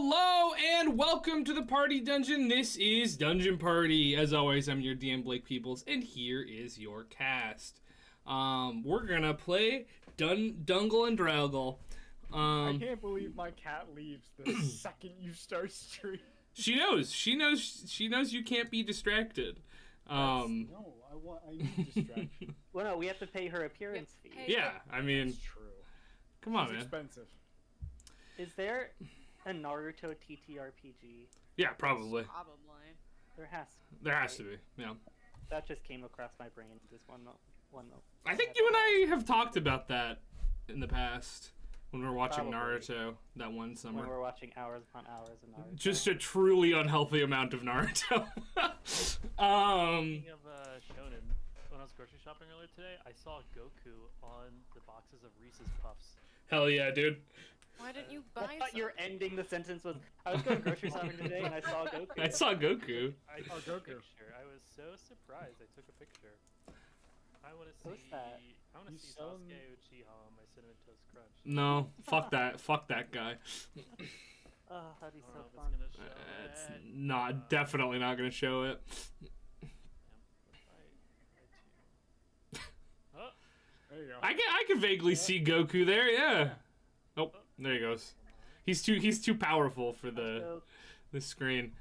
Hello and welcome to the Party Dungeon. This is Dungeon Party. As always, I'm your DM Blake Peoples, and here is your cast. We're gonna play Dungle and Draugle. I can't believe my cat leaves the second you start stream. She knows you can't be distracted. No, I need distraction. Well, no, we have to pay her appearance fee. Yeah, I mean, That's true. come on, It's man. expensive. Is there a Naruto TTRPG? Yeah, probably. Probably. There has To be. Yeah. That just came across my brain this one moment. I think you and I have talked about that in the past when we were watching Probably. Naruto that one When summer. we're watching hours upon hours of Naruto. Just a truly unhealthy amount of Naruto. Speaking of shonen, when I was grocery shopping earlier today, I saw Goku on the boxes of Reese's Puffs. Hell yeah, dude. Why didn't you I buy thought some? your ending the sentence was, I was going grocery shopping today and I saw Goku. I saw Goku. I took Oh, a Goku. picture. I was so surprised. I took a picture. I want to see. What's that? I want to You see saw Sasuke him- Uchiha on my cinnamon toast crunch. No, fuck that. Fuck that guy. Oh, that'd be I don't so know if it's fun. gonna show It's it. not definitely not gonna show it. Yeah, oh, There you go. I can vaguely see Goku there. Yeah. Oh, there he goes. He's too powerful for the screen.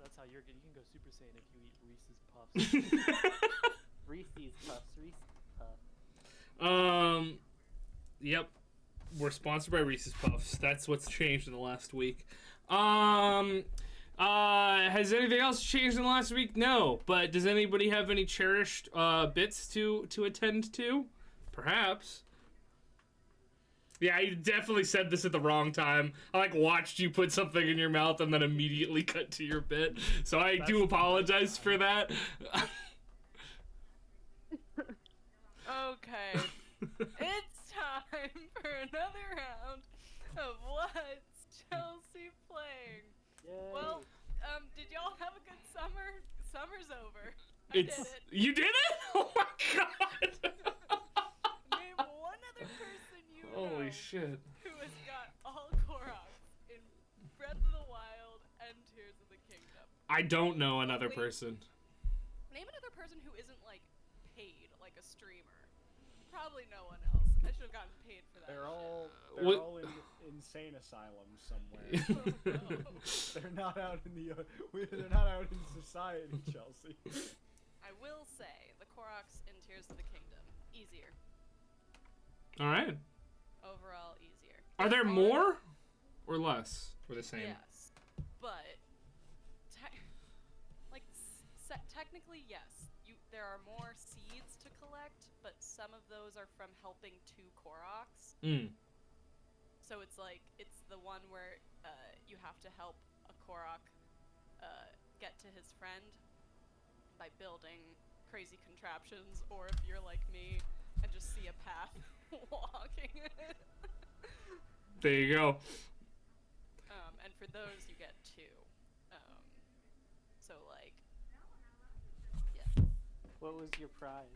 that's how you're good. You can go Super Saiyan if you eat Reese's Puffs. Reese's Puffs. Yep. We're sponsored by Reese's Puffs. That's what's changed in the last week. Has anything else changed in the last week? No. But does anybody have any cherished bits to attend to? Perhaps. Yeah, you definitely said this at the wrong time. I watched you put something in your mouth and then immediately cut to your bit. So I do apologize for that. Okay. It's time for another round of What's Chelsea Playing? Yay. Well, did y'all have a good summer? Summer's over. I did it. You did it? Oh my god! Name one other person you know Holy shit. who has got all Koroks in Breath of the Wild and Tears of the Kingdom. I don't know another person. Name another person who isn't, paid, like a streamer. Probably no one else. I should have gotten paid for that. They're all What- in insane asylums somewhere. No. They're not out in the they're not out in society, Chelsea. I will say, the Koroks in Tears of the Kingdom, easier. Alright. Overall, easier. Are there Already- more? Or less? Or the same? Yes. But, technically, yes. There are more seeds to collect, but some of those are from helping two Koroks. Mm. So it's the one where you have to help a Korok get to his friend by building crazy contraptions, or if you're like me and just see a path walking it. There you go. And for those you get two. So yeah. What was your prize?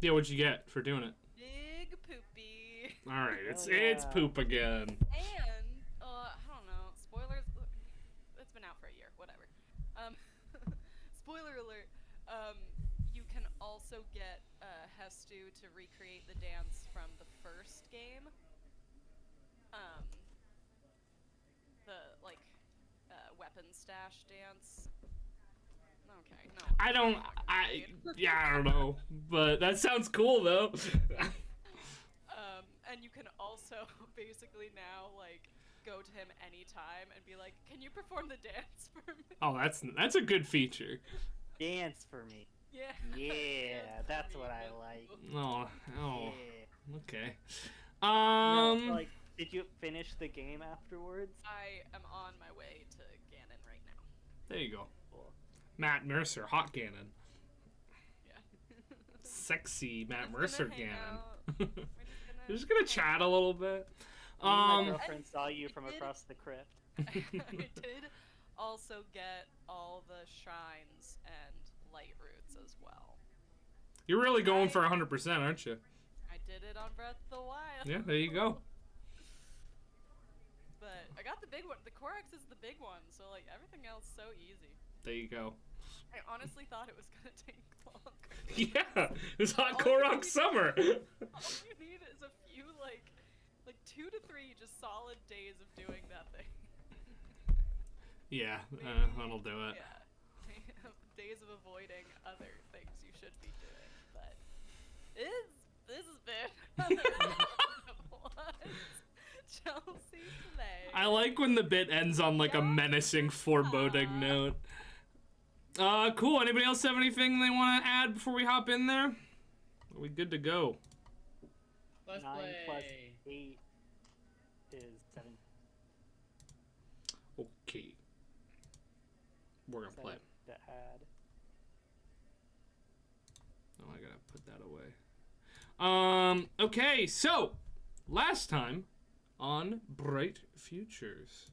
Yeah, what'd you get for doing it? Big poopy. Alright, it's yeah. poop again. And I don't know. Spoilers. It's been out for a year. Whatever. Spoiler alert. You can also get Hestu to recreate the dance from the first game. The weapon stash dance. Okay, no. I don't know. But that sounds cool though. And you can also basically now go to him anytime and be like, "Can you perform the dance for me?" Oh, that's a good feature. Dance for me. Yeah. Yeah, Dance that's for me, what I go. like. Oh, Yeah. okay. No, did you finish the game afterwards? I am on my way to Ganon right now. There you go. Cool. Matt Mercer, hot Ganon. Yeah. Sexy Matt Just Mercer gonna hang Ganon. out. We're just gonna chat a little bit. My girlfriend saw you from across the crypt. I did also get all the shrines and light roots as well. You're really going for 100%, aren't you? I did it on Breath of the Wild. Yeah, there you go. But but I got the big one. The Korax is the big one, so like everything else so easy. There you go. I honestly thought it was gonna take longer. Yeah, it's hot All you Korok need- summer. All you need is a few like 2 to 3 just solid days of doing nothing. Yeah, that'll do it. Yeah. Days of avoiding other things you should be doing, but this has been what Chelsea Slay. I like when the bit ends on like a menacing, foreboding note. Cool. Anybody else have anything they want to add before we hop in there? Are we good to go? Let's 9 play. plus 8 is 7. Okay. We're gonna play. That had. Oh, I gotta put that away. Okay, so last time on Bright Futures.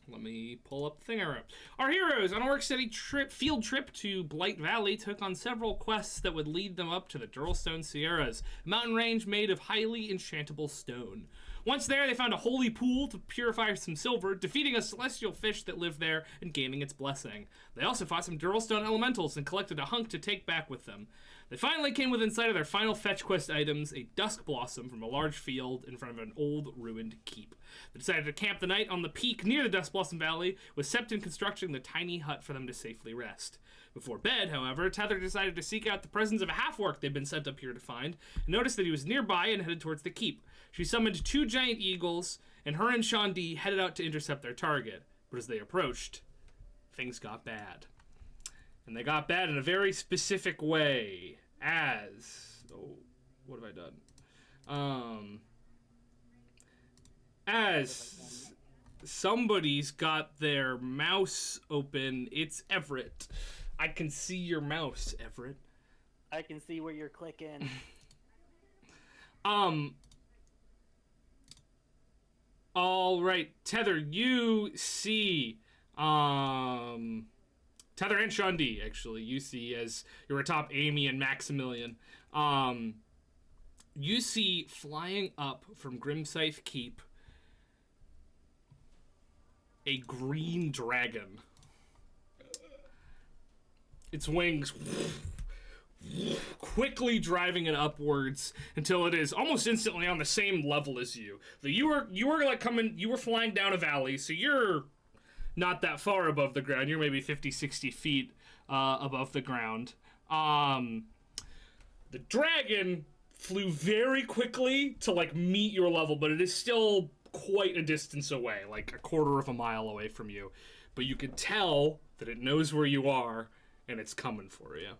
Let me pull up the thing I wrote. Our heroes on a work study field trip to Blight Valley took on several quests that would lead them up to the Durlstone Sierras, a mountain range made of highly enchantable stone. Once there, they found a holy pool to purify some silver, defeating a celestial fish that lived there and gaining its blessing. They also fought some Durlstone elementals and collected a hunk to take back with them. They finally came within sight of their final fetch quest items, a dusk blossom from a large field in front of an old ruined keep. They decided to camp the night on the peak near the Dusk Blossom Valley, with Septon constructing the tiny hut for them to safely rest. Before bed, however, Tether decided to seek out the presence of a half-orc they'd been sent up here to find, and noticed that he was nearby and headed towards the keep. She summoned 2 giant eagles, and her and Shandi headed out to intercept their target. But as they approached, things got bad. And they got bad in a very specific way. What have I done? As somebody's got their mouse open. It's Everett. I can see your mouse, Everett. I can see where you're clicking. All right, Tether, you see, Tether and Shandi, actually, you see as you're atop Amy and Maximilian, you see flying up from Grimscythe Keep a green dragon. Its wings quickly driving it upwards until it is almost instantly on the same level as you. You were like you were flying down a valley, so you're not that far above the ground. You're maybe 50, 60 feet above the ground. The dragon flew very quickly to like meet your level, but it is still quite a distance away, like a quarter of a mile away from you. But you can tell that it knows where you are and it's coming for you.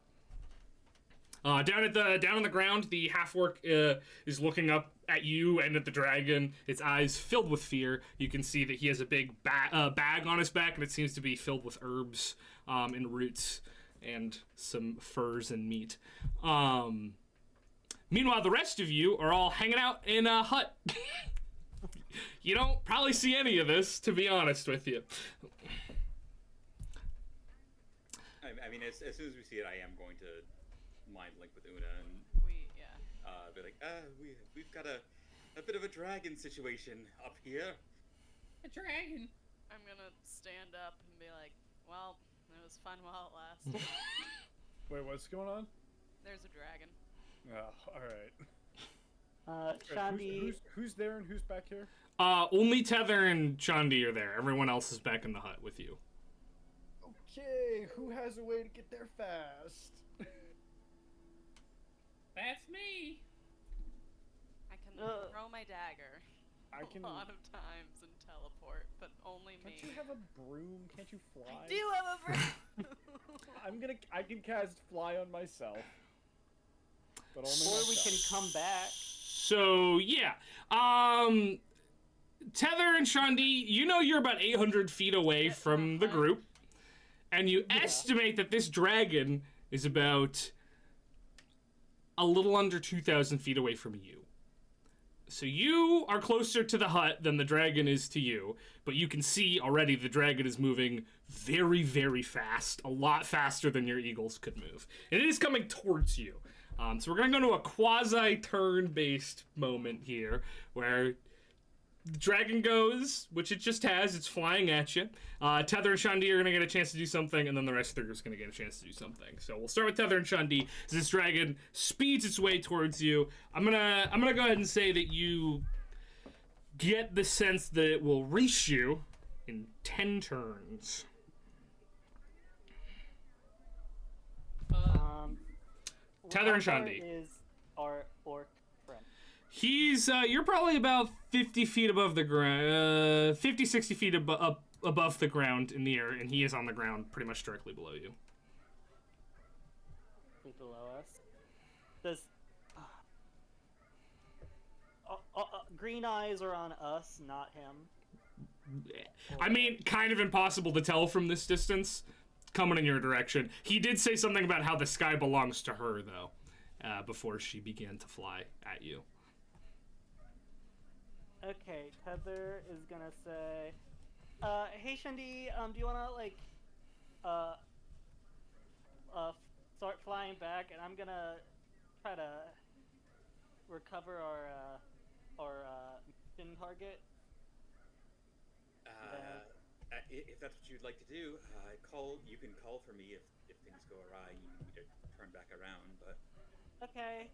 Down on the ground, the half-orc is looking up at you and at the dragon, its eyes filled with fear. You can see that he has a big bag on his back, and it seems to be filled with herbs and roots and some furs and meat. Meanwhile, the rest of you are all hanging out in a hut. You don't probably see any of this, to be honest with you. I mean, as soon as we see it, I am going to mind link with Una and be like, we've got a bit of a dragon situation up here. A dragon. I'm gonna stand up and be like, well, it was fun while it lasted. Wait, what's going on? There's a dragon. Oh, all right. Shandi. Who's there and who's back here? Only Tether and Shandi are there. Everyone else is back in the hut with you. Okay, who has a way to get there fast? That's me. I can throw my dagger I can. a lot of times and teleport, but only me. Can't you have a broom? Can't you fly? I do have a broom. I can cast fly on myself. But only Or we myself. can come back. So, yeah. Tether and Shandi, you know you're about 800 feet away from the group. And you estimate that this dragon is about a little under 2,000 feet away from you. So you are closer to the hut than the dragon is to you, but you can see already the dragon is moving very, very fast, a lot faster than your eagles could move. And it is coming towards you. So we're going to go to a quasi-turn-based moment here, where the dragon goes, which it just has. It's flying at you. Tether and Shandi are going to get a chance to do something, and then the rest of the group's going to get a chance to do something. So we'll start with Tether and Shandi as this dragon speeds its way towards you. I'm gonna go ahead and say that you get the sense that it will reach you in 10 turns. Tether and Shandi. Is our orc friend? He's, you're probably about 50 feet above the ground, 50, 60 feet above the ground in the air, and he is on the ground pretty much directly below you. Below us. Does... green eyes are on us, not him. I mean, kind of impossible to tell from this distance, coming in your direction. He did say something about how the sky belongs to her, though, before she began to fly at you. Okay, Tether is gonna say, hey Shandi, do you wanna, like, start flying back, and I'm gonna try to recover our mission target? If that's what you'd like to do, you can call for me if things go awry. You need to turn back around, but... Okay.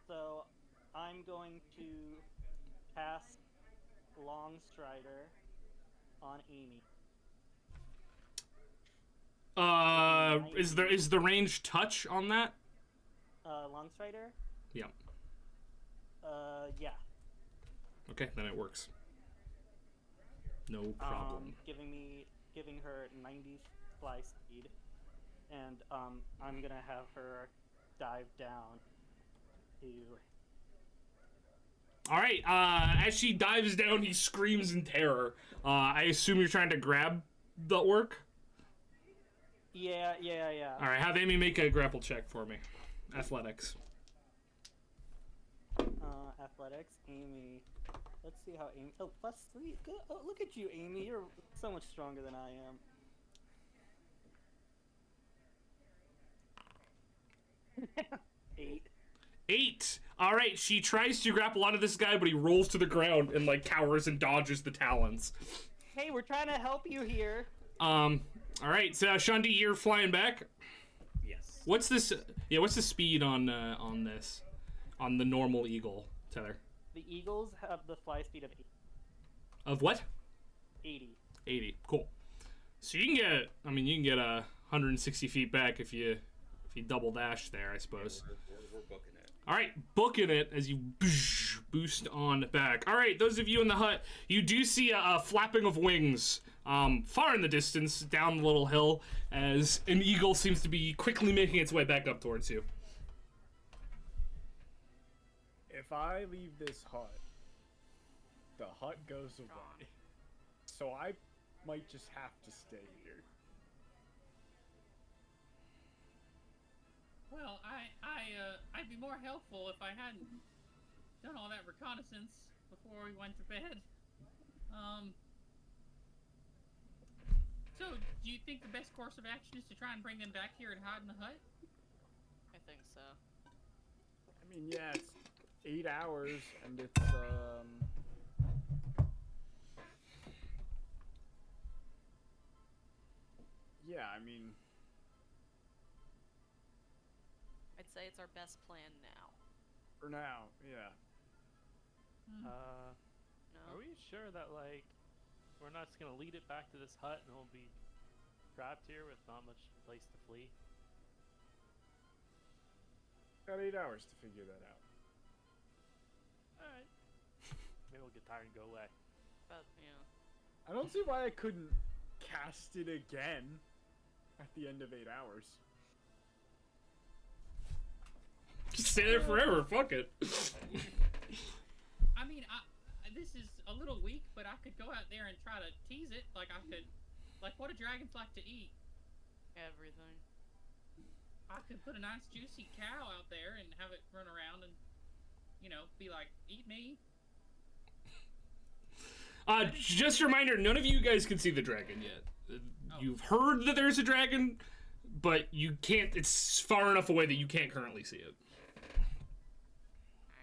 So I'm going to cast Long Strider on Amy. Is the range touch on that? Long Strider? Yeah. Yeah. Okay, then it works. No problem. Giving her 90 fly speed, and I'm gonna have her dive down to... Alright, as she dives down, he screams in terror. I assume you're trying to grab the orc? Yeah. Alright, have Amy make a grapple check for me. Athletics. Athletics, Amy. Let's see how Amy... Oh, +3. Good. Oh, look at you, Amy. You're so much stronger than I am. 8. Alright, she tries to grapple onto this guy, but he rolls to the ground and, like, cowers and dodges the talons. Hey, we're trying to help you here. Alright, so Shandi, you're flying back? Yes. What's this... Yeah, what's the speed on this? On the normal eagle, Tether? The eagles have the fly speed of 8. Of what? 80. 80. Cool. So you can get 160 feet back if you double dash there, I suppose. We're booking it. All right, booking it as you boost on back. All right, those of you in the hut, you do see a flapping of wings far in the distance down the little hill as an eagle seems to be quickly making its way back up towards you. If I leave this hut, the hut goes away. So I might just have to stay here. Well, I'd be more helpful if I hadn't done all that reconnaissance before we went to bed. So, do you think the best course of action is to try and bring them back here and hide in the hut? I think so. I mean, yeah, it's 8 hours, and it's, yeah, I mean... I'd say it's our best plan now. For now, yeah. No? Are we sure that, like, we're not just gonna lead it back to this hut and we'll be trapped here with not much place to flee? Got 8 hours to figure that out. Alright. Maybe we'll get tired and go away. But, yeah. I don't see why I couldn't cast it again at the end of 8 hours. Just stay there forever, fuck it. I mean, this is a little weak, but I could go out there and try to tease it. Like, what do dragons like to eat? Everything. I could put a nice juicy cow out there and have it run around and, be like, eat me. Just a reminder, none of you guys can see the dragon yet. You've heard that there's a dragon, but you can't, it's far enough away that you can't currently see it.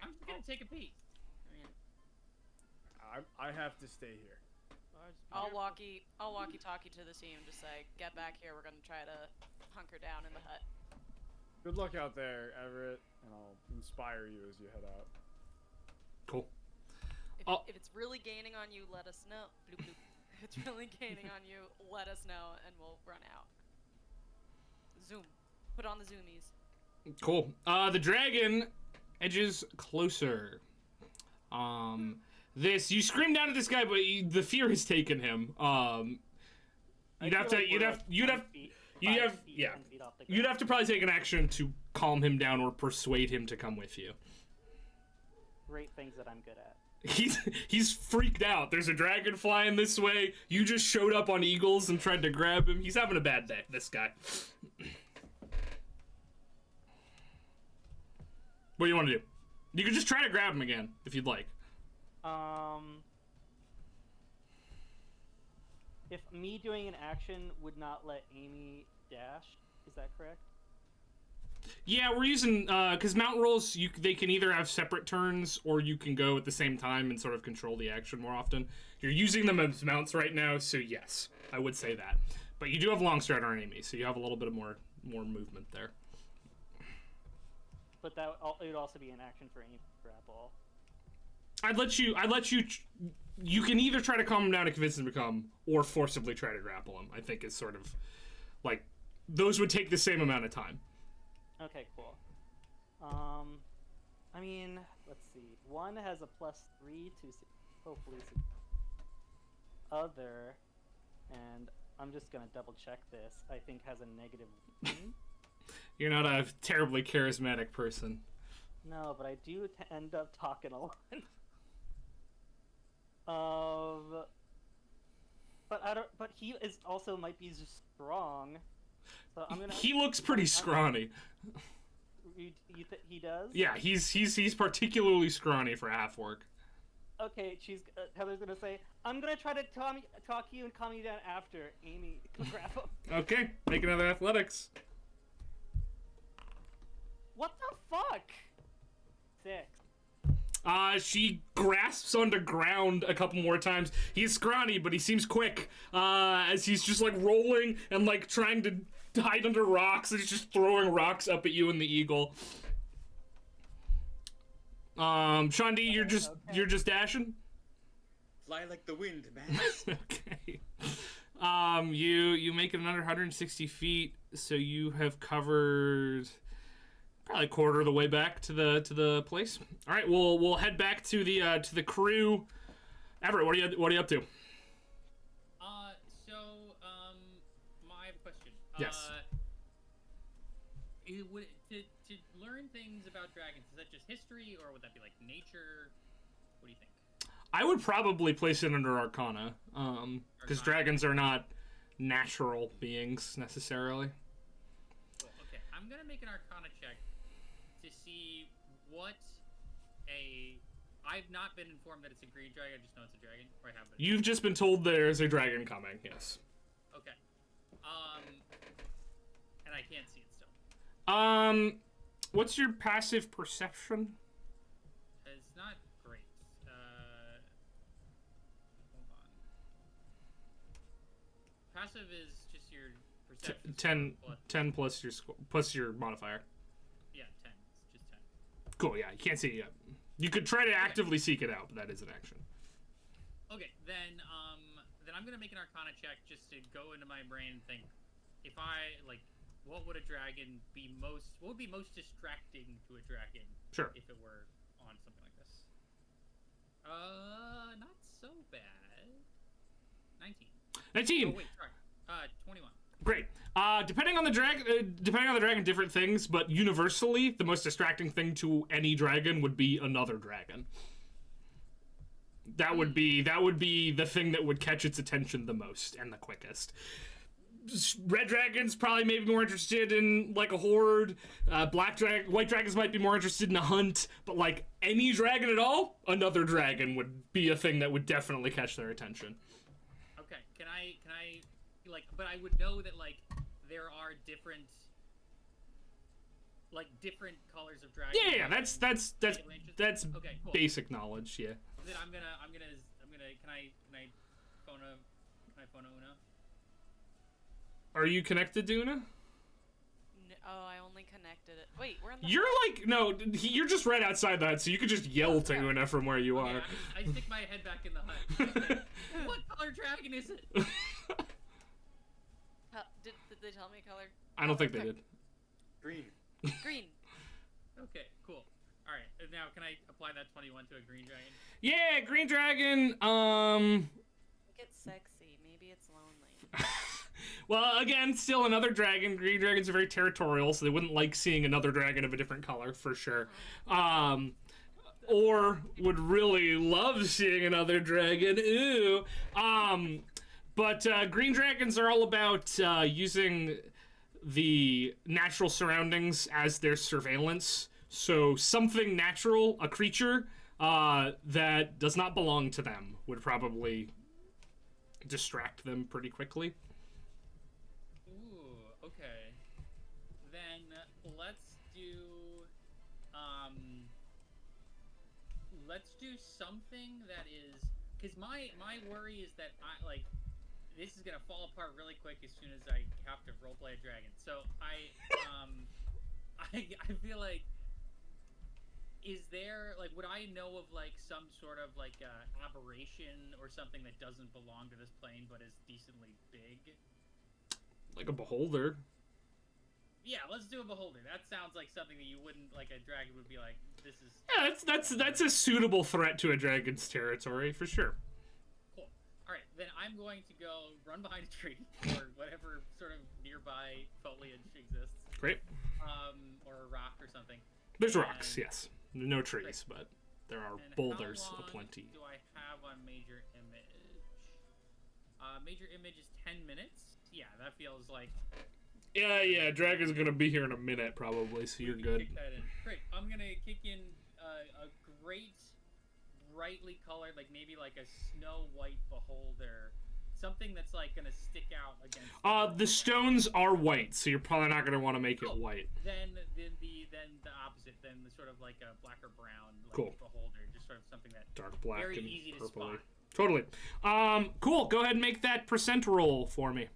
I'm just gonna take a peek. I have to stay here. I'll walkie-talkie to the team. Just say, get back here. We're gonna try to hunker down in the hut. Good luck out there, Everett, and I'll inspire you as you head out. Cool. If it's really gaining on you, let us know. Bloop, bloop. If it's really gaining on you, let us know, and we'll run out. Zoom. Put on the zoomies. Cool. The dragon edges closer. You scream down at this guy, but the fear has taken him. You'd have to probably take an action to calm him down or persuade him to come with you. Great things that I'm good at. He's freaked out. There's a dragon flying this way. You just showed up on eagles and tried to grab him. He's having a bad day, this guy. What do you want to do? You could just try to grab him again, if you'd like. If me doing an action would not let Amy dash, is that correct? Yeah, we're using, because mount rolls, they can either have separate turns, or you can go at the same time and sort of control the action more often. You're using them as mounts right now, so yes, I would say that. But you do have long strider on Amy, so you have a little bit of more movement there. But it would also be an action for Amy to grapple. I'd let you, you can either try to calm him down and convince him to come, or forcibly try to grapple him, I think is sort of, like, those would take the same amount of time. Okay, cool. I mean, let's see. One has a +3 to hopefully other, and I'm just gonna double check this. I think has a -1. You're not a terribly charismatic person. No, but I do end up talking a lot. But he is also might be just strong. So I'm gonna. He looks pretty scrawny. He does? Yeah, he's particularly scrawny for half orc. Okay, Heather's gonna say, I'm gonna try to talk you and calm you down after. Amy, grab him. Okay, make another athletics. What the fuck? 6. She grasps onto ground a couple more times. He's scrawny, but he seems quick. As he's just like rolling and like trying to hide under rocks, and he's just throwing rocks up at you and the eagle. Shandi, you're just dashing? Fly like the wind, man. Okay. You make it another 160 feet, so you have covered probably a quarter of the way back to the place. All right, we'll head back to the crew. Everett, what are you up to? My question. Yes. To learn things about dragons, is that just history, or would that be like nature? What do you think? I would probably place it under Arcana, because dragons are not natural beings necessarily. Cool. Okay, I'm gonna make an Arcana check to see what I've not been informed that it's a green dragon. I just know it's a dragon, or I have been. You've just been told there's a dragon coming. Yes. Okay. And I can't see it still. What's your passive perception? It's not great. Hold on. Passive is just your perception. 10 plus your modifier. Yeah, 10. It's just 10. Cool. Yeah, you can't see it yet. You could try to actively seek it out, but that is an action. Okay, then I'm gonna make an Arcana check just to go into my brain and think, if I what would a dragon be most? What would be most distracting to a dragon? Sure. If it were on something like this. Not so bad. 19. 19. Oh wait, sorry. 21. Great. Depending on the dragon, different things, but universally, the most distracting thing to any dragon would be another dragon. That would be the thing that would catch its attention the most and the quickest. Red dragons probably maybe more interested in like a horde. White dragons might be more interested in a hunt, but like any dragon at all, another dragon would be a thing that would definitely catch their attention. Okay, can I but I would know that there are different colors of dragons. Yeah, that's Okay, cool. basic knowledge, yeah. then I'm gonna. Can I phone Una? Are you connected to Una? Oh, I only connected it. Wait, we're in the. You're like no, you're just right outside the hut, so you could just yell to Una from where you are. I stick my head back in the hut. What color dragon is it? Did they tell me color? I don't think they did. Green. Green. Okay, cool. All right, now can I apply that 21 to a green dragon? Yeah, green dragon. Make it sexy. Maybe it's lonely. Well, again, still another dragon. Green dragons are very territorial, so they wouldn't like seeing another dragon of a different color, for sure. Or would really love seeing another dragon. Ooh. But green dragons are all about using the natural surroundings as their surveillance. So something natural, a creature that does not belong to them, would probably distract them pretty quickly. Ooh, okay. Then let's do something that is, because my worry is that this is gonna fall apart really quick as soon as I have to roleplay a dragon. So I feel like, is there would I know of some sort of aberration or something that doesn't belong to this plane but is decently big? Like a beholder. Yeah, let's do a beholder. That sounds like something that you wouldn't a dragon would be like. This is. Yeah, that's a suitable threat to a dragon's territory for sure. Cool. All right, then I'm going to go run behind a tree or whatever sort of nearby foliage exists. Great. Or a rock or something. There's rocks, yes. No trees, but there are boulders aplenty. Do I have on major image? Major image is 10 minutes. Yeah, that feels like. Yeah, dragon's gonna be here in a minute probably, so you're good. Kick that in. Great. I'm gonna kick in a great, brightly colored, maybe a snow white beholder, something that's gonna stick out against. The stones are white, so you're probably not gonna want to make it white. Then the opposite, then the sort of a black or brown beholder, just sort of something that dark black very and easy to purpley. spot. Totally. Cool. Go ahead and make that percent roll for me.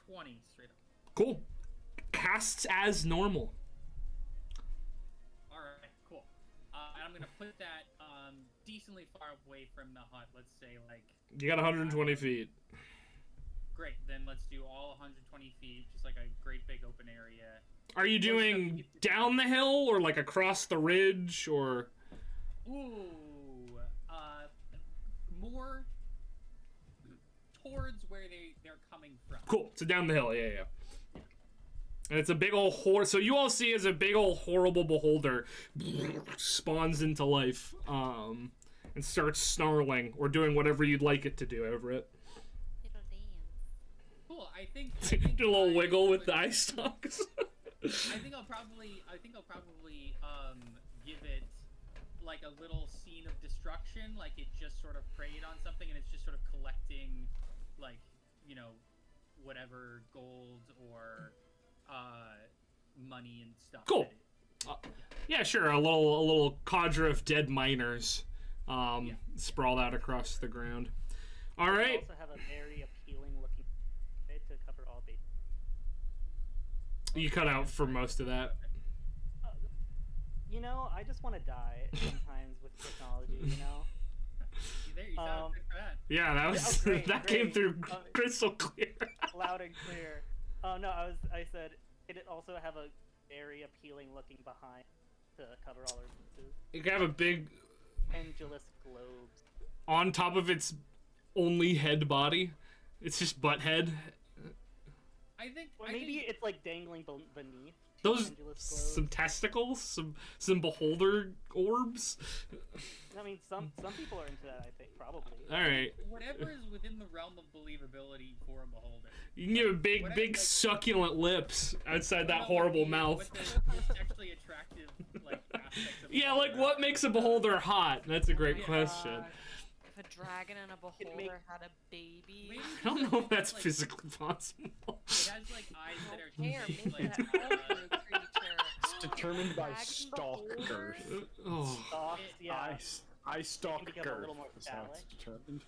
20 straight up. Cool. Casts as normal. All right, cool. And I'm gonna put that decently far away from the hut. Let's say You got 120 feet. Great. Then let's do all 120 feet, just a great big open area. Are you doing down the hill or across the ridge or? Ooh, more towards where they're coming from. Cool. So down the hill, yeah. And it's a big old so you all see as a big old horrible beholder spawns into life, and starts snarling or doing whatever you'd like it to do over it. It'll dance. Cool. I think do a little wiggle with the eye stalks. I think I'll probably give it a little scene of destruction, it just sort of preyed on something and it's just sort of collecting whatever gold or money and stuff. Cool. Yeah, sure. A little cadre of dead miners sprawled out across the ground. All right. We also have a very appealing looking bit to cover all bases. You cut out for most of that. I just want to die sometimes with technology, There, you sound good for that. Yeah, that was that came through crystal clear. Loud and clear. No, I said it also have a very appealing looking behind to cover all our bases. You can have a big Pendulous globes. on top of its only head body. It's just butt head. Or maybe it's dangling beneath. Those some testicles, some beholder orbs. I mean, some people are into that. I think probably. All right. Whatever is within the realm of believability for a beholder. You can give big succulent lips outside that horrible mouth. What the sexually attractive aspects of Yeah, what makes a beholder hot? That's a great question. If a dragon and a beholder had a baby. Maybe I don't know if that's like, physically possible. It has like eyes that are too Hair, big, make like that elder creature. It's determined by Dragon stalk beholder? girth. Oh. Stalks, yeah. I stalk become a girth. little more Is how it's phallic. determined.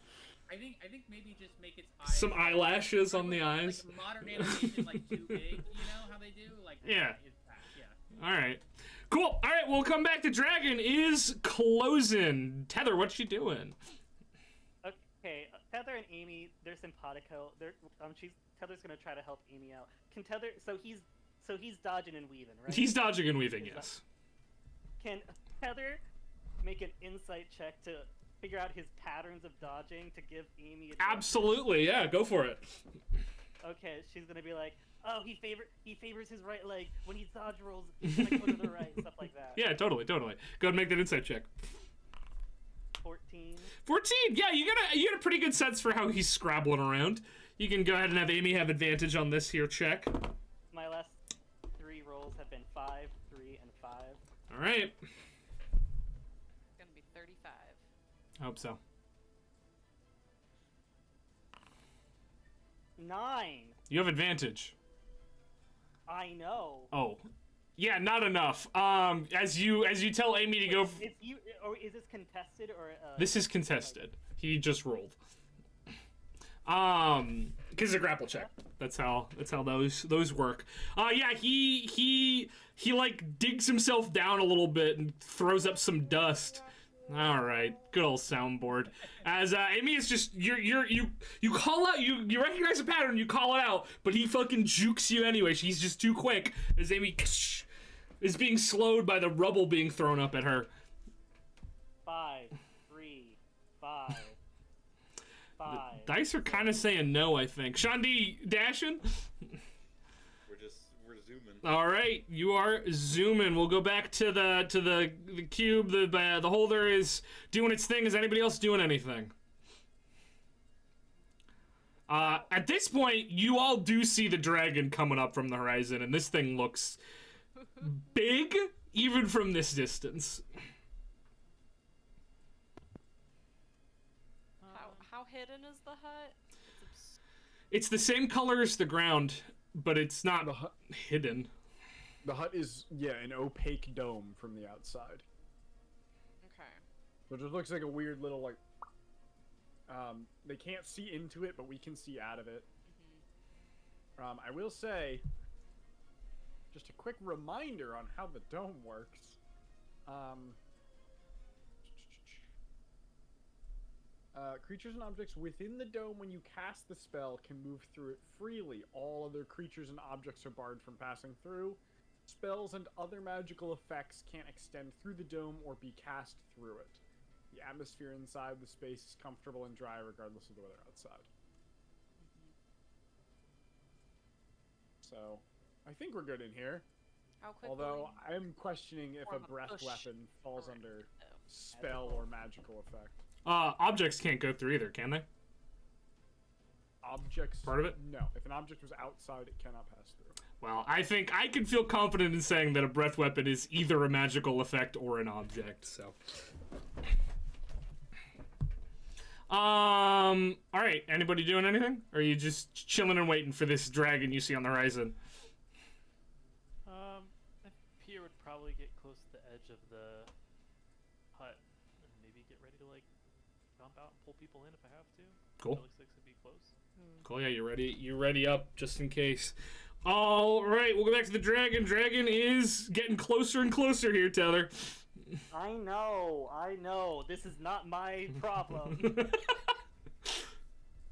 I think maybe just make its eyes Some eyelashes on the eyes. Like modern animation, like too big. You know how they do? Like Yeah. It's that, yeah. All right. Cool. All right, we'll come back to Dragon is closing. Tether, what you doing? Okay, Tether and Amy, they're simpatico. Tether's gonna try to help Amy out. Can Tether? So he's dodging and weaving, right? He's dodging and weaving, yes. Can Tether make an insight check to figure out his patterns of dodging to give Amy? Absolutely, yeah. Go for it. Okay, she's gonna be like, oh, he favors his right leg when he dodge rolls. He's gonna go to the right, stuff like that. Yeah, totally. Go ahead and make that insight check. 14. 14. Yeah, you get a pretty good sense for how he's scrabbling around. You can go ahead and have Amy have advantage on this here check. My last 3 rolls have been 5, 3, and 5. All right. It's gonna be 35. I hope so. 9. You have advantage. I know. Oh. Yeah, not enough. As you tell Amy to go. Is you or is this contested or? This is contested. He just rolled. Because it's a grapple check. That's how those work. Yeah, he like digs himself down a little bit and throws up some dust. All right, good old soundboard. As Amy is just you call out, you recognize a pattern, you call it out, but he fucking jukes you anyway. She's just too quick. As Amy is being slowed by the rubble being thrown up at her. 5, 3, 5, 5. Dice are kind of saying no, I think. Shandi dashing. We're zooming. All right, you are zooming. We'll go back to the cube. The holder is doing its thing. Is anybody else doing anything? At this point, you all do see the dragon coming up from the horizon, and this thing looks big, even from this distance. How hidden is the hut? It's the same color as the ground, but it's not hidden. The hut is, an opaque dome from the outside. Okay. So it just looks like a weird little, like, they can't see into it, but we can see out of it. Mm-hmm. I will say, just a quick reminder on how the dome works. Creatures and objects within the dome, when you cast the spell, can move through it freely. All other creatures and objects are barred from passing through. Spells and other magical effects can't extend through the dome or be cast through it. The atmosphere inside the space is comfortable and dry regardless of the weather outside. So, I think we're good in here. How quickly? Although, I'm questioning if a Form a breath push weapon falls around, under though. spell or magical effect. Objects can't go through either, can they? Objects... Part of it? No. If an object was outside, it cannot pass through. Well, I think I can feel confident in saying that a breath weapon is either a magical effect or an object, so... Alright, anybody doing anything? Or are you just chilling and waiting for this dragon you see on the horizon? Pierre would probably get close to the edge of the hut and maybe get ready to, like, jump out and pull people in if I have to. Cool. It looks like it'd be close. Cool, yeah, you're ready up, just in case. Alright, we'll go back to the dragon. Dragon is getting closer and closer here, Tyler. I know. This is not my problem.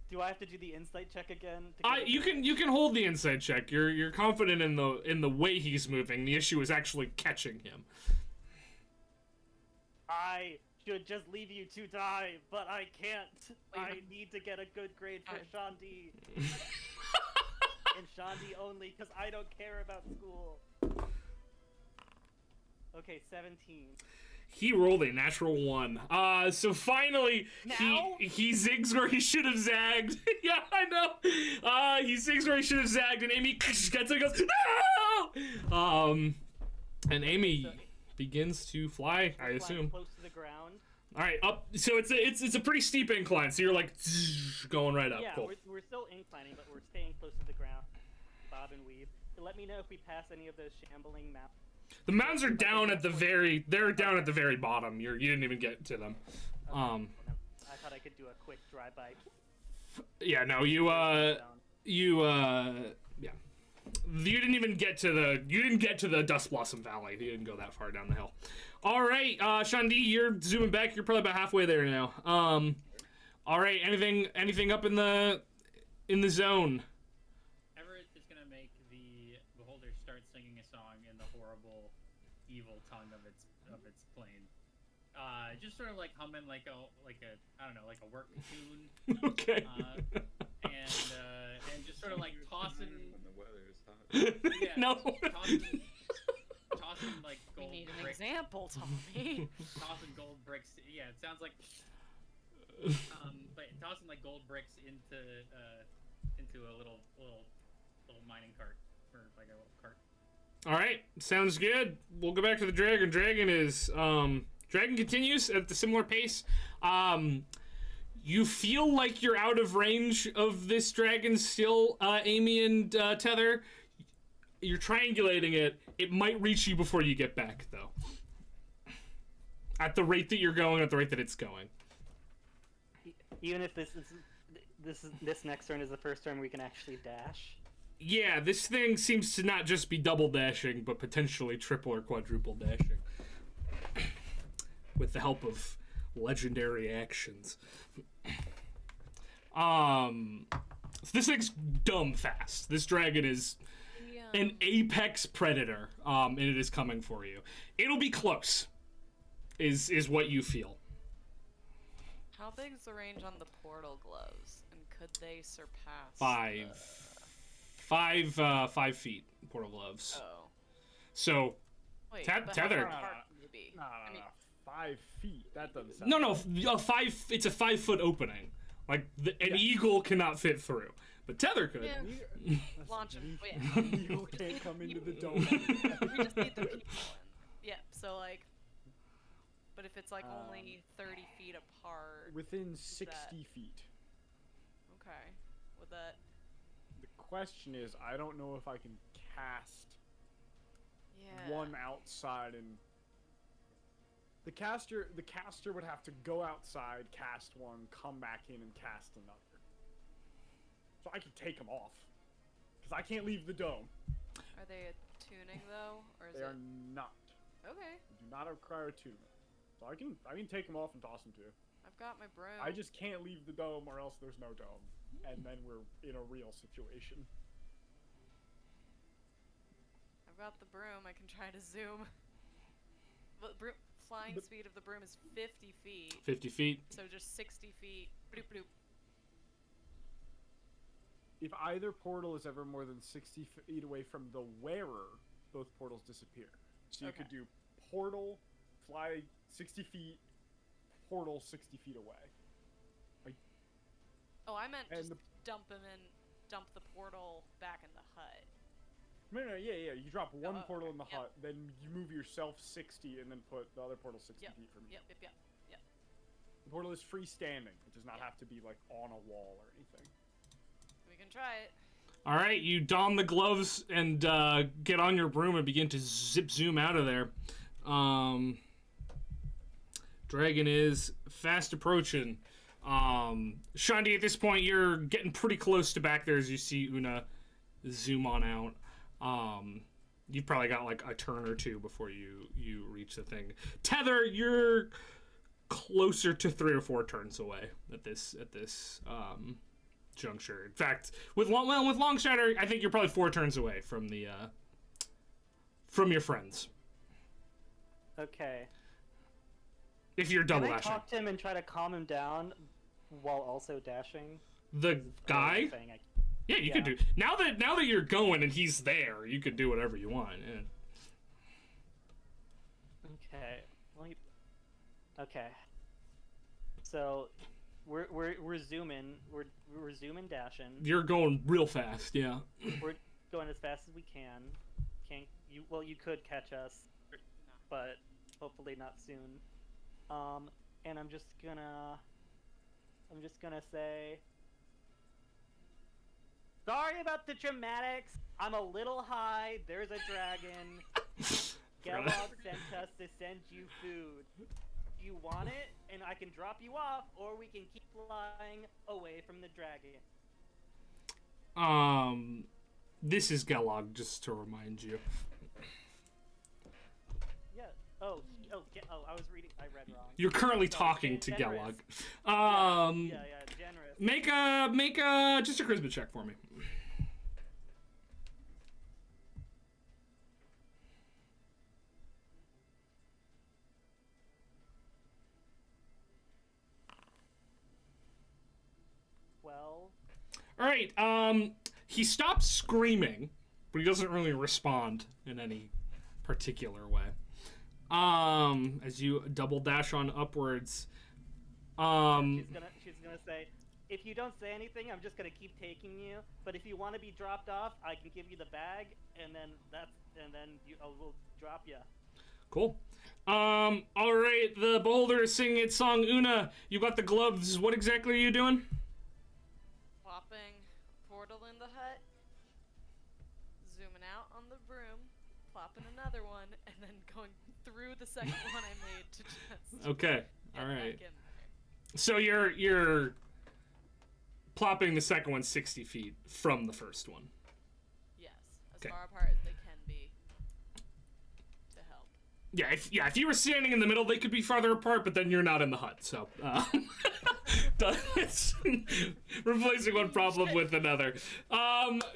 Do I have to do the insight check again? You can hold the inside check. You're confident in the way he's moving. The issue is actually catching him. I should just leave you to die, but I can't. I need to get a good grade for Shandi. And Shandi only, because I don't care about school. Okay, 17. He rolled a natural 1. So finally, Now? he zigs where he should have zagged. Yeah, I know. He zigs where he should have zagged, and Amy gets it and goes, no! And Amy begins to fly, I assume. Close to the ground. All right, up. So it's a pretty steep incline. So you're like going right up. Yeah, Cool. we're still inclining, but we're staying close to the ground. Bob and weave. Let me know if we pass any of those shambling mountains. The mountains are down at the very. They're down at the very bottom. You didn't even get to them. I thought I could do a quick drive-by. Yeah. No. Yeah. You didn't even get to the. You didn't get to the Dust Blossom Valley. You didn't go that far down the hill. All right, Shandi, you're zooming back. You're probably about halfway there now. All right. Anything up in the zone? Everett is gonna make the beholder start singing a song in the horrible, evil tongue of its plane. Just sort of like humming like a I don't know, like a work tune. Okay. And just sort of like tossing. When the weather is hot. Yeah, No. Tossing like gold We need an bricks. example, Tommy. Tossing gold bricks. Yeah, it sounds like. But tossing like gold bricks into a little mining cart or like a little cart. All right, sounds good. We'll go back to the dragon. Dragon continues at the similar pace. You feel like you're out of range of this dragon still, Amy and Tether. You're triangulating it. It might reach you before you get back, though. At the rate that you're going, at the rate that it's going. Even if this next turn is the first turn we can actually dash. Yeah, this thing seems to not just be double dashing, but potentially triple or quadruple dashing. With the help of legendary actions. So this thing's dumb fast. This dragon is an apex predator, and it is coming for you. It'll be close, is what you feel. How big is the range on the portal gloves, and could they surpass 5 feet portal gloves. Oh. So Wait, Tether. but how far apart would they be? No, I mean, 5 feet. That doesn't sound. No, it's a 5 foot opening. Like an eagle cannot fit through, but Tether could. yeah, launch him. Yeah. Eagle can't come into the dome. We just need the people in. Yeah, so like, but if it's like only 30 feet apart. Within is 60 that- feet. Okay. Would that? The question is, I don't know if I can cast Yeah. one outside and. The caster would have to go outside, cast one, come back in, and cast another. So I can take them off, because I can't leave the dome. Are they attuning though, or is They it? are not. Okay. They do not require attunement. So I can take them off and toss them too. I've got my broom. I just can't leave the dome, or else there's no dome, and then we're in a real situation. I've got the broom. I can try to zoom. But flying speed of the broom is 50 feet. 50 feet. So just 60 feet. Bloop bloop. If either portal is ever more than 60 feet away from the wearer, both portals disappear. So you could do portal, fly 60 feet, portal 60 feet away. Oh, I meant And just the- dump the portal back in the hut. No, yeah. You drop one Oh, portal in the yep. hut, then you move yourself 60, and then put the other portal 60 feet from you. Yep. The portal is freestanding. It does not Yep. have to be like on a wall or anything. We can try it. All right, you don the gloves and get on your broom and begin to zoom out of there. Dragon is fast approaching. Shandi, at this point, you're getting pretty close to back there as you see Una zoom on out. You've probably got like a turn or two before you reach the thing. Tether, you're closer to 3 or 4 turns away at this juncture. In fact, with Longstrider, I think you're probably 4 turns away from the from your friends. Okay. If you're double Can I dashing. talk to him and try to calm him down while also dashing? The guy? Saying Yeah, you could do. Now that you're going and he's there, you could do whatever you want. Yeah. Okay. Okay. So, we're zooming. We're zooming, dashing. You're going real fast. Yeah. We're going as fast as we can. You? Well, you could catch us, but hopefully not soon. and I'm just gonna say, sorry about the dramatics. I'm a little high. There's a dragon. Kellogg sent us to send you food. You want it, and I can drop you off, or we can keep flying away from the dragon. This is Kellogg, just to remind you. Yeah. Oh, I was reading. I read wrong. You're currently talking to generous. Kellogg. Yeah, generous. Make a just a charisma check for me. All right. He stops screaming, but he doesn't really respond in any particular way. As you double dash on upwards. She's gonna say, if you don't say anything, I'm just gonna keep taking you. But if you want to be dropped off, I can give you the bag, and then we'll drop you. Cool. All right. The beholder is singing its song. Una, you got the gloves. What exactly are you doing? Plopping portal in the hut, zooming out on the broom, plopping another one, and then going through the second one I made to just Okay. get All right. back in there. So you're plopping the second one 60 feet from the first one. Yes, as Okay. far apart as they can be to help. Yeah, if you were standing in the middle, they could be farther apart, but then you're not in the hut, so it's replacing one problem with another.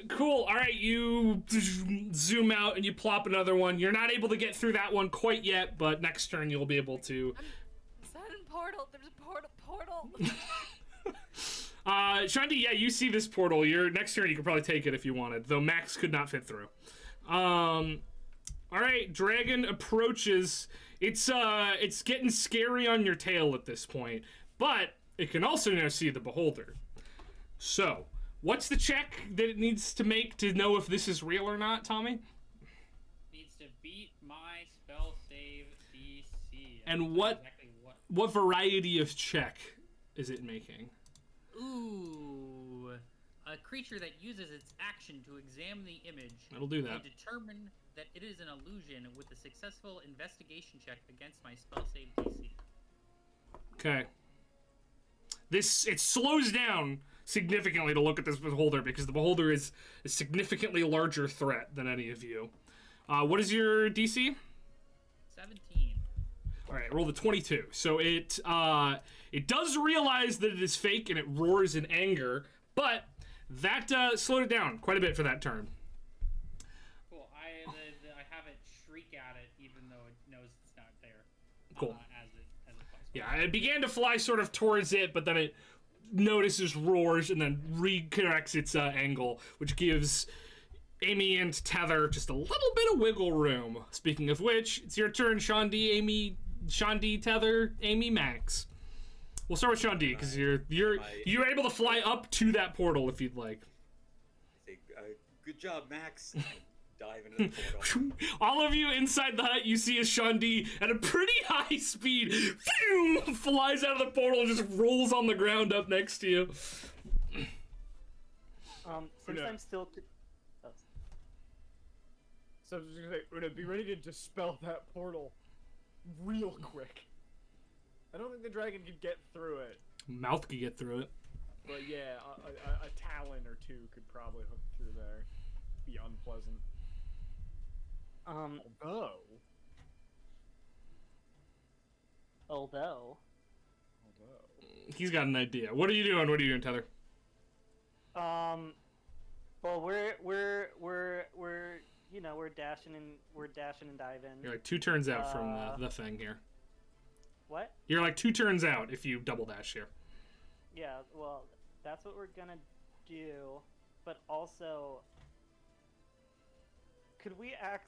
Cool. All right, you zoom out and you plop another one. You're not able to get through that one quite yet, but next turn you'll be able to. I'm sending portal. There's a portal. Shandi, yeah, you see this portal. Your next turn you could probably take it if you wanted, though Max could not fit through. All right, dragon approaches. It's getting scary on your tail at this point, but it can also now see the beholder. So, what's the check that it needs to make to know if this is real or not, Tommy? Needs to beat my spell save DC. And what variety of check is it making? Ooh. A creature that uses its action to examine the image It'll do that. may determine that it is an illusion with a successful investigation check against my spell save DC. Okay. It slows down significantly to look at this beholder because the beholder is a significantly larger threat than any of you. What is your DC? 17. All right, roll the 22. So it does realize that it is fake and it roars in anger, but that slowed it down quite a bit for that turn. Cool. I have it shriek at it even though it knows it's not there. Cool. As it flies. Yeah, it began to fly sort of towards it, but then it notices roars and then recorrects its angle, which gives Amy and Tether just a little bit of wiggle room. Speaking of which, it's your turn, Shandi, Tether, Amy, Max. We'll start with Shandi because you're able to fly up to that portal if you'd like. I say, good job, Max. And dive into the portal. All of you inside the hut, you see a Shandi at a pretty high speed flies out of the portal and just rolls on the ground up next to you. Since I'm still. So I was just gonna say, Una, be ready to dispel that portal real quick. I don't think the dragon could get through it. Mouth could get through it. But yeah, a talon or two could probably hook through there. Be unpleasant. Although. He's got an idea. What are you doing, Tether? Well, we're dashing and diving. You're like 2 turns out from the thing here. What? You're like 2 turns out if you double dash here. Yeah, well, that's what we're gonna do. But also, could we ask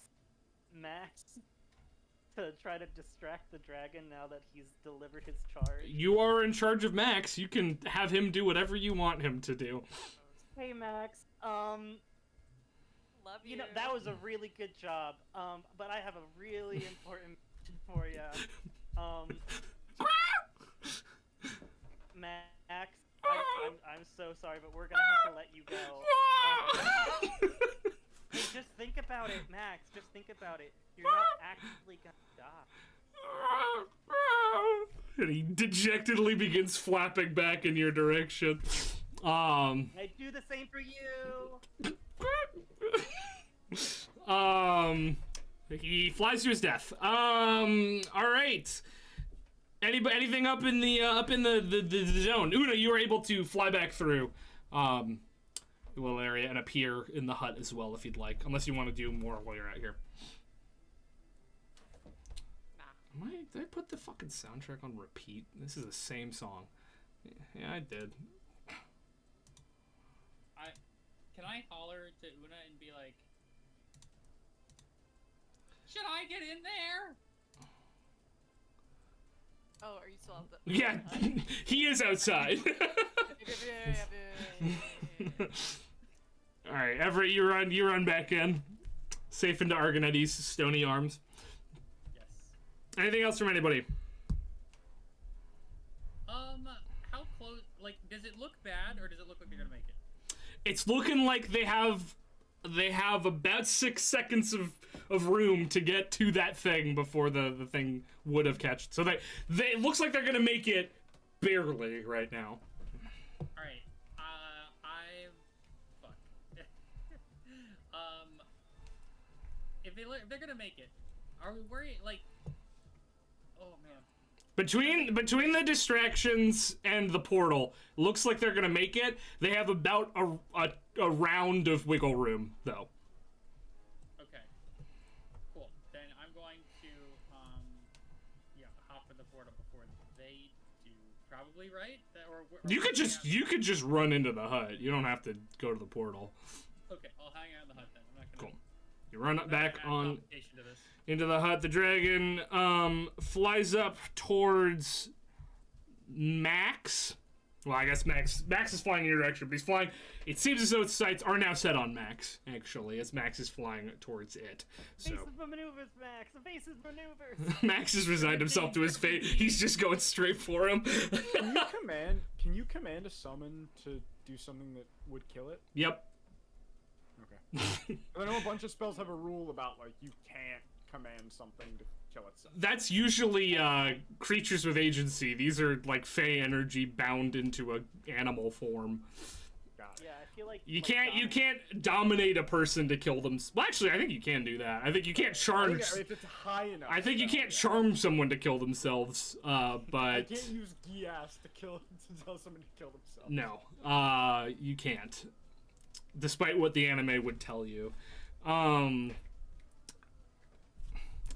Max to try to distract the dragon now that he's delivered his charge? You are in charge of Max. You can have him do whatever you want him to do. Hey, Max. Love you. You know, that was a really good job. But I have a really important mission for you. so sorry, but we're gonna have to let you go. Hey, just think about it, Max. Just think about it. You're not actually gonna die. And he dejectedly begins flapping back in your direction. I do the same for you. He flies to his death. All right. Anything up in the zone? Una, you were able to fly back through the little area and appear in the hut as well if you'd like, unless you want to do more while you're out here. Did I put the fucking soundtrack on repeat? This is the same song. Yeah, I did. Can I holler to Una and be like, should I get in there? Oh, are you still out the... Yeah, he is outside. All right, Everett, you run back in, safe into Argonetti's stony arms. Yes. Anything else from anybody? How close? Like, does it look bad, or does it look like they're gonna make it? It's looking like they have about 6 seconds of room to get to that thing before the thing would have catched. So it looks like they're gonna make it barely right now. All right. Fuck. If they're gonna make it, are we worried? Like, oh man. Between the distractions and the portal, looks like they're gonna make it. They have about a round of wiggle room, though. Okay. Cool. Then I'm going to hop in the portal before they do. Probably, right? You could just run into the hut. You don't have to go to the portal. Okay, I'll hang out in the hut then. I'm not gonna. Cool. You run back on to this. into the hut. The dragon flies up towards Max. Well, I guess Max is flying in your direction, but he's flying. It seems as though its sights are now set on Max, actually, as Max is flying towards it. So Evasive maneuvers, Max. Evasive maneuvers. Max has resigned himself to his fate. He's just going straight for him. Can you command a summon to do something that would kill it? Yep. Okay. I know a bunch of spells have a rule about, like, you can't command something to kill itself. That's usually creatures with agency. These are like fey energy bound into a animal form. Got it. Yeah, I feel like You can't dominate a person to kill them. Well, actually, I think you can do that. I think you can't charm. If it's high enough. I think you can't charm someone to kill themselves. I But can't use Gias to tell someone to kill themselves. no, you can't. Despite what the anime would tell you.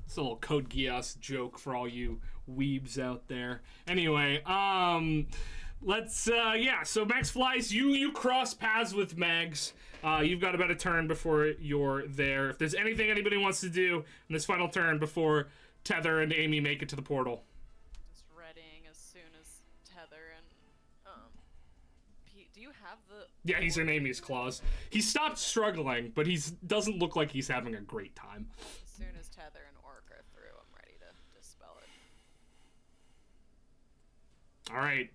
It's a little Code Geass joke for all you weebs out there. Anyway, so Max flies. You cross paths with Mags. You've got about a turn before you're there. If there's anything anybody wants to do in this final turn before Tether and Amy make it to the portal. Just readying as soon as Tether and Pete, do you have the... Yeah, he's in Amy's claws. He stopped struggling, but he doesn't look like he's having a great time. As soon as Tether and Orc are through, I'm ready to dispel it. All right.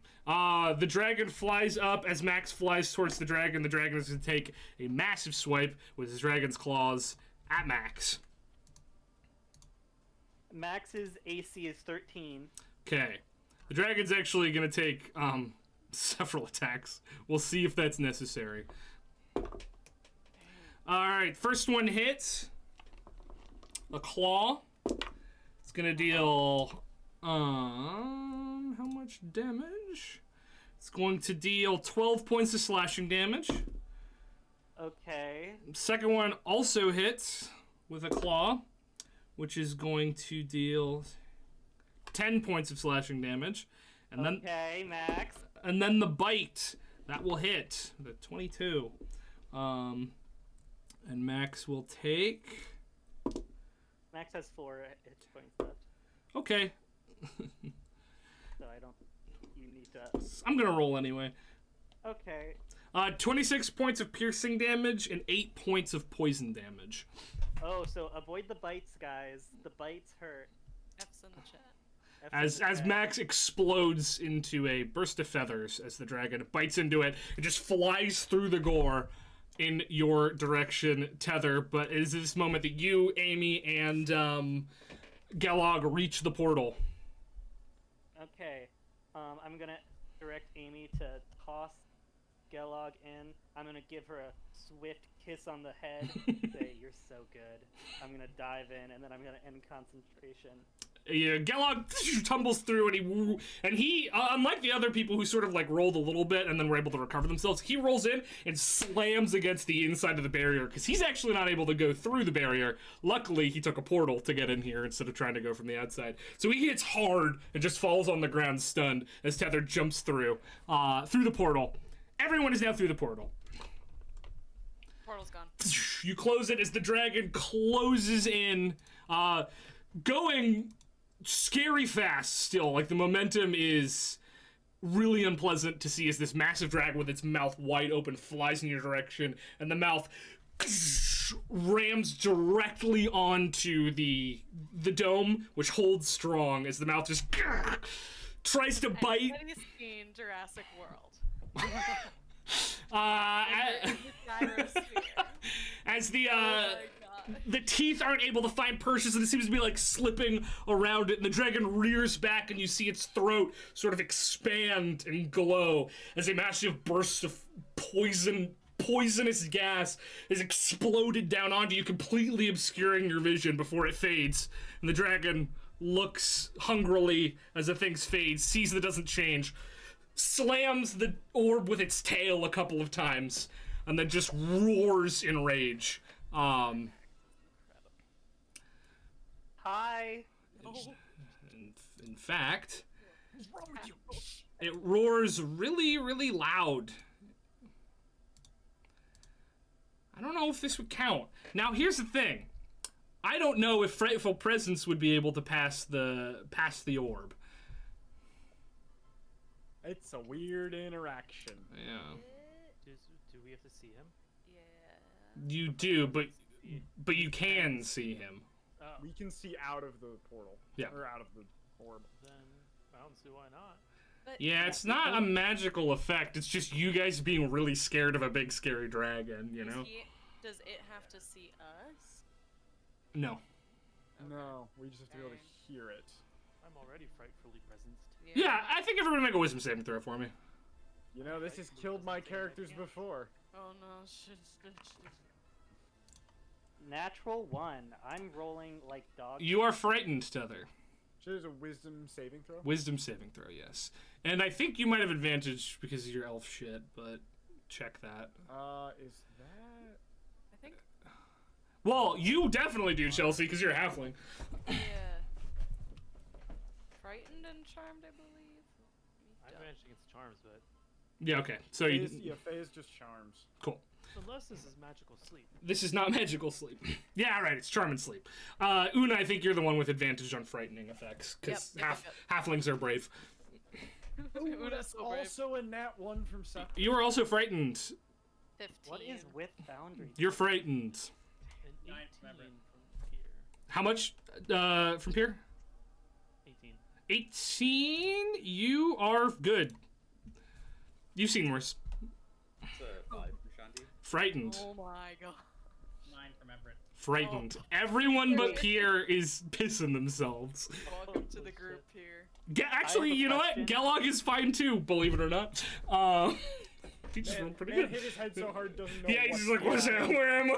The dragon flies up. As Max flies towards the dragon is going to take a massive swipe with his dragon's claws at Max. Max's AC is 13. Okay. The dragon's actually going to take several attacks. We'll see if that's necessary. All right. First one hits. A claw. It's going to deal... how much damage? It's going to deal 12 points of slashing damage. Okay. Second one also hits with a claw, which is going to deal 10 points of slashing damage. And Okay, Max. And then the bite, that will hit the 22. And Max will take... Max has 4 hit points left, Okay. so I don't... You need to... I'm going to roll anyway. Okay. 26 points of piercing damage and 8 points of poison damage. Oh, so avoid the bites, guys. The bites hurt. F's in the chat. as Max explodes into a burst of feathers as the dragon bites into it. It just flies through the gore in your direction, Tether. But it is this moment that you, Amy, and Gelog reach the portal. Okay, I'm gonna direct Amy to toss Gelog in. I'm gonna give her a swift kiss on the head. Say, "You're so good." I'm gonna dive in, and then I'm gonna end concentration. Yeah, Gelog tumbles through, and he, unlike the other people who sort of like rolled a little bit and then were able to recover themselves, he rolls in and slams against the inside of the barrier because he's actually not able to go through the barrier. Luckily, he took a portal to get in here instead of trying to go from the outside. So he hits hard and just falls on the ground stunned as Tether jumps through the portal. Everyone is now through the portal. Portal's gone. You close it as the dragon closes in, going scary fast still. Like, the momentum is really unpleasant to see as this massive dragon with its mouth wide open flies in your direction, and the mouth rams directly onto the dome, which holds strong as the mouth just tries to bite. Anybody's seen Jurassic World. As the teeth aren't able to find purchase, and it seems to be like slipping around it, and the dragon rears back, and you see its throat sort of expand and glow as a massive burst of poisonous gas is exploded down onto you, completely obscuring your vision before it fades. And the dragon looks hungrily as the thing fades, sees that it doesn't change, slams the orb with its tail a couple of times, and then just roars in rage. Hi. In fact, it roars really, really loud. I don't know if this would count. Now, here's the thing. I don't know if Frightful Presence would be able to pass the orb. It's a weird interaction. Yeah. Do we have to see him? Yeah. You do, but you can see him. We can see out of the portal. Yeah. Or out of the orb. Then I don't see why not. But Yeah, it's not a magical effect. It's just you guys being really scared of a big scary dragon, you know? Does it have to see us? No. No, we just have to be able to hear it. I'm already frightfully presenced. Yeah, I think everyone make a wisdom saving throw for me. You know, this has killed my characters before. Oh no, Natural 1. I'm rolling like dog. You are frightened, Tether. There's a wisdom saving throw? Wisdom saving throw, yes. And I think you might have advantage because of your elf shit, but check that. Is that... I think. Well, you definitely do, Chelsea, because you're a halfling. Yeah. Frightened and charmed, I believe. I advantage against charms, but Yeah, okay. So you... Faye is just charms. Cool. unless this is magical sleep. This is not magical sleep. Yeah, right, it's charm and sleep. Una, I think you're the one with advantage on frightening effects, because halflings are brave. Ooh, that's also a nat 1 from Seth. You are also frightened. 15. What is with boundaries? You're frightened. And 18 remember. from here. How much from here? 18. 18? You are good. You've seen worse. It's a 5 from Shanti. Frightened. Oh my god. 9 from Everett. Frightened. Everyone but Pierre is pissing themselves. Welcome to the group here. Actually, you know what? Gelog is fine too, believe it or not. He just rolled pretty good. Hit his head so hard, doesn't know. Yeah, he's just like, what's that? Where am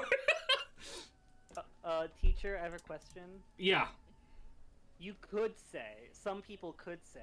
I? Teacher, I have a question. Yeah. You could say, some people could say,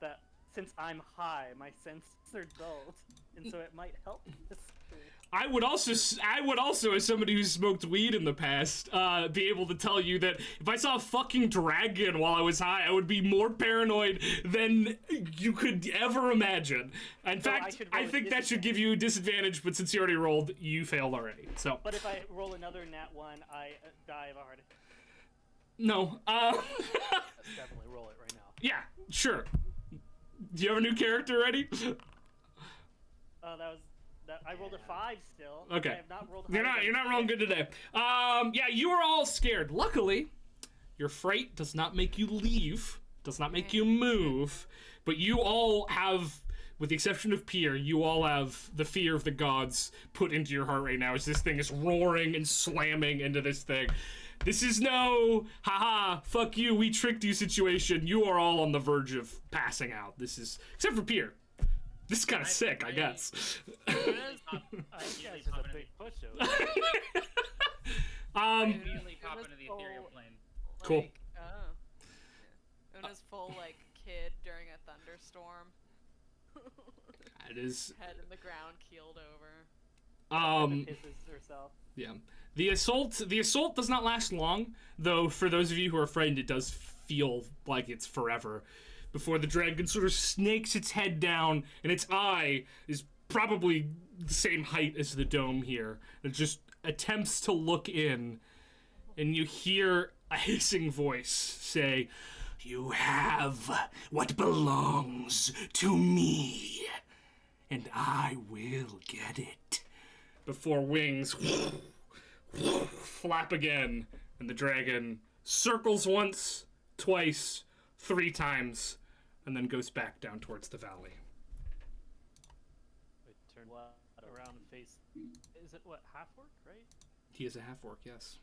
that since I'm high, my senses are dulled, and so it might help this school. I would also, as somebody who's smoked weed in the past, be able to tell you that if I saw a fucking dragon while I was high, I would be more paranoid than you could ever imagine. In fact, I think that should give you a disadvantage, but since you already rolled, you failed already, so. But if I roll another nat 1, I die of a heart attack. No, Let's definitely roll it right now. yeah, sure. Do you have a new character ready? I rolled a 5 still. Okay. I have not rolled You're not rolling good today. Yeah, you are all scared. Luckily, your fright does not make you leave does not make you move, but you all have, with the exception of Pier, you all have the fear of the gods put into your heart right now as this thing is roaring and slamming into this thing. This is no, haha, fuck you, we tricked you situation. You are all on the verge of passing out. This is, except for Pier. This is kind of sick, I guess. I guess it's a big pushover. Immediately pop into the ethereal plane. Cool. Like, oh. Una's full, like, kid during a thunderstorm. It is. Head in the ground, keeled over. Pisses herself. Yeah. The assault does not last long, though for those of you who are frightened, it does feel like it's forever. Before the dragon sort of snakes its head down, and its eye is probably the same height as the dome here. It just attempts to look in, and you hear a hissing voice say, "You have what belongs to me, and I will get it." Before wings flap again, and the dragon circles once, twice, 3 times, and then goes back down towards the valley. Wait, turn around and face. Is it what, half orc, right? He is a half orc, yes.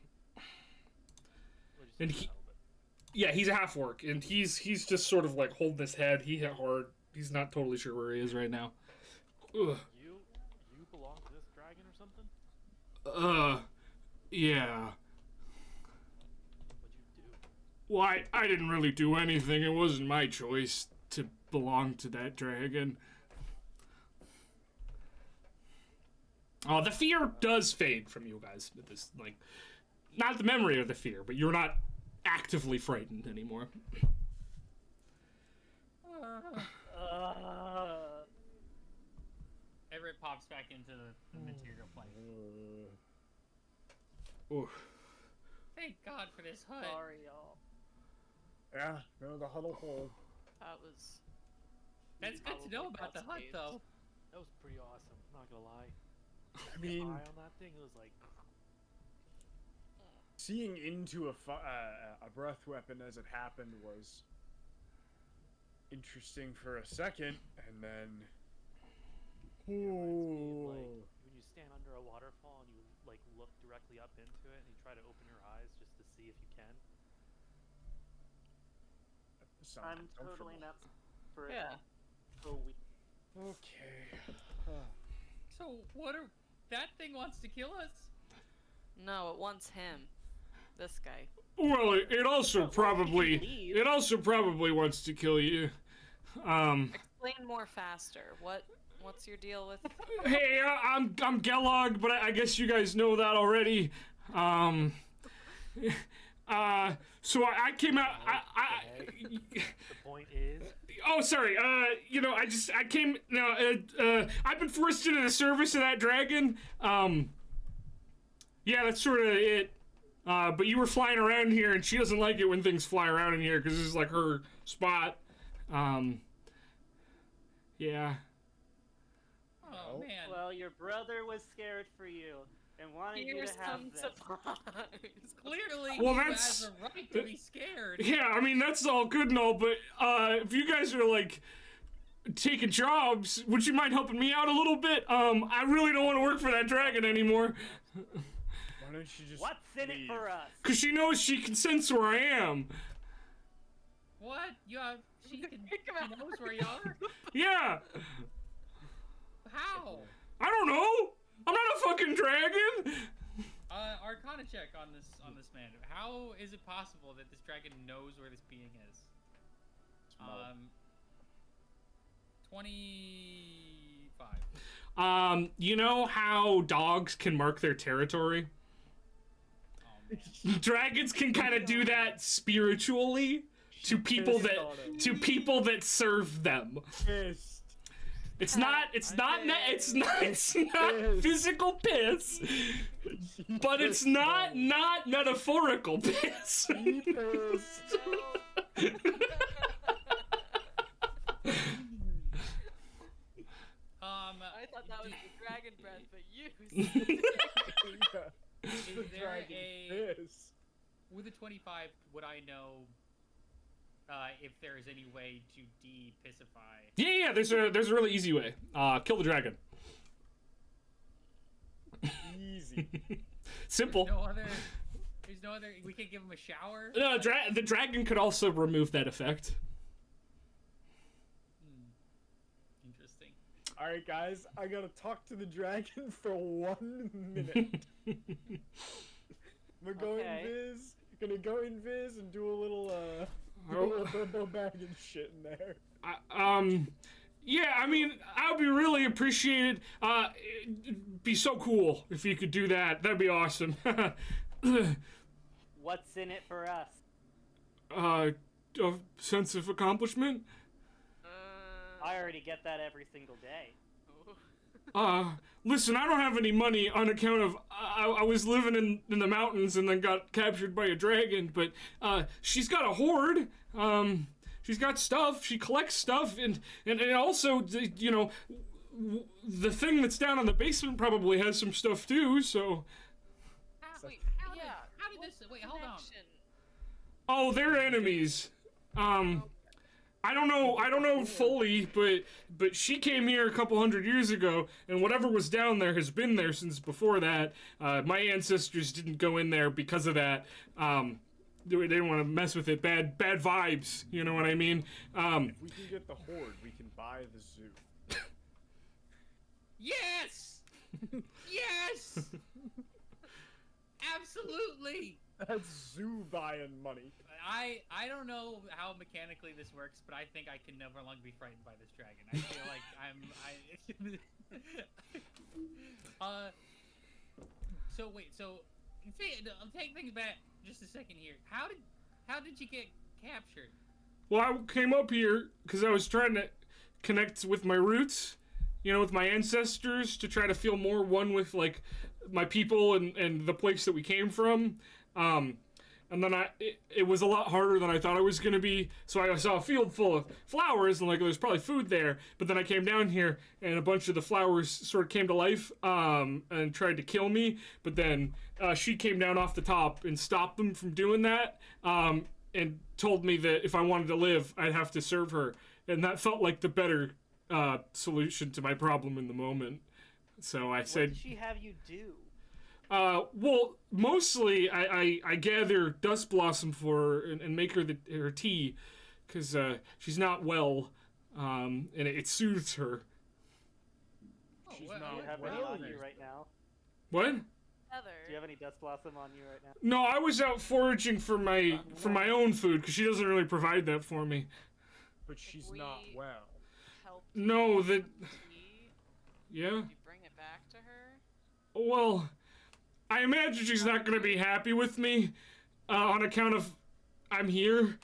And Yeah, he's a half orc, and he's just sort of like holding his head. He hit hard. He's not totally sure where he is right now. Ugh. You belong to this dragon or something? Yeah. What'd you do? Well, I didn't really do anything. It wasn't my choice to belong to that dragon. Oh, the fear does fade from you guys. This, like, not the memory of the fear, but you're not actively frightened anymore. Everett pops back into the material plane. Oof. Thank God for this hut. Sorry, y'all. Yeah, no, the huddle hole. That was. That's good to know about the hut, though. That was pretty awesome. I'm not gonna lie. I mean, The eye on that thing, it was like. seeing into a breath weapon as it happened was interesting for a second, and then. Like when you stand under a waterfall and you like look directly up into it and you try to open your eyes just to see if you can. I'm totally not for it. Yeah. Oh, Okay. So what are... That thing wants to kill us? No, it wants him. This guy. Well, it also probably wants to kill you. Explain more faster. What's your deal with? Hey, I'm Gelog, but I guess you guys know that already. So I came out. The point is. Oh, sorry. I came. I've been forced into the service of that dragon. Yeah, that's sort of it. But you were flying around here, and she doesn't like it when things fly around in here because this is like her spot. Yeah. Oh, man. well, your brother was scared for you and wanted you Here's to have some this. Clearly, Well, he that's- has a right to be scared. Yeah, I mean, that's all good and all, but if you guys are, like, taking jobs, would you mind helping me out a little bit? I really don't want to work for that dragon anymore. Why don't you just What's in it leave? for us? Because she knows she can sense where I am. What? She knows where you are? Yeah. How? I don't know. I'm not a fucking dragon. Arcana check on this man. How is it possible that this dragon knows where this being is? 25. You know how dogs can mark their territory? Oh, man. Dragons can kind of do that spiritually to people that serve them. Pissed. It's not physical piss, but it's not metaphorical piss. Pissed. I thought that was the dragon breath, but you. Is there Dragon piss. with a 25, would I know if there is any way to de-pissify. Yeah. There's a really easy way. Kill the dragon. Easy. Simple. There's no other. We can't give him a shower. No, the dragon could also remove that effect. Interesting. All right, guys, I gotta talk to the dragon for 1 minute. We're going invis. Gonna go invis and do a little Bilbo Baggins shit in there. Yeah, I mean, I would be really appreciated. It'd be so cool if you could do that. That'd be awesome. What's in it for us? A sense of accomplishment. I already get that every single day. Listen, I don't have any money on account of I was living in the mountains and then got captured by a dragon, but she's got a hoard. She's got stuff. She collects stuff, and also, you know, the thing that's down in the basement probably has some stuff too. So. How did this? Wait, hold on. Oh, they're enemies. I don't know fully, but she came here a couple hundred years ago, and whatever was down there has been there since before that. My ancestors didn't go in there because of that. They didn't want to mess with it. Bad vibes. You know what I mean? If we can get the hoard, we can buy the zoo. Yes. Yes. Absolutely. That's zoo buying money. I don't know how mechanically this works, but I think I can never long be frightened by this dragon. I feel like So I'll take things back just a second here. How did you get captured? Well, I came up here because I was trying to connect with my roots, you know, with my ancestors, to try to feel more one with, like, my people and the place that we came from. And then it was a lot harder than I thought it was going to be. So I saw a field full of flowers, and like there's probably food there. But then I came down here, and a bunch of the flowers sort of came to life and tried to kill me. But then she came down off the top and stopped them from doing that, and told me that if I wanted to live, I'd have to serve her. And that felt like the better solution to my problem in the moment. So I said... What did she have you do? Well, mostly I gather dust blossom for her and make her her tea, because she's not well, and it soothes her. She's Do you not have any well. on you right now? What? Heather. Do you have any dust blossom on you right now? No, I was out foraging for my own food, because she doesn't really provide that for me. But she's not well. Help No, tea? Yeah? Did you bring it back to her? Well, I imagine she's not going to be happy with me on account of I'm here,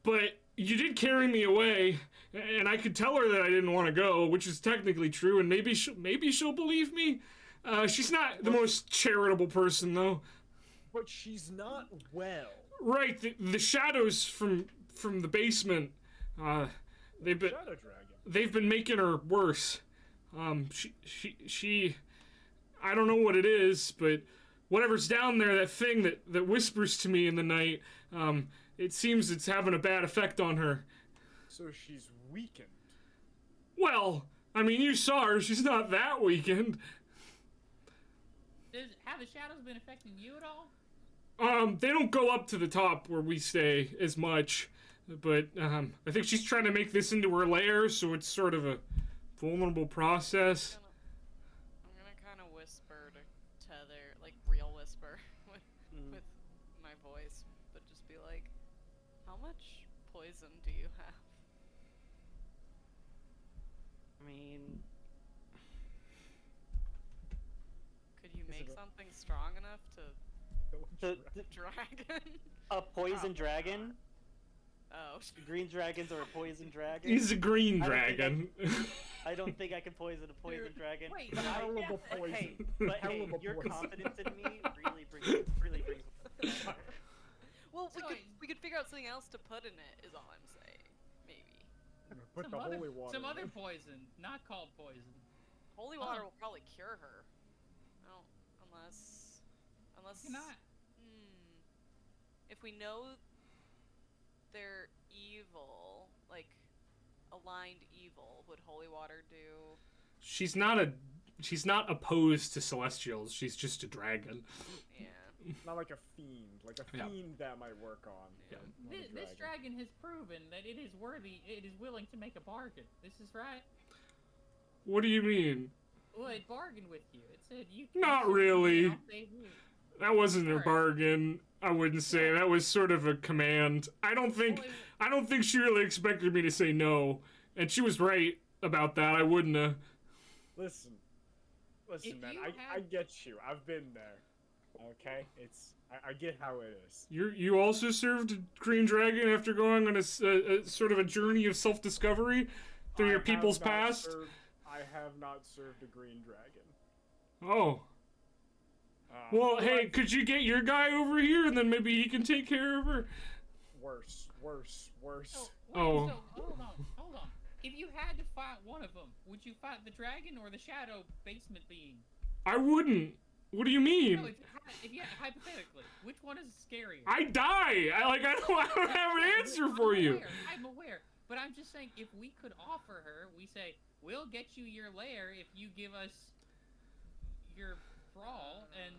but you did carry me away, and I could tell her that I didn't want to go, which is technically true, and maybe she'll believe me. She's not the most charitable person, though. But she's not well. Right, the shadows from the basement, they've been Shadow dragon. they've been making her worse. She I don't know what it is, but whatever's down there, that thing that whispers to me in the night, it seems it's having a bad effect on her. So she's weakened. Well, I mean, you saw her. She's not that weakened. Have the shadows been affecting you at all? They don't go up to the top where we stay as much, but I think she's trying to make this into her lair, so it's sort of a vulnerable process. I'm gonna kind of whisper to Tether, like real whisper, with my voice, but just be like, "How much poison do you have?" I mean, Could you make something strong enough to dragon? a poison dragon? Oh. Green dragons are a poison dragon? He's a green dragon. I don't think I can poison a poison dragon. Wait, but terrible poison. Hey, but hey, Terrible your poison. confidence in me really brings. Well, we could figure out something else to put in it. Is all I'm saying. Maybe. Put the holy water. Some in other it. poison, not called poison. Holy water will probably cure her. No, unless. Cannot. If we know their Eve maligned evil. Would holy water do? She's not opposed to celestials. She's just a dragon. Yeah. Not like a fiend. Like a fiend that might work on. Yeah. This dragon has proven that it is worthy. It is willing to make a bargain. This is right. What do you mean? Well, it bargained with you. It said you. Not really. That wasn't a bargain. I wouldn't say. That was sort of a command. I don't think she really expected me to say no, and she was right about that. I wouldn't have. Listen, man. I get you. I've been there. Okay, I get how it is. You also served a green dragon after going on a sort of a journey of self-discovery through your people's past. I have not served a green dragon. Oh. Well, hey, could you get your guy over here and then maybe he can take care of her? Worse. So, hold on. If you had to fight one of them, would you fight the dragon or the shadow basement being? I wouldn't. What do you mean? No, if you hypothetically, which one is scarier? I die. I don't have an answer for you. I'm aware, but I'm just saying, if we could offer her, we say we'll get you your lair if you give us your brawl and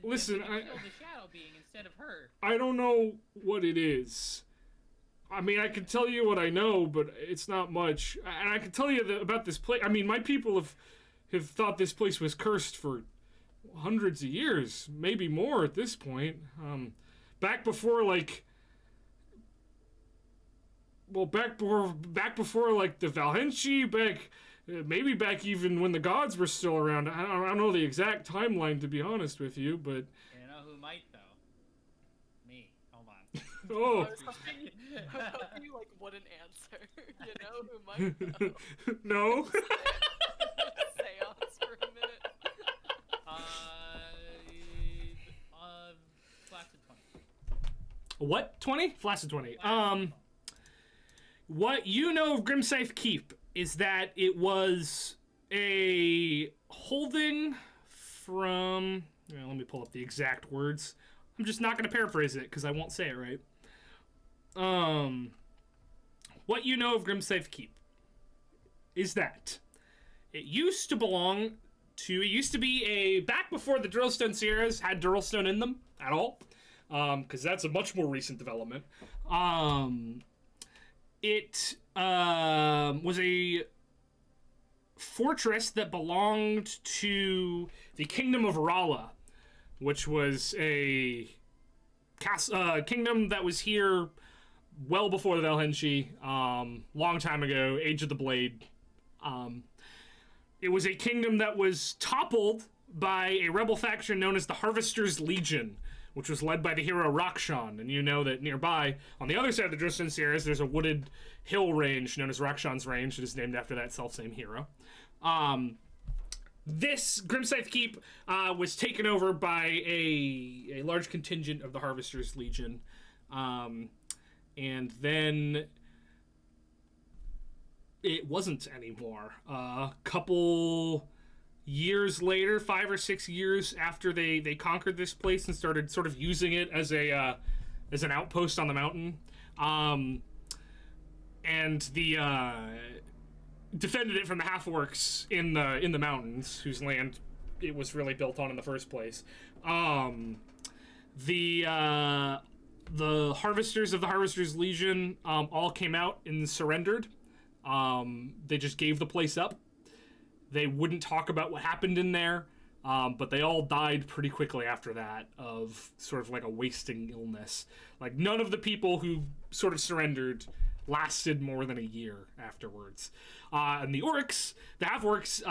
listen. kill the shadow being instead of her. I don't know what it is. I mean, I can tell you what I know, but it's not much. And I can tell you about this place. I mean, my people have thought this place was cursed for hundreds of years, maybe more at this point. Back before back before like the Valhenshi, maybe back even when the gods were still around. I don't know the exact timeline, to be honest with you, but You know who might though? Me. Hold on. oh. I was hoping you wouldn't answer. You know who might know? No. Seance for a minute. Flaccid 20. What? 20? Flaccid 20. What you know of Grimsafe Keep is that it was a holding from... let me pull up the exact words. I'm just not going to paraphrase it because I won't say it right. What you know of Grimsafe Keep is that it used to belong to... It used to be back before the Drillstone Sierras had Drillstone in them at all, because that's a much more recent development. It was a fortress that belonged to the Kingdom of Rala, which was a kingdom that was here well before the Valhenshi, long time ago, Age of the Blade. It was a kingdom that was toppled by a rebel faction known as the Harvester's Legion, which was led by the hero Rakshan. And you know that nearby, on the other side of the Drillstone Sierras, there's a wooded hill range known as Rakshan's Range that is named after that self-same hero. This Grimsafe Keep was taken over by a large contingent of the Harvester's Legion. And then it wasn't anymore. A couple years later, 5 or 6 years after they conquered this place and started sort of using it as an outpost on the mountain, and the defended it from the half-orcs in the mountains, whose land it was really built on in the first place. The harvesters of the Harvester's Legion all came out and surrendered. They just gave the place up. They wouldn't talk about what happened in there, but they all died pretty quickly after that of sort of like a wasting illness. Like, none of the people who sort of surrendered lasted more than a year afterwards. And the orcs, the half-orcs,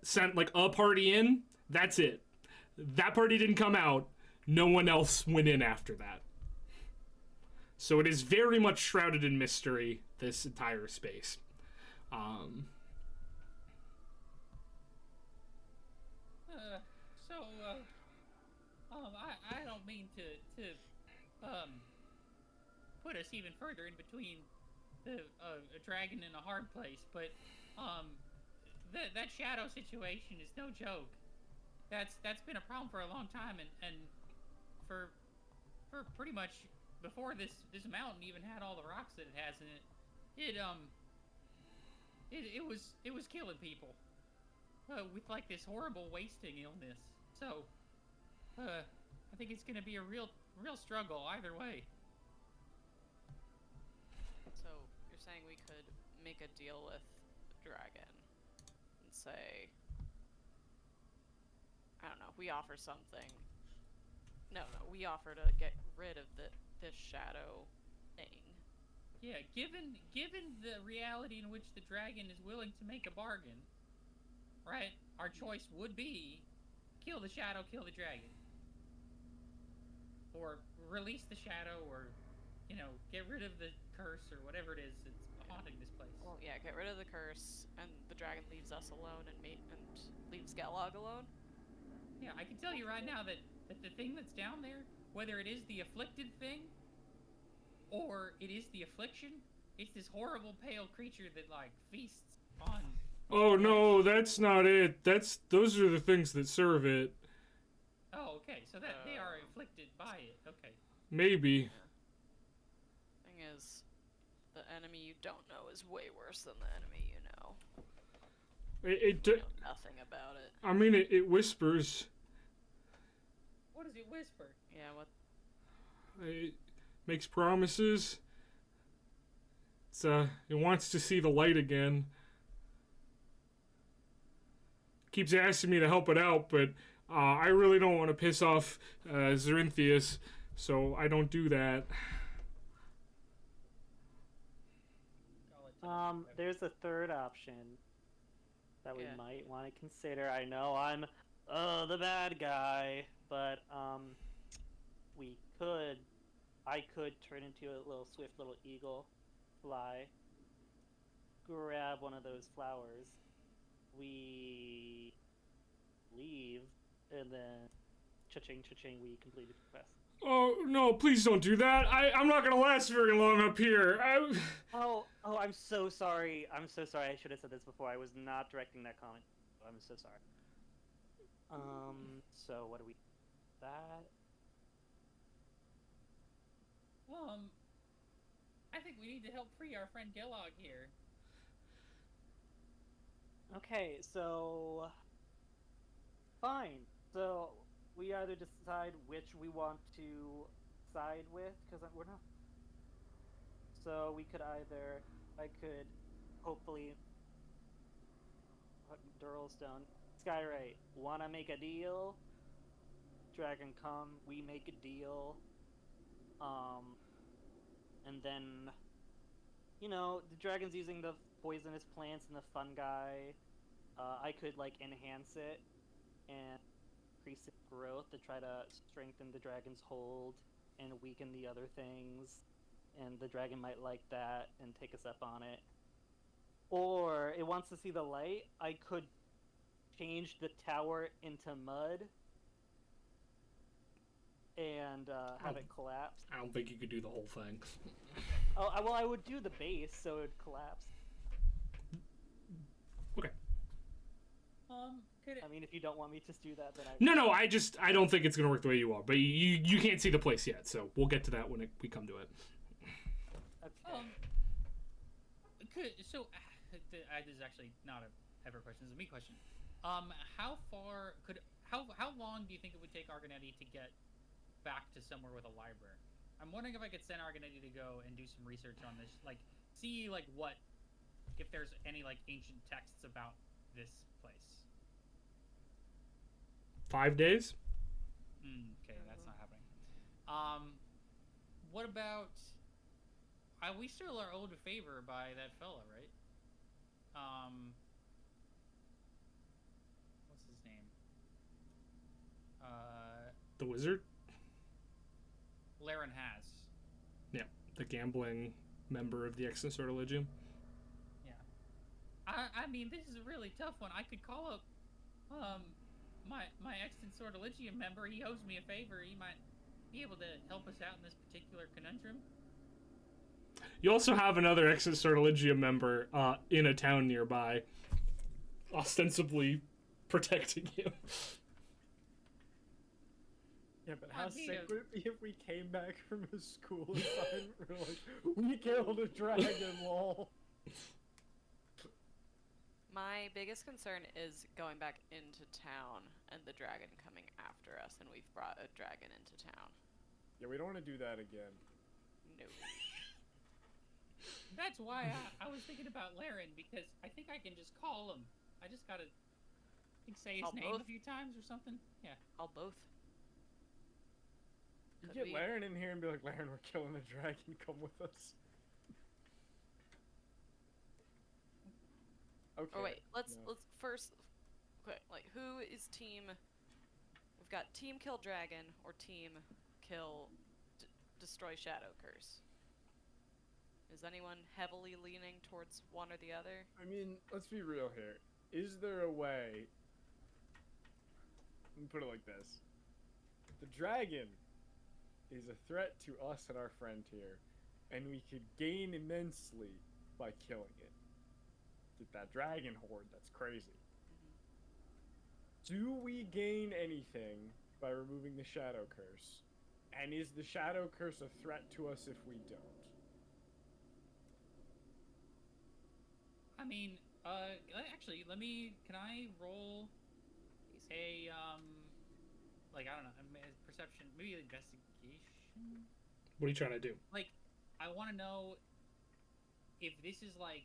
sent like a party in. That's it. That party didn't come out. No one else went in after that. So it is very much shrouded in mystery, this entire space. I don't mean to put us even further in between a dragon and a hard place, but that shadow situation is no joke. That's been a problem for a long time, and for pretty much before this mountain even had all the rocks that it has in it. it was killing people with like this horrible wasting illness. So, I think it's gonna be a real struggle either way. So you're saying we could make a deal with the dragon and say, I don't know, we offer something. No, we offer to get rid of this shadow thing. Yeah, given the reality in which the dragon is willing to make a bargain, right? Our choice would be kill the shadow, kill the dragon. Or release the shadow, or, you know, get rid of the curse, or whatever it is that's haunting this place. Well, yeah, get rid of the curse, and the dragon leaves us alone, and leaves Gelog alone. Yeah, I can tell you right now that the thing that's down there, whether it is the afflicted thing, or it is the affliction, it's this horrible pale creature that, like, feasts on... Oh, no, that's not it. Those are the things that serve it. Oh, okay, so that they are afflicted by it, okay. Maybe. Thing is, the enemy you don't know is way worse than the enemy you know. It You know nothing about it. I mean, it whispers. What does it whisper? Yeah, what? It makes promises. It wants to see the light again. Keeps asking me to help it out, but I really don't want to piss off Zerinthius, so I don't do that. There's a third option that we might want to consider. I know I'm the bad guy, but I could turn into a little swift little eagle, fly, grab one of those flowers, we leave, and then cha-ching, cha-ching, we completed the quest. Oh, no, please don't do that. I'm not going to last very long up here. Oh, I'm so sorry. I'm so sorry. I should have said this before. I was not directing that comment. I'm so sorry. So what do we... That... I think we need to help free our friend Gelog here. Okay, so... Fine. So, we either decide which we want to side with, because we're not... So, we could either... I could, hopefully... Durlstone. Skyrite, wanna make a deal? Dragon come, we make a deal. And then... You know, the dragon's using the poisonous plants and the fungi. I could, like, enhance it and increase its growth to try to strengthen the dragon's hold and weaken the other things. And the dragon might like that and take us up on it. Or it wants to see the light. I could change the tower into mud and have it collapse. I don't think you could do the whole thing. Oh, well, I would do the base so it would collapse. Okay. I mean, if you don't want me to do that, then I... No, I don't think it's going to work the way you are. But you can't see the place yet, so we'll get to that when we come to it. Okay. So, this is actually not a Ever question, this is a me question. How long do you think it would take Argonetti to get back to somewhere with a library? I'm wondering if I could send Argonetti to go and do some research on this, like, see, like, if there's any, like, ancient texts about this place. 5 days? Okay, that's not happening. What about... we still are owed a favor by that fella, right? What's his name? The wizard? Laren has. Yeah, the gambling member of the Extant Sortilegium. Yeah. I mean, this is a really tough one. I could call up my Extant Sortilegium member. He owes me a favor. He might be able to help us out in this particular conundrum. You also have another Extant Sortilegium member in a town nearby, ostensibly protecting him. Yeah, but how sick would it be if we came back from a school assignment? We're like, we killed a dragon, lol. My biggest concern is going back into town and the dragon coming after us, and we've brought a dragon into town. Yeah, we don't want to do that again. No. That's why I was thinking about Laren, because I think I can just call him. I just gotta say his name a few times or something. Yeah. I'll both. You Could get we? Laren in here and be like, Laren, we're killing a dragon. Come with us. Okay. Oh wait, let's no. first. Okay, like who is team? We've got team kill dragon or team kill destroy shadow curse. Is anyone heavily leaning towards one or the other? I mean, let's be real here. Is there a way? Let me put it like this: the dragon is a threat to us and our friend here, and we could gain immensely by killing it. Get that dragon horde, that's crazy. Do we gain anything by removing the shadow curse? And is the shadow curse a threat to us if we don't? I mean, actually, can I roll a, like, I don't know, perception, maybe investigation? What are you trying to do? Like, I want to know if this is like,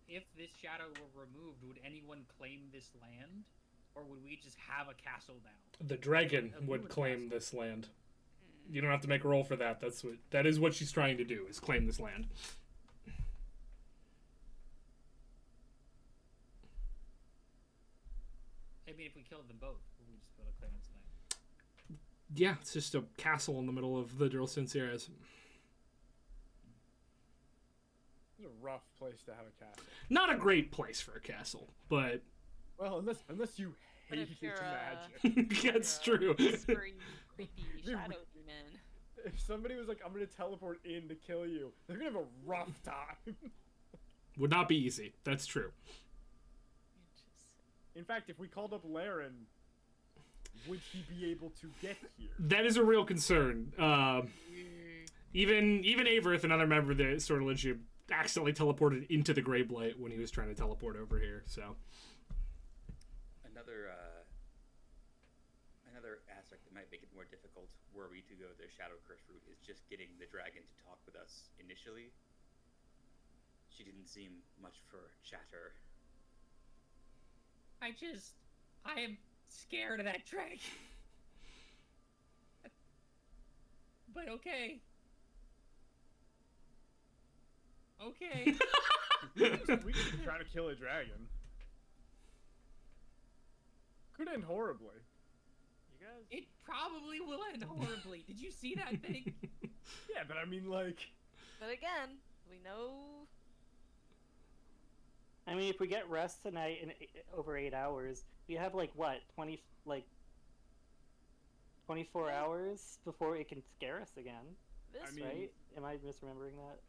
if this shadow were removed, would anyone claim this land? Or would we just have a castle now? The dragon would claim this land. You don't have to make a roll for that. That is what she's trying to do, is claim this land. I mean, if we killed them both, would we just be able to claim this land? Yeah, it's just a castle in the middle of the Drillsinceres. It's a rough place to have a castle. Not a great place for a castle, but... Well, unless you But hate if you're magic. That's true. Whispery, creepy shadow demon. If somebody was like, I'm gonna teleport in to kill you, they're gonna have a rough time. Would not be easy. That's true. In fact, if we called up Laren, would he be able to get here? That is a real concern. Even Averith, another member of the Sortilege, accidentally teleported into the Greyblight when he was trying to teleport over here, so... Another aspect that might make it more difficult were we to go the Shadow Curse route is just getting the dragon to talk with us initially. She didn't seem much for chatter. I am scared of that dragon. But okay. Okay. We could try to kill a dragon. Could end horribly. You guys? It probably will end horribly. Did you see that thing? Yeah, but I mean, like... But again, we know... I mean, if we get rest tonight in over 8 hours, we have like what 24 hours before it can scare us again. This I mean, Right? Am I misremembering that?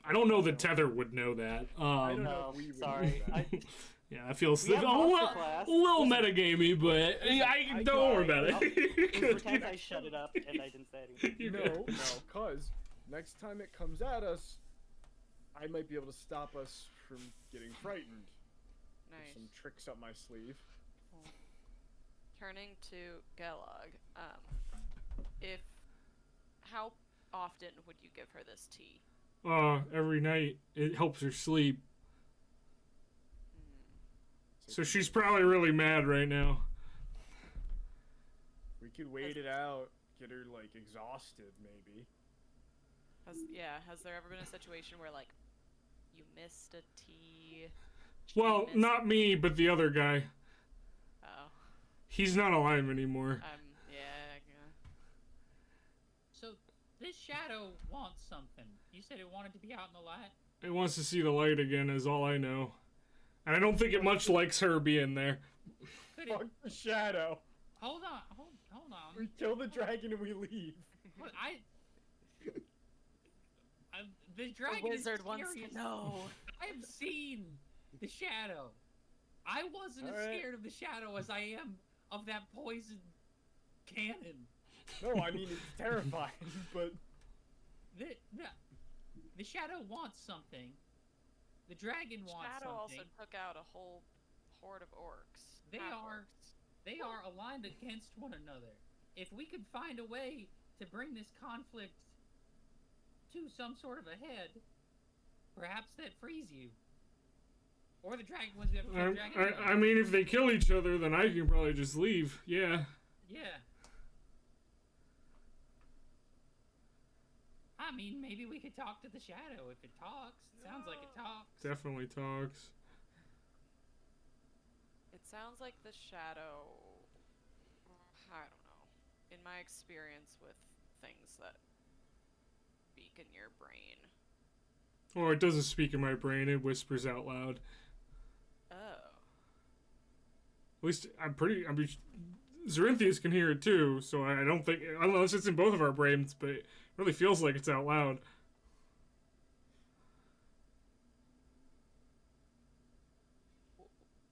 I don't know that Tether would know that. I don't know No, if we would sorry. do that. Yeah, that feels a We have little masterclass. metagamey, but I don't worry about I'll it. pretend I shut it up and I didn't say anything. No, cause next time it comes at us, I might be able to stop us from getting frightened. Nice. Some tricks up my sleeve. Turning to Gelog, how often would you give her this tea? Every night. It helps her sleep. So she's probably really mad right now. We could wait it out, get her like exhausted, maybe. Has there ever been a situation where like you missed a tea? Well, not me, but the other guy. Oh. He's not alive anymore. Yeah. So this shadow wants something. You said it wanted to be out in the light. It wants to see the light again, is all I know. And I don't think it much likes her being there. Could Fuck it? the shadow. Hold on. We kill the dragon and we leave. What, the dragon is wizard wants curious. to know. I have seen the shadow. I wasn't as Alright. scared of the shadow as I am of that poison cannon. No, I mean, it's terrifying, but... The shadow wants something. The dragon wants Shadow something. also took out a whole horde of orcs. They Half-orcs. are aligned against one another. If we could find a way to bring this conflict to some sort of a head, perhaps that frees you. Or the dragon ones we have to kill the dragon. I mean, if they kill each other, then I can probably just leave. Yeah. Yeah. I mean, maybe we could talk to the shadow if it talks. It sounds like it talks. Definitely talks. It sounds like the shadow. I don't know. In my experience with things that speak in your brain. Or it doesn't speak in my brain, it whispers out loud. Oh. At least, Zerinthius can hear it too, so I don't think, unless it's in both of our brains, but it really feels like it's out loud.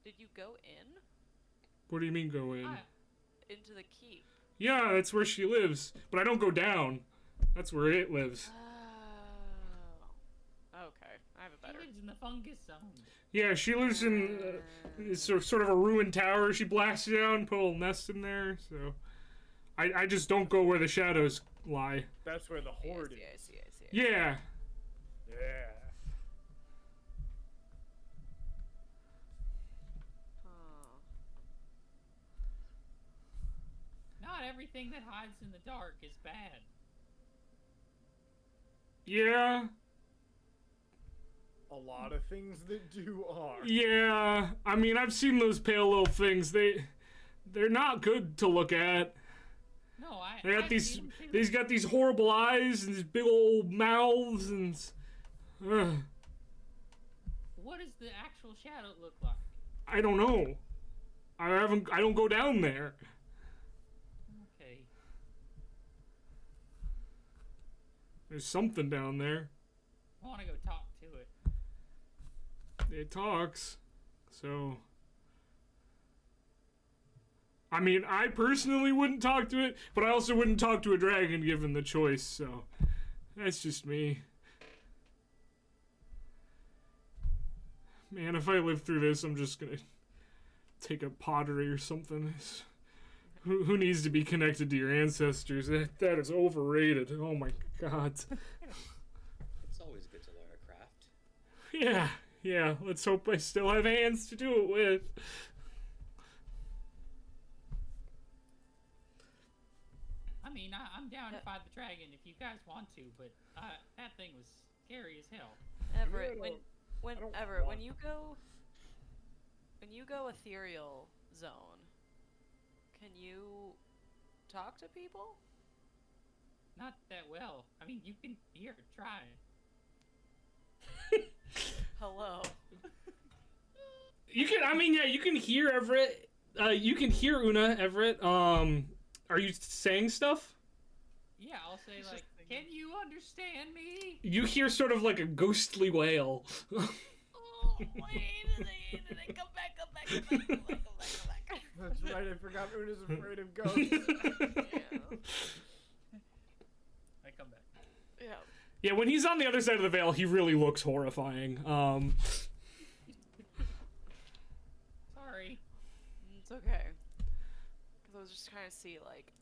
Did you go in? What do you mean go in? Into the keep. Yeah, that's where she lives, but I don't go down. That's where it lives. Oh. Okay, I have a better. She lives in the fungus zone. Yeah, she lives in sort of a ruined tower. She blasted it out and put a little nest in there, so... I just don't go where the shadows lie. That's where the horde is. I see. Yeah. Yeah. Huh. Not everything that hides in the dark is bad. Yeah. A lot of things that do are. Yeah. I mean, I've seen those pale little things. They're not good to look at. No, They got these got these horrible eyes and these big old mouths and What does the actual shadow look like? I don't know. I don't go down there. Okay. There's something down there. I want to go talk to it. It talks. So I mean, I personally wouldn't talk to it, but I also wouldn't talk to a dragon given the choice, so that's just me. Man, if I live through this, I'm just gonna take a pottery or something. Who needs to be connected to your ancestors? That is overrated. Oh my god. It's always good to learn a craft. Yeah, let's hope I still have hands to do it with. I mean, I'm down to fight the dragon if you guys want to, but that thing was scary as hell. Everett, when you go ethereal zone, can you talk to people? Not that well. I mean, you can hear, try. Hello. You can hear Everett. You can hear Una, Everett. Are you saying stuff? Yeah, I'll say like, can you understand me? You hear sort of like a ghostly wail. Oh, wait, come back. That's right, I forgot Una's afraid of ghosts. I come back. Yeah. Yeah, when he's on the other side of the veil, he really looks horrifying. Sorry. It's okay. Because I was just trying to see, like...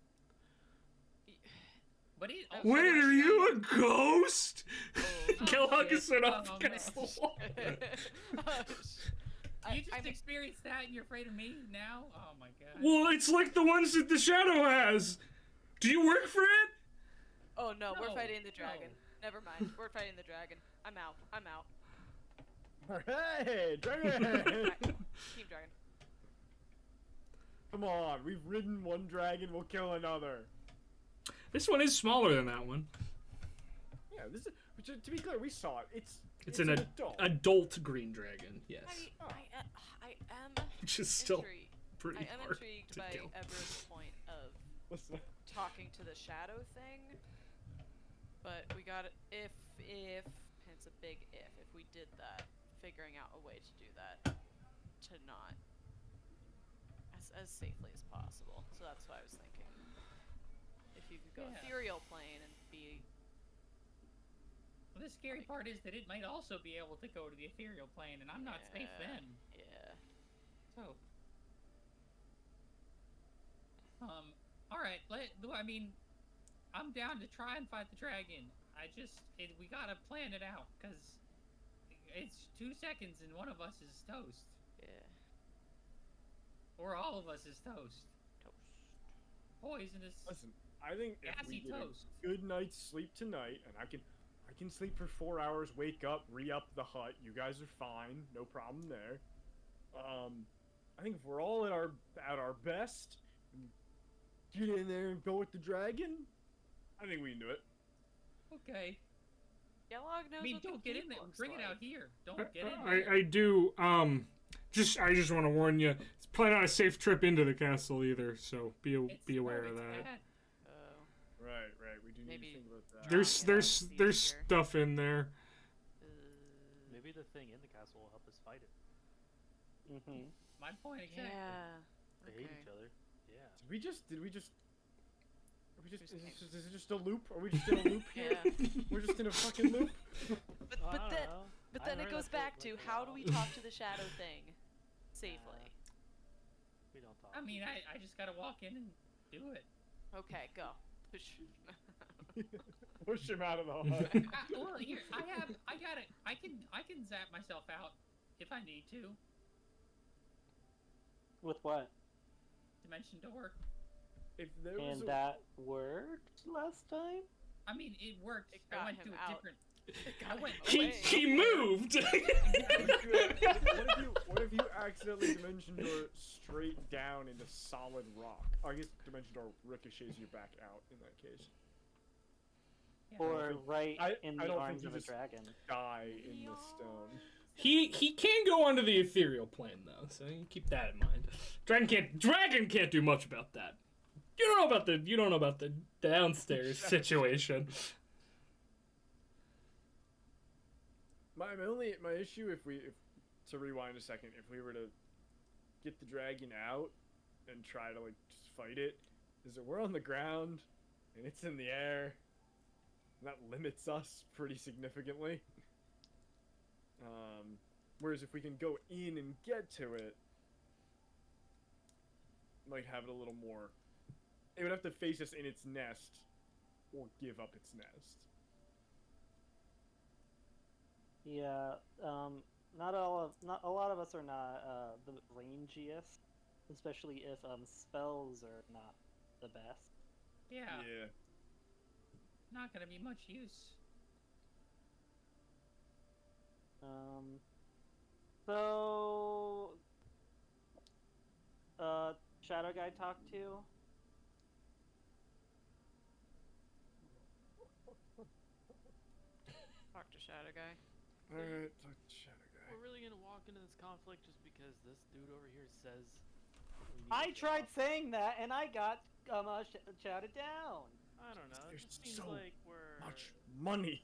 But he Wait, are you a ghost? Oh, Kellogg shit. is sort of Oh, against the man. wall. You just experienced that and you're afraid of me now? Oh my god. Well, it's like the ones that the shadow has. Do you work for it? Oh no, we're No, fighting the dragon. no. Never mind, we're fighting the dragon. I'm out. Hey, dragon! Team dragon. Come on, we've ridden one dragon, we'll kill another. This one is smaller than that one. Yeah, this is. To be clear, we saw it. It's an an adult green dragon, yes. I am Which is still intrigued. pretty I am hard intrigued to by kill. Everett's point of What's that? talking to the shadow thing. But we got it if it's a big if we did that, figuring out a way to do that to not as safely as possible. So that's what I was thinking. If you could go ethereal plane and be Well, the scary part is that it might also be able to go to the ethereal plane, and I'm not safe then. Yeah. So. All right. I mean, I'm down to try and fight the dragon. We gotta plan it out, cause it's 2 seconds and one of us is toast. Yeah. Or all of us is toast. Poisonous. Listen, I think if we Gassy get toast. a good night's sleep tonight, and I can sleep for 4 hours, wake up, re-up the hut. You guys are fine, no problem there. I think if we're all at our best, and get in there and go with the dragon, I think we can do it. Okay. Yellog knows I mean, what the don't get in keep there. looks Bring it like. out here. Don't get in there. I do. I just want to warn you. It's probably not a safe trip into the castle either. So be aware of that. Bad. Oh. Right. We do need Maybe to think about that. There's Yeah, it's easier. stuff in there. Maybe the thing in the castle will help us fight it. Mm-hmm. My point exactly. Yeah. They hate each other. Yeah. Did we just? Is it just a loop? Are we just in a loop here? Yeah. We're just in a fucking loop. But then it goes back to how do we talk to the shadow thing safely? We don't talk. I mean, I just gotta walk in and do it. Okay, go. Push him out of the hut. Well, here I got it. I can zap myself out if I need to. With what? Dimension door. If there was And that worked last time? I mean, it worked. It I got went him to a out. different. got I went. him away. He moved. what if you accidentally dimension door straight down into solid rock? Oh, I guess dimension door ricochets you back out in that case. Yeah. Or right in I the don't arms think of a you just dragon? die in the stone. He can go onto the ethereal plane though, so you keep that in mind. Dragon can't do much about that. You don't know about the downstairs situation. My issue if to rewind a second, if we were to get the dragon out and try to like just fight it, is that we're on the ground and it's in the air. And that limits us pretty significantly. Whereas if we can go in and get to it, might have it a little more. It would have to face us in its nest, or give up its nest. Yeah, not a lot of us are not the rangiest, especially if spells are not the best. Yeah. Yeah. Not gonna be much use. So Shadow Guy talked to. Talk to Shadow Guy. Alright, talk to Shadow Guy. We're really gonna walk into this conflict just because this dude over here says. I tried saying that and I got shouted down. I don't know. It There's just seems so like we're. Much money.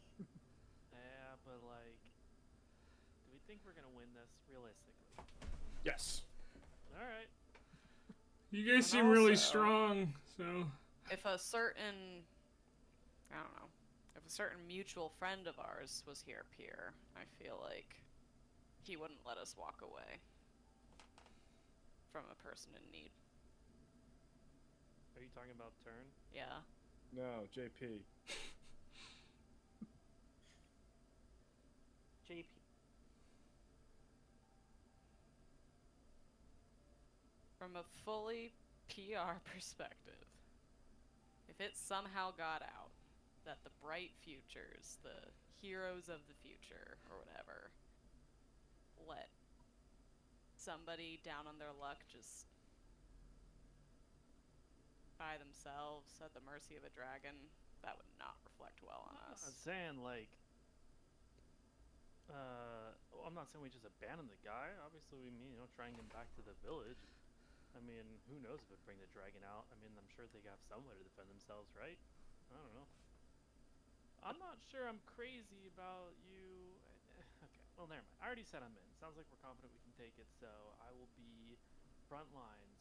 Yeah, but like, do we think we're gonna win this realistically? Yes. All right. You guys And seem really also- strong, so If a certain, I don't know, if a certain mutual friend of ours was here, Pierre, I feel like he wouldn't let us walk away from a person in need. Are you talking about turn? Yeah. No, JP. JP. From a fully PR perspective, if it somehow got out that the bright futures, the heroes of the future, or whatever, let somebody down on their luck just by themselves at the mercy of a dragon, that would not reflect well on I'm us. not saying like. I'm not saying we just abandon the guy. Obviously, we mean try and get back to the village. I mean, who knows if it'd bring the dragon out? I mean, I'm sure they have some way to defend themselves, right? I don't know. I'm not sure I'm crazy about you. Okay, well, never mind. I already said I'm in. Sounds like we're confident we can take it, so I will be front lines.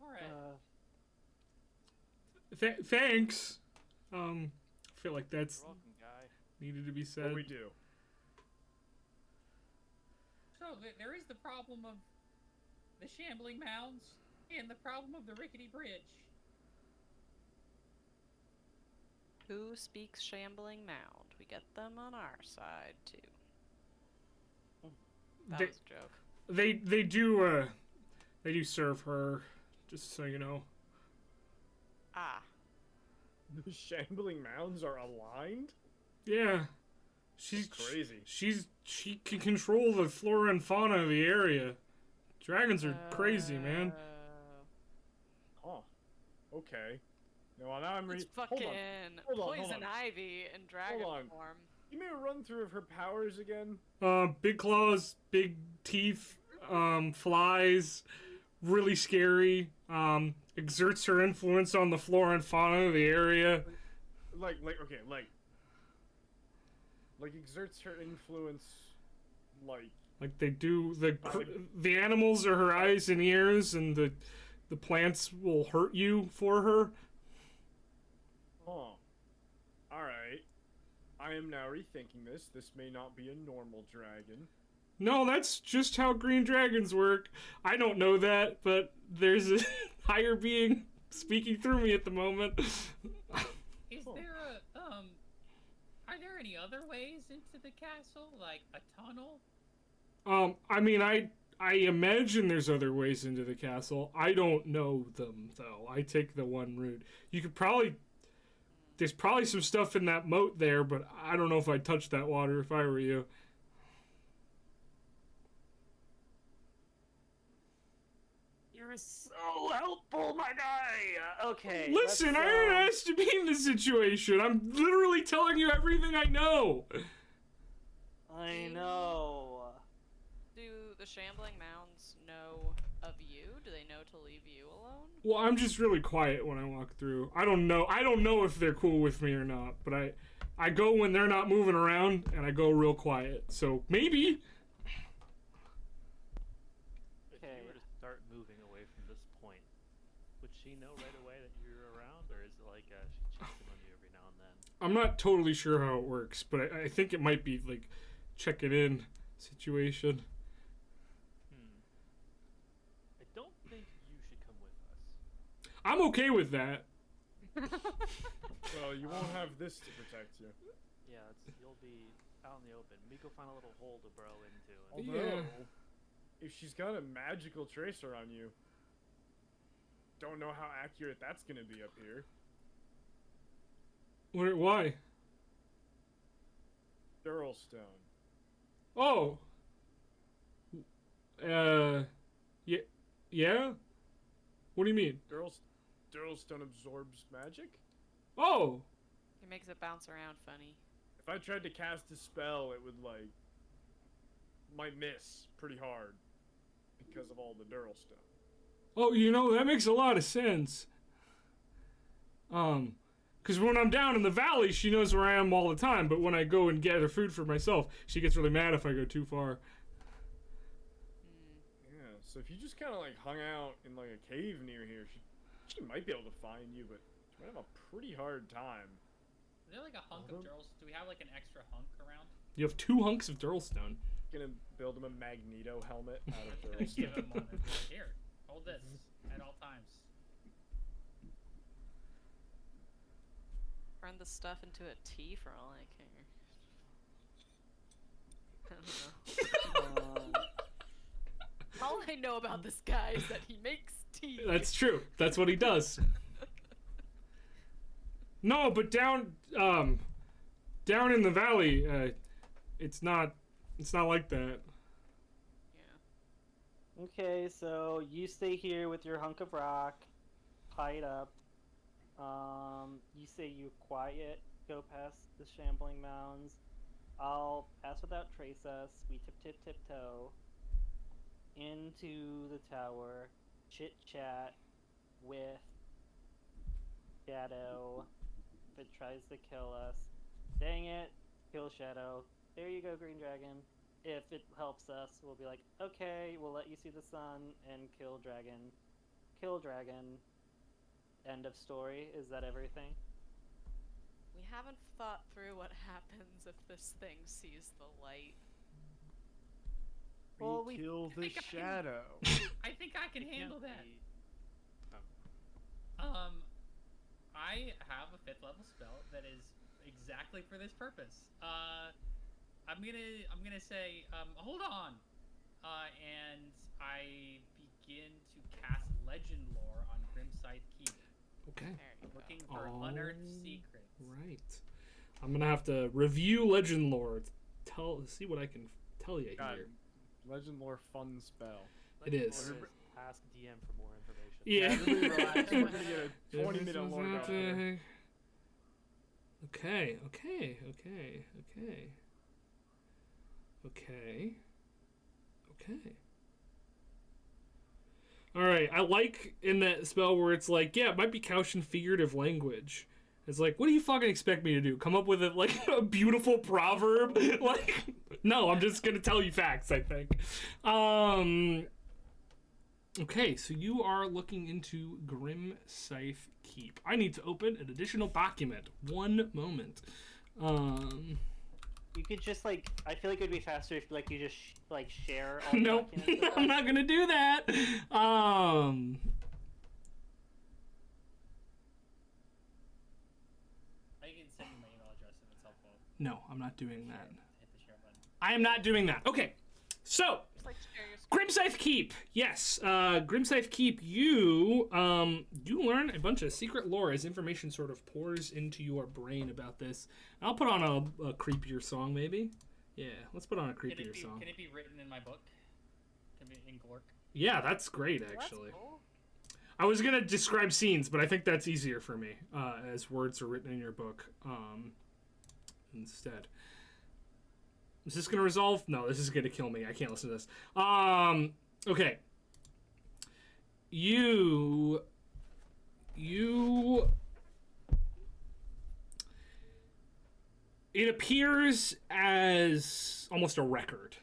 Alright. Thanks. I feel like that's You're welcome, guy. needed to be What said. we do? So there is the problem of the shambling mounds and the problem of the rickety bridge. Who speaks shambling mound? We get them on our side too. That was a joke. They do serve her, just so you know. Ah. The shambling mounds are aligned? Yeah. She's crazy. She can control the flora and fauna of the area. Dragons are crazy, man. Oh. Okay. Now I'm It's Hold fucking on, hold poison on. ivy in dragon Hold on. form. Give me a run through of her powers again. Big claws, big teeth, flies, really scary. Exerts her influence on the flora and fauna of the area. Like exerts her influence, like they do the animals are her eyes and ears, and the plants will hurt you for her. Oh. Alright. I am now rethinking this. This may not be a normal dragon. No, that's just how green dragons work. I don't know that, but there's a higher being speaking through me at the moment. Is there are there any other ways into the castle, like a tunnel? I mean, I imagine there's other ways into the castle. I don't know them, though. I take the one route. There's probably some stuff in that moat there, but I don't know if I'd touch that water if I were you. You're so helpful, my guy! Okay. Listen, I didn't ask to be in this situation. I'm literally telling you everything I know. I know. Do the shambling mounds know of you? Do they know to leave you alone? Well, I'm just really quiet when I walk through. I don't know if they're cool with me or not, but I go when they're not moving around, and I go real quiet. So maybe. If you were to start moving away from this point, would she know right away that you're around, or is it like she checks in on you every now and then? I'm not totally sure how it works, but I think it might be like check it in situation. I don't think you should come with us. I'm okay with that. Well, you won't have this to protect you. Yeah, you'll be out in the open. We go find a little hole to burrow into. Although, if she's got a magical tracer on you, don't know how accurate that's gonna be up here. Why? Durlstone. Oh. Yeah? What do you mean? Durlstone absorbs magic? Oh! It makes it bounce around funny. If I tried to cast a spell, it would, might miss pretty hard because of all the Durlstone. Oh, that makes a lot of sense. Because when I'm down in the valley, she knows where I am all the time, but when I go and gather food for myself, she gets really mad if I go too far. Yeah, so if you just kind of, hung out in, a cave near here, she might be able to find you, but she might have a pretty hard time. Is there, a hunk of Durlstone? Do we have, an extra hunk around? You have 2 hunks of Durlstone. Gonna build him a Magneto helmet out of Give Durlstone. him one. And be like, here, hold this at all times. Turn the stuff into a tea for all I care. I don't know. All I know about this guy is that he makes tea. That's true. That's what he does. No, but down in the valley, it's not like that. Yeah. Okay, so you stay here with your hunk of rock, tied up. You say you quiet, go past the shambling mounds. I'll pass without trace us. We tiptoe into the tower, chit chat with Shadow. If it tries to kill us, dang it, kill Shadow. There you go, Green Dragon. If it helps us, we'll be like, okay, we'll let you see the sun and kill Dragon. Kill Dragon. End of story. Is that everything? We haven't thought through what happens if this thing sees the light. Well, we kill the think I can- shadow. I think I can handle that. Oh. I have a 5th level spell that is exactly for this purpose. I'm gonna say, hold on, and I begin to cast Legend Lore on Grimside Keep, Okay. There you go. looking for unearthed secrets. Right. I'm gonna have to review Legend Lore. See what I can tell you God, here. Legend Lore fun spell. It is. Ask DM for more information. Yeah. Everybody relax. We're gonna get a 20-minute lore drop here. Okay. Alright, I like in that spell where it's like, yeah, it might be couched in figurative language. It's like, what do you fucking expect me to do? Come up with a beautiful proverb? Like, no, I'm just gonna tell you facts, I think. Okay, so you are looking into Grimscythe Keep. I need to open an additional document. One moment. You could just I feel like it would be faster if you just share all the Nope, documents with I'm us. not gonna do that. I can send you my email address if it's helpful. No, I'm not doing that. Hit the share button. I am not doing that. Okay, so Just like share your screen. Grimscythe Keep. Yes, Grimscythe Keep. You learn a bunch of secret lore as information sort of pours into your brain about this. I'll put on a creepier song, maybe. Yeah, let's put on a creepier song. Can it be written in my book? Can it be in Glork? Yeah, that's great, Well, that's actually. cool. I was gonna describe scenes, but I think that's easier for me, as words are written in your book, instead. Is this gonna resolve? No, this is gonna kill me. I can't listen to this. Okay. You... It appears as almost a record.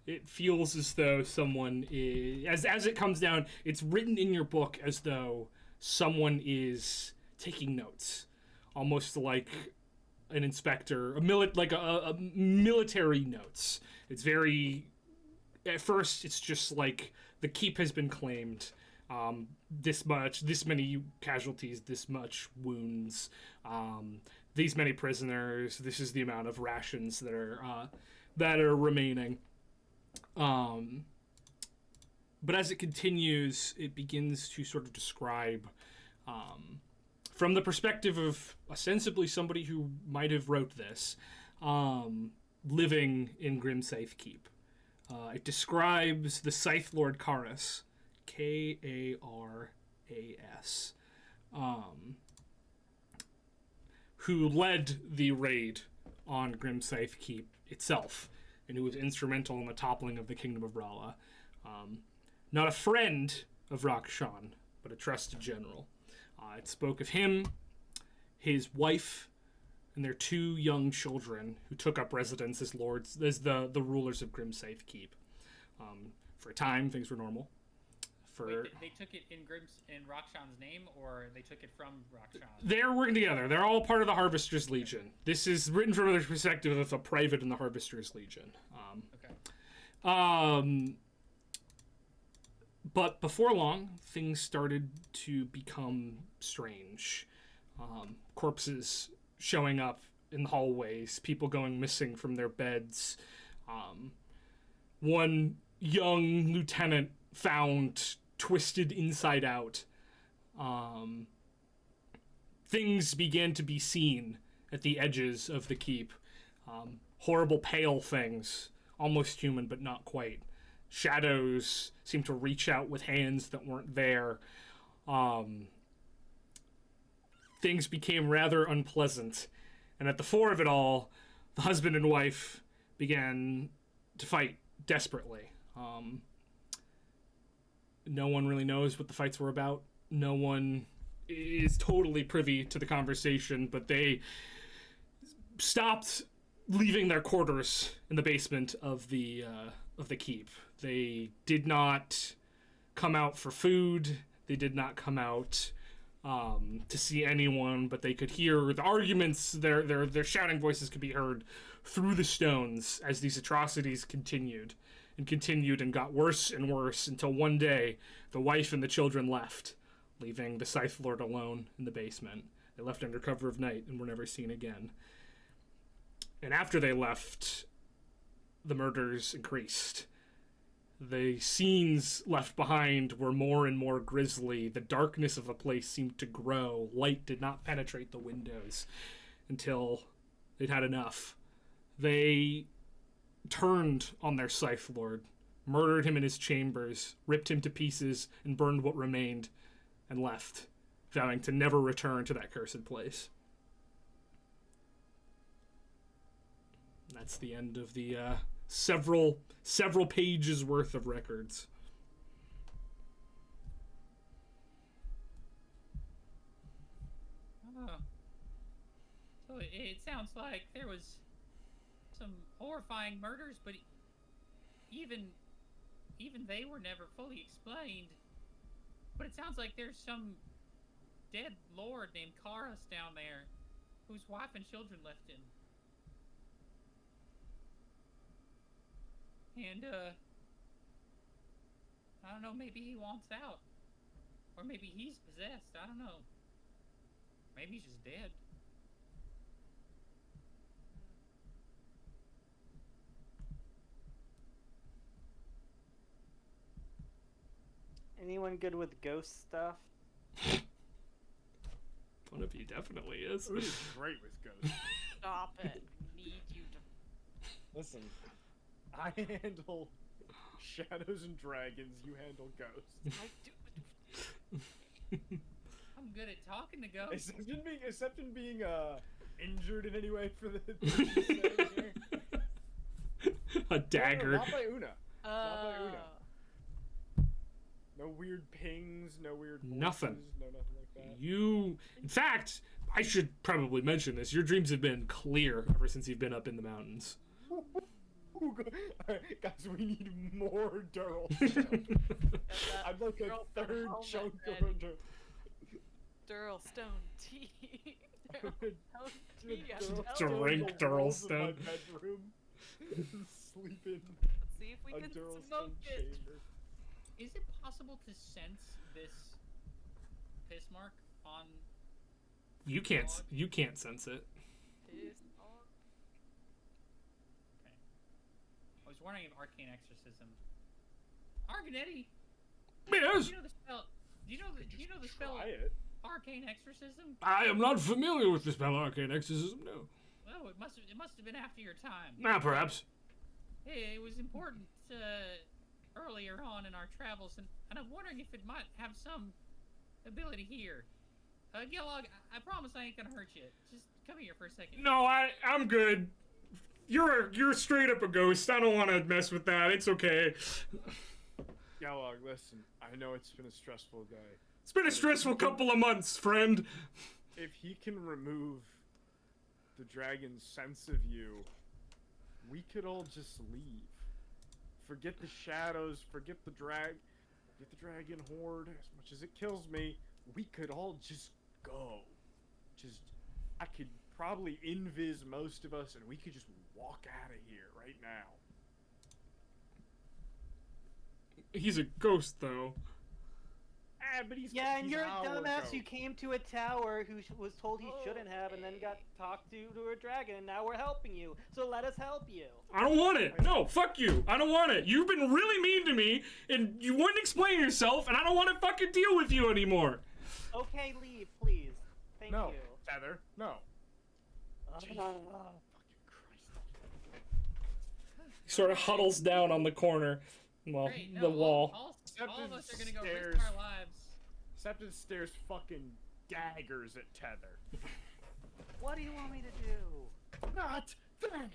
It feels as though someone is... As it comes down, it's written in your book as though someone is taking notes. Almost like an inspector, a military notes. It's very... At first, it's just like, the keep has been claimed. This many casualties, this much wounds, these many prisoners, this is the amount of rations that are remaining. But as it continues, it begins to sort of describe, from the perspective of ostensibly somebody who might have wrote this, living in Grimscythe Keep. It describes the Scythe Lord Karas, Karas, who led the raid on Grimscythe Keep itself, and who was instrumental in the toppling of the Kingdom of Rala. Not a friend of Rakshan, but a trusted general. It spoke of him, his wife, and their 2 young children who took up residence as the rulers of Grimscythe Keep. For a time, things were normal. Wait, they took it in Rakshan's name, or they took it from Rakshan? They're working together. They're all part of the Harvester's Legion. This is written from the perspective of a private in the Harvester's Legion. Okay. But before long, things started to become strange. Corpses showing up in the hallways, people going missing from their beds. One young lieutenant found twisted inside out. Things began to be seen at the edges of the keep. Horrible pale things, almost human but not quite. Shadows seemed to reach out with hands that weren't there. Things became rather unpleasant. And at the fore of it all, the husband and wife began to fight desperately. No one really knows what the fights were about. No one is totally privy to the conversation, but they stopped leaving their quarters in the basement of the keep. They did not come out for food. They did not come out to see anyone, but they could hear the arguments. Their shouting voices could be heard through the stones as these atrocities continued. and continued and got worse and worse until one day the wife and the children left, leaving the Scythe Lord alone in the basement. They left under cover of night and were never seen again. And after they left, the murders increased. The scenes left behind were more and more grisly. The darkness of the place seemed to grow. Light did not penetrate the windows until they'd had enough. They turned on their Scythe Lord, murdered him in his chambers, ripped him to pieces, and burned what remained, and left, vowing to never return to that cursed place. That's the end of the several pages worth of records. Oh. So it sounds like there was some horrifying murders, but even they were never fully explained. But it sounds like there's some dead lord named Karas down there, whose wife and children left him. And, I don't know, maybe he wants out. Or maybe he's possessed, I don't know. Maybe he's just dead. Anyone good with ghost stuff? One of you definitely is. Una's great with ghosts. Stop it. Need you to. Listen, I handle shadows and dragons, you handle ghosts. I do. I'm good at talking to ghosts. Except in being injured in any way for the here. A dagger. No, not by Una. Not by Una. Oh. No weird pings, no weird voices, Nothing. no nothing like that. In fact, I should probably mention this. Your dreams have been clear ever since you've been up in the mountains. Alright, guys, we need more Durl. I'd like a third chunk of a Durl stone tea. Drink Durl stone. Bedroom. Sleep in Let's see if we a can Durl smoke stone it. chamber. Is it possible to sense this piss mark on... You can't sense it. Piss off. Okay. I was wondering if arcane exorcism... Arganetti! Yes. Do you know the spell... Do you know the spell Try it. arcane exorcism? I am not familiar with the spell arcane exorcism. No. Oh, it must have been after your time. Perhaps. Hey, it was important earlier on in our travels, and I'm wondering if it might have some ability here. Gilog, I promise I ain't gonna hurt you. Just come here for a second. No, I'm good. You're straight up a ghost. I don't want to mess with that. It's okay. Galog, listen, I know it's been a stressful day. It's been a stressful couple of months, friend. If he can remove the dragon's sense of you, we could all just leave. Forget the shadows, forget the dragon horde. As much as it kills me, we could all just go. I could probably invis most of us, and we could just walk out of here right now. He's a ghost, though. But he's And you're a our dumbass ghost. who came to a tower who was told he shouldn't have and then got talked to a dragon, and now we're helping you. So let us help you. I don't want it. No, fuck you. I don't want it. You've been really mean to me, and you wouldn't explain yourself, and I don't want to fucking deal with you anymore. Okay, leave, please. Thank No, you. Tether, no. Fucking He sort of huddles down on the corner. Well, Great, no, the wall. All of us are gonna go Stairs. risk our lives. Septon stares fucking daggers at Tether. What do you want me to do? Not that!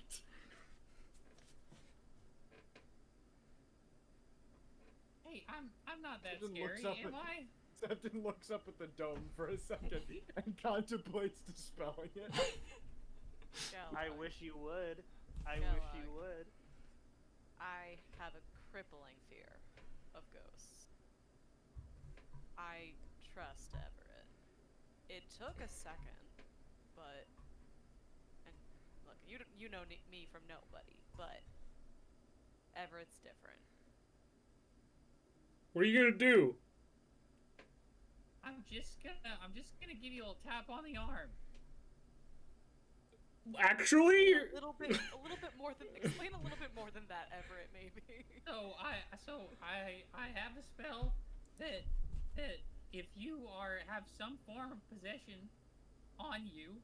Hey, I'm not that Septon scary, looks up am at- I? Septon looks up at the dome for a second and contemplates dispelling it. I wish you would. I Kellogg. wish you would. I have a crippling fear of ghosts. I trust Everett. It took a second, but and look, you know me from nobody, but Everett's different. What are you gonna do? I'm just gonna give you a tap on the arm. Actually? A little bit more than. Explain a little bit more than that, Everett. Maybe. So I have a spell that if you have some form of possession on you,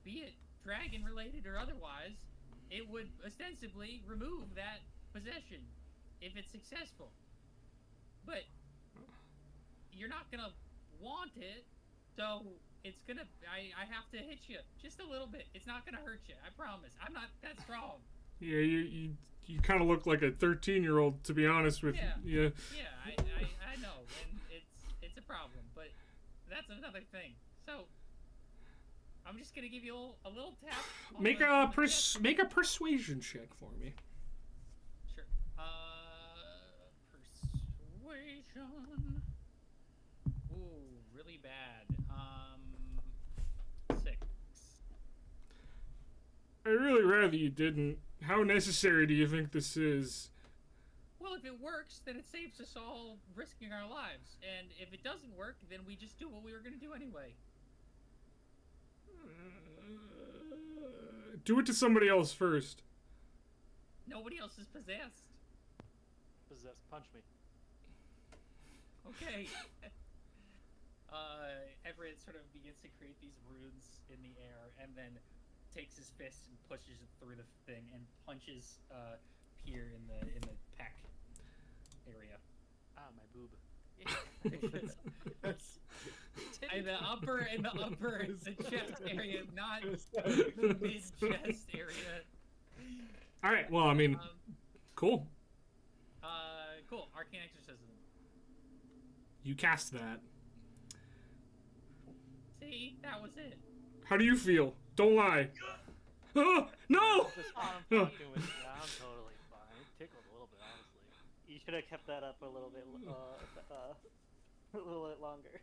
be it dragon related or otherwise, it would ostensibly remove that possession if it's successful. But you're not gonna want it, so it's gonna. I have to hit you just a little bit. It's not gonna hurt you. I promise. I'm not that strong. Yeah, you kind of look like a 13-year-old, to be honest with you. Yeah. Yeah, I know, and it's a problem, but that's another thing. So I'm just gonna give you a little tap. Make a persuasion check for me. Sure. Persuasion. Ooh, really bad. 6. I'd really rather you didn't. How necessary do you think this is? Well, if it works, then it saves us all risking our lives. And if it doesn't work, then we just do what we were going to do anyway. Do it to somebody else first. Nobody else is possessed. Possessed. Punch me. Okay. Everett sort of begins to create these runes in the air, and then takes his fist and pushes it through the thing and punches Pier in the pec area. Ah, my boob. In the upper, the chest area, not the mid-chest area. All right. Well, I mean, cool. Cool. Arcane Exorcism. You cast that. See, that was it. How do you feel? Don't lie. Oh, no! I'm fucking with you. I'm totally fine. Tickled a little bit, honestly. You should have kept that up a little bit longer.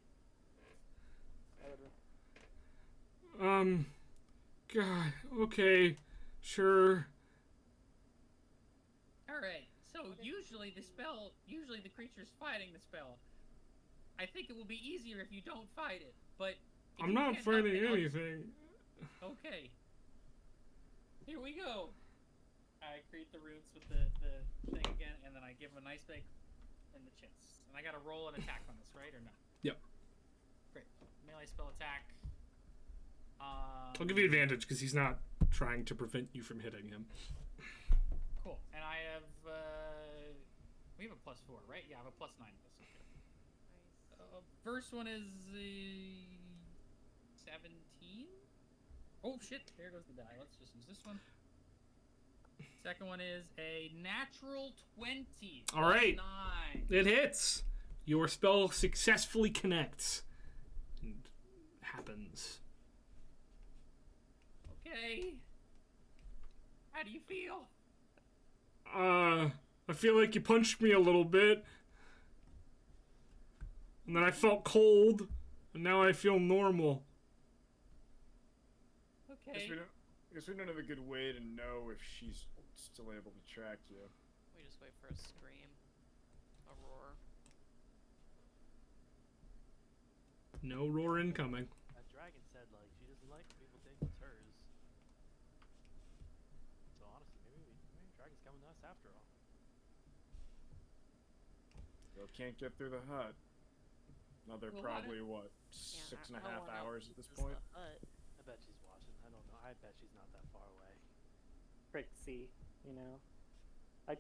God, okay, sure. Alright, so usually the creature's fighting the spell. I think it will be easier if you don't fight it, but... I'm not fighting anything. Okay. Here we go. I create the runes with the thing again, and then I give him a nice big in the chest. And I gotta roll an attack on this, right, or no? Yep. Great. Melee spell attack. I'll give you advantage because he's not trying to prevent you from hitting him. Cool. And I have, we have a +4, right? Yeah, I have a +9 this. Okay. Nice. First one is 17. Oh shit! There goes the die. Let's just use this one. Second one is a natural 20. All right. 9. It hits. Your spell successfully connects. And happens. Okay. How do you feel? I feel like you punched me a little bit. And then I felt cold. And now I feel normal. Okay. I guess we don't have a good way to know if she's still able to track you. We just wait for a scream, a roar. No roar incoming. That dragon said, like, she doesn't like when people think it's hers. So honestly, maybe dragon's coming to us after all. Still can't get through the hut. Another Well, probably, what, Yeah, 6.5 I don't wanna hours at this use point? the hut. I bet she's watching. I don't know. I bet she's not that far away. Trixie, you know. I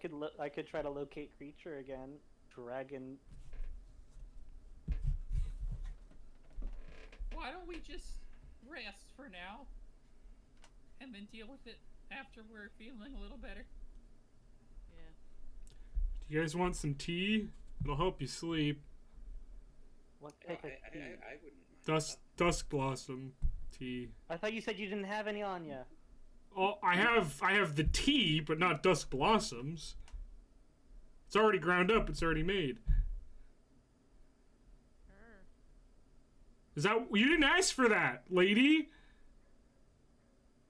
could try to locate creature again. Dragon. Why don't we just rest for now, and then deal with it after we're feeling a little better? Yeah. Do you guys want some tea? It'll help you sleep. What I type of tea? wouldn't mind. Dusk blossom tea. I thought you said you didn't have any on you. Oh, I have the tea, but not dusk blossoms. It's already ground up. It's already made. Sure. Is that you didn't ask for that, lady?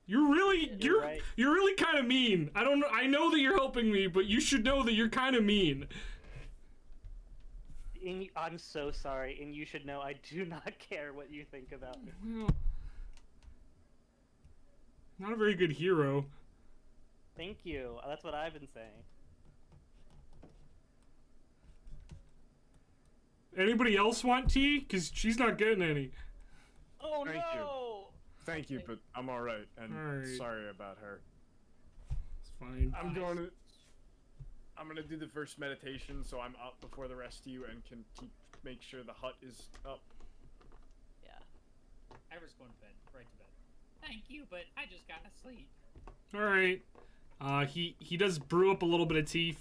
You're right. really kind of mean. I know that you're helping me, but you should know that you're kind of mean. I'm so sorry, and you should know I do not care what you think about me. Well, not a very good hero. Thank you. That's what I've been saying. Anybody else want tea? Because she's not getting any. Oh Thank no! Thank you, but I'm all right, and Alright. sorry about her. It's fine. I'm gonna do the first meditation, so I'm up before the rest of you and can make sure the hut is up. Yeah. Everett's going to bed. Right to bed. Thank you, but I just got to sleep. Alright. He does brew up a little bit of tea.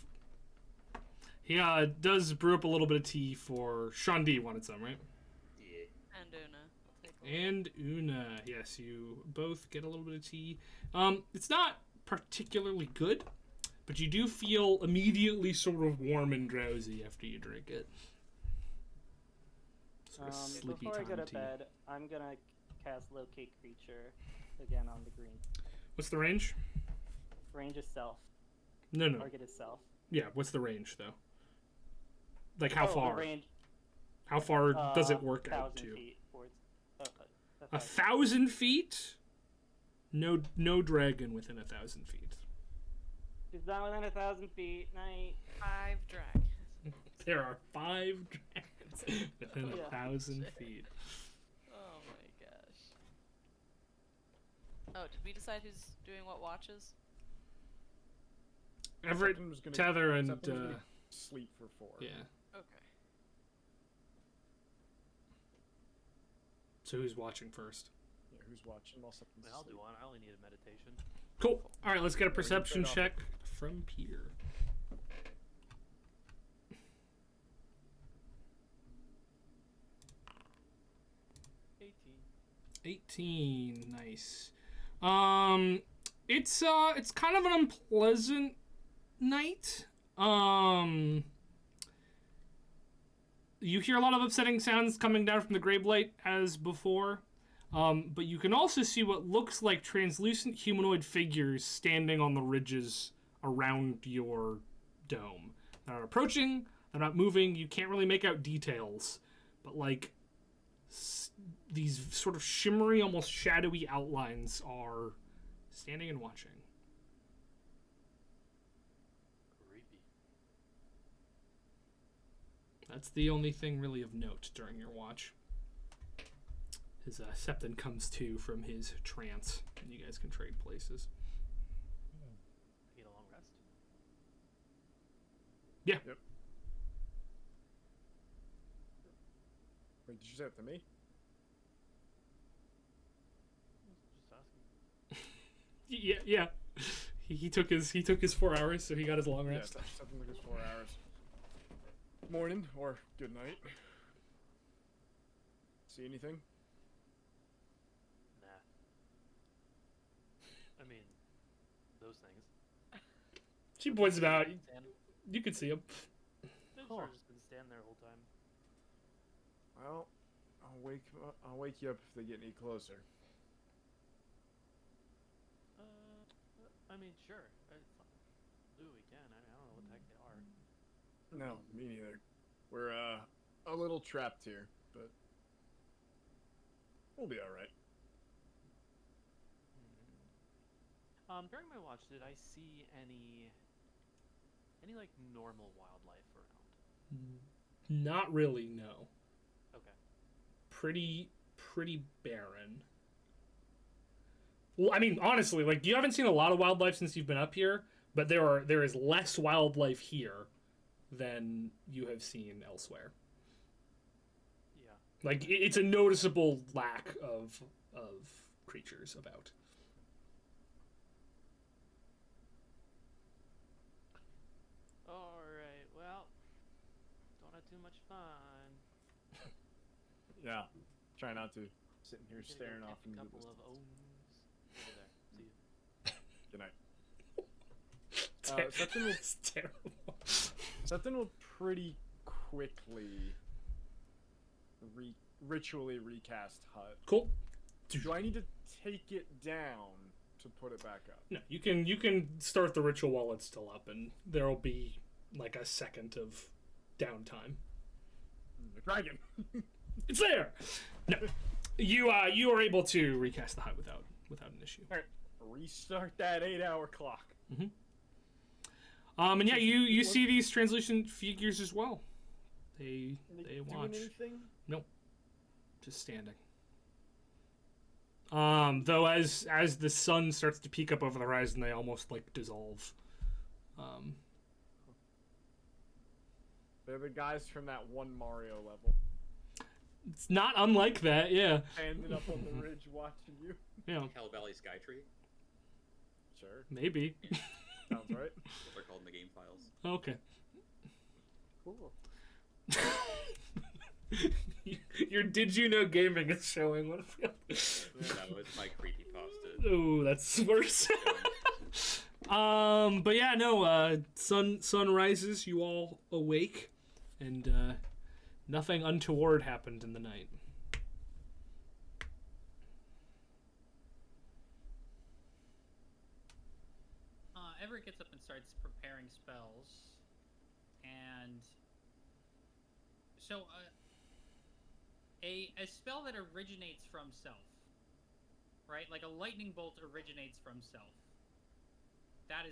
He does brew up a little bit of tea for Shandi wanted some, right? Yeah. And Una. I'll take a little. And Una. Yes, you both get a little bit of tea. It's not particularly good, but you do feel immediately sort of warm and drowsy after you drink it. Sort of sleepy Before I go time to tea. bed, I'm gonna cast Locate Creature again on the green. What's the range? Range is self. No. Target is self. Yeah, what's the range though? Like how The far? range, How far does it work 1,000 out to? feet towards. 1,000 feet? No dragon within 1,000 feet. She's not within 1,000 feet. Night. 5 dragons. There are 5 dragons within Yeah. 1,000 feet. Oh my gosh. Oh, did we decide who's doing what watches? Everett, Septon was gonna- Tether, and Septon was gonna sleep for 4. yeah. Okay. So who's watching first? Yeah, who's watching while Septon's I'll do asleep? one. I only need a meditation. Cool. All right, let's get a perception trade off. check from Peter. 18. Nice. It's kind of an unpleasant night. You hear a lot of upsetting sounds coming down from the grave light as before. But you can also see what looks like translucent humanoid figures standing on the ridges around your dome. They're not approaching, they're not moving, you can't really make out details. But like these sort of shimmery, almost shadowy outlines are standing and watching. Creepy. That's the only thing really of note during your watch. His Septon comes to from his trance, and you guys can trade places. I get a long rest. Yeah. Yep. Wait, did you say it to me? Just asking. Yeah. He took his 4 hours, so he got his long rest. Yeah, Septon took his 4 hours. Morning or good night. See anything? Nah. I mean, those things. She points it out. Stand, You can see him. they've Huh. sort of just been standing there the whole time. Well, I'll wake you up if they get any closer. I mean, sure. Do what we can. I don't know what the heck they are. No, me neither. We're a little trapped here, but we'll be all right. During my watch, did I see any like normal wildlife around? Not really, no. Okay. Pretty barren. Well, I mean, honestly, like you haven't seen a lot of wildlife since you've been up here, but there is less wildlife here than you have seen elsewhere. Yeah. Like it's a noticeable lack of creatures about. Alright, well, don't have too much fun. Yeah, try not to. Sitting here Gonna go staring pick off a into the couple of distance. ohms. Over there. See you. Good night. It's terrible. Septon will pretty quickly ritually recast Hut. Cool. Do I need to take it down to put it back up. No, you can start the ritual while it's still up, and there'll be like a second of downtime. The dragon. It's there. No, you are able to recast the hut without an issue. All right, restart that 8-hour clock. And yeah, you see these translucent figures as well. They watch. Doing anything? Nope, just standing. Though as the sun starts to peek up over the horizon, they almost like dissolve. They're the guys from that one Mario level. It's not unlike that, yeah. Standing up on the ridge watching you. Yeah, Hell Valley Skytree. Sure. maybe. Sounds right. What they're called in the game files. Okay. Cool. Your Did You Know Gaming is showing. What No, it's my creepypasta. Oh, that's worse. But yeah, no. Sun rises. You all awake, and nothing untoward happened in the night. Everett gets up and starts preparing spells, and so a spell that originates from self, right? Like a lightning bolt originates from self. That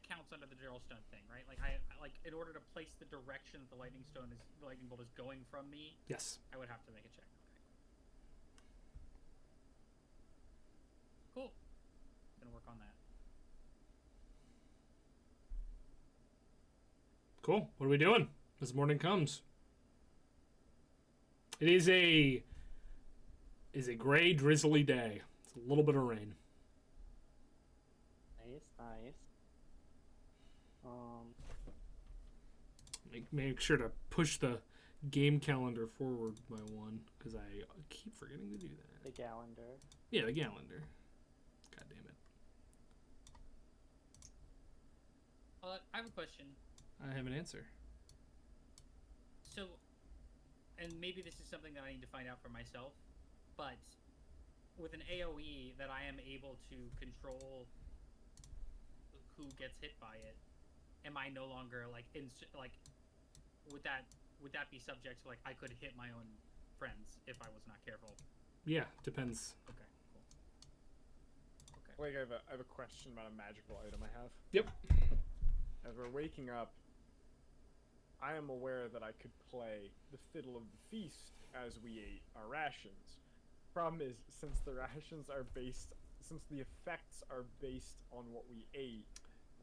counts under the Drillstone thing, right? Like I in order to place the direction that the lightning bolt is going from me. Yes. I would have to make a check. Okay. Cool. Gonna work on that. Cool. What are we doing as morning comes? It is a gray, drizzly day. It's a little bit of rain. Nice. Make sure to push the game calendar forward by one, because I keep forgetting to do that. The calendar. Yeah, the calendar. God damn it. I have a question. I have an answer. So, and maybe this is something that I need to find out for myself, but with an AoE that I am able to control who gets hit by it, am I no longer would that be subject to like I could hit my own friends if I was not careful? Yeah, depends. Okay, cool. Okay. Like I have a question about a magical item I have. Yep. As we're waking up, I am aware that I could play the Fiddle of the Feast as we ate our rations. Problem is, since the effects are based on what we ate,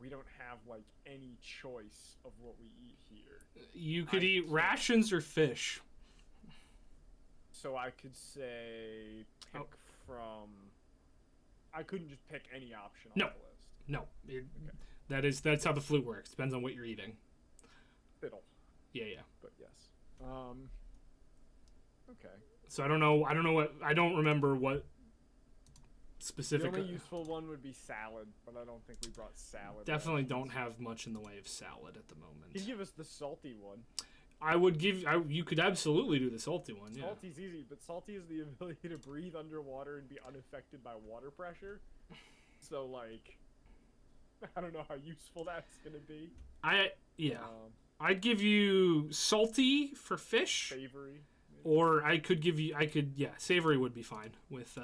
we don't have like any choice of what we eat here. You could eat rations or fish. So I could say pick from. I couldn't just pick any option off the list. No. That's how the flute works. Depends on what you're eating. Fiddle. Yeah. But yes. Okay. So I don't remember what specific. The only useful one would be salad, but I don't think we brought salad. Definitely don't have much in the way of salad at the moment. You give us the salty one. You could absolutely do the salty one, yeah. Salty's easy, but salty has the ability to breathe underwater and be unaffected by water pressure. So like, I don't know how useful that's gonna be. I'd give you salty for fish. Savory. Or savory would be fine with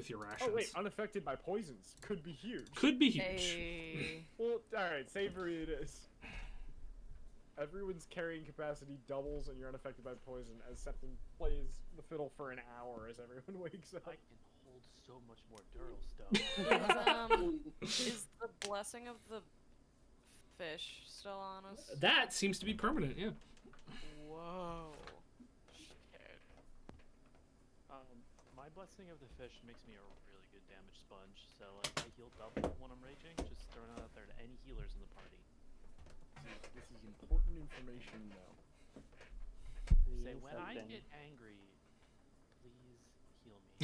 your rations. Oh wait, unaffected by poisons could be huge. Hey. Well, all right, savory it is. Everyone's carrying capacity doubles, and you're unaffected by poison as Septim plays the fiddle for an hour as everyone wakes up. I can hold so much more Dural stuff. Is the blessing of the fish still on us? That seems to be permanent, yeah. Whoa. My blessing of the fish makes me a really good damage sponge, so like I heal double when I'm raging. Just throwing it out there to any healers in the party. This is important information, though. Say when I get angry, please heal me.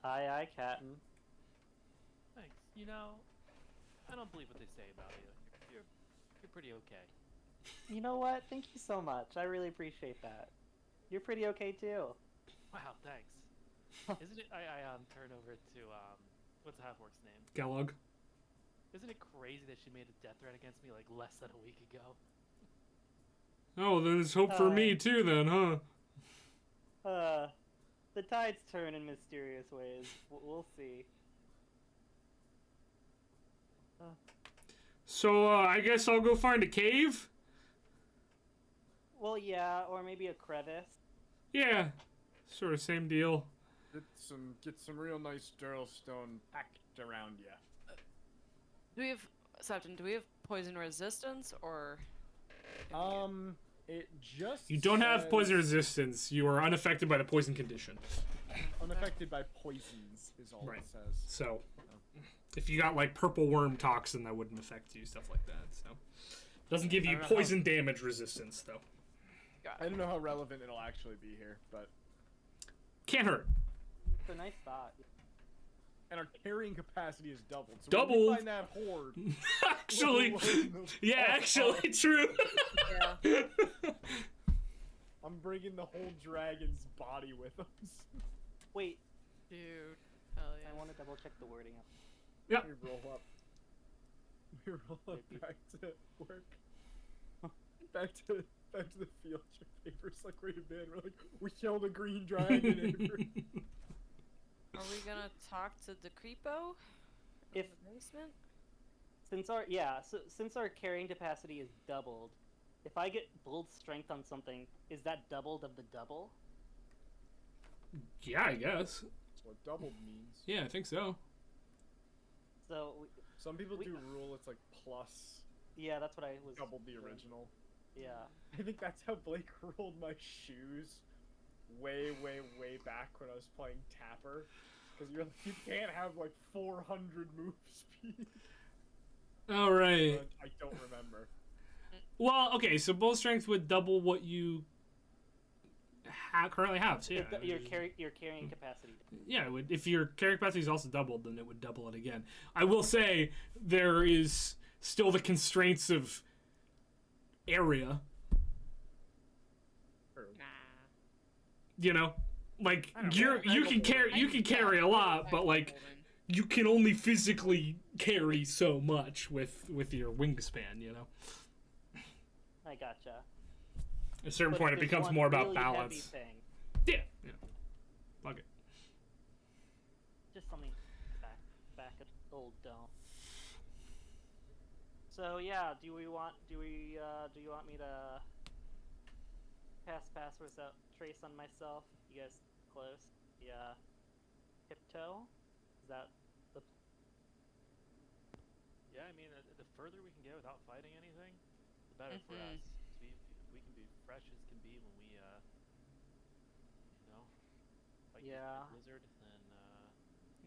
Aye, Captain. Thanks. You know, I don't believe what they say about you. You're pretty okay. You know what? Thank you so much. I really appreciate that. You're pretty okay too. Wow, thanks. Isn't it? I turn over to what's the half-orc's name? Kellogg. Isn't it crazy that she made a death threat against me like less than a week ago? Oh, there's hope for me too, then, huh? The tides turn in mysterious ways. We'll see. So I guess I'll go find a cave. Well, yeah, or maybe a crevice. Yeah, sort of same deal. Get some real nice Durlstone packed around you. Do we have, Septon, do we have poison resistance, or... It just You don't have says poison resistance. You are unaffected by the poison condition. unaffected by poisons is all Right. it says. So, if you got like purple worm toxin, that wouldn't affect you, stuff like that. So, doesn't give you poison damage resistance though. I don't know how relevant it'll actually be here, but Can't hurt. It's a nice thought. and our carrying capacity is doubled. So Doubled? when we find that horde, Actually, what in the yeah, fuck? actually, true. Yeah. I'm bringing the whole dragon's body with us. Wait, Dude. Hell yeah. I want to double check the wording. Yep. We roll up. We roll up back to work. Back to the field trip papers like where you've been. We're like, we killed a green dragon. Avery. Are we gonna talk to the creepo? If- In the basement? Since our carrying capacity is doubled, if I get bold strength on something, is that doubled of the double? Yeah, I guess. That's what doubled means. Yeah, I think so. So, Some people We- do rule it's like plus yeah, that's what I was. double the original. Yeah. I think that's how Blake ruled my shoes way back when I was playing Tapper. Because you're like, you can't have like 400 move speed. All right. But I don't remember. Well, okay, so bow strength would double what you currently have. So yeah, Your carrying capacity. yeah, it would, if your carrying capacity is also doubled, then it would double it again. I will say there is still the constraints of area. You know, like you can carry a lot, but like you can only physically carry so much with your wingspan. You know, I gotcha. at a certain But point it there's becomes one more about really heavy balance. thing. Yeah. Fuck it. Just something back at old dome. So yeah, do you want me to pass passwords out, trace on myself? You guys close? Yeah. Tiptoe? Is that the? Yeah, I mean, the further we can get without fighting anything, the better for us. We can be fresh as can be when we, fight Yeah. the blizzard. Then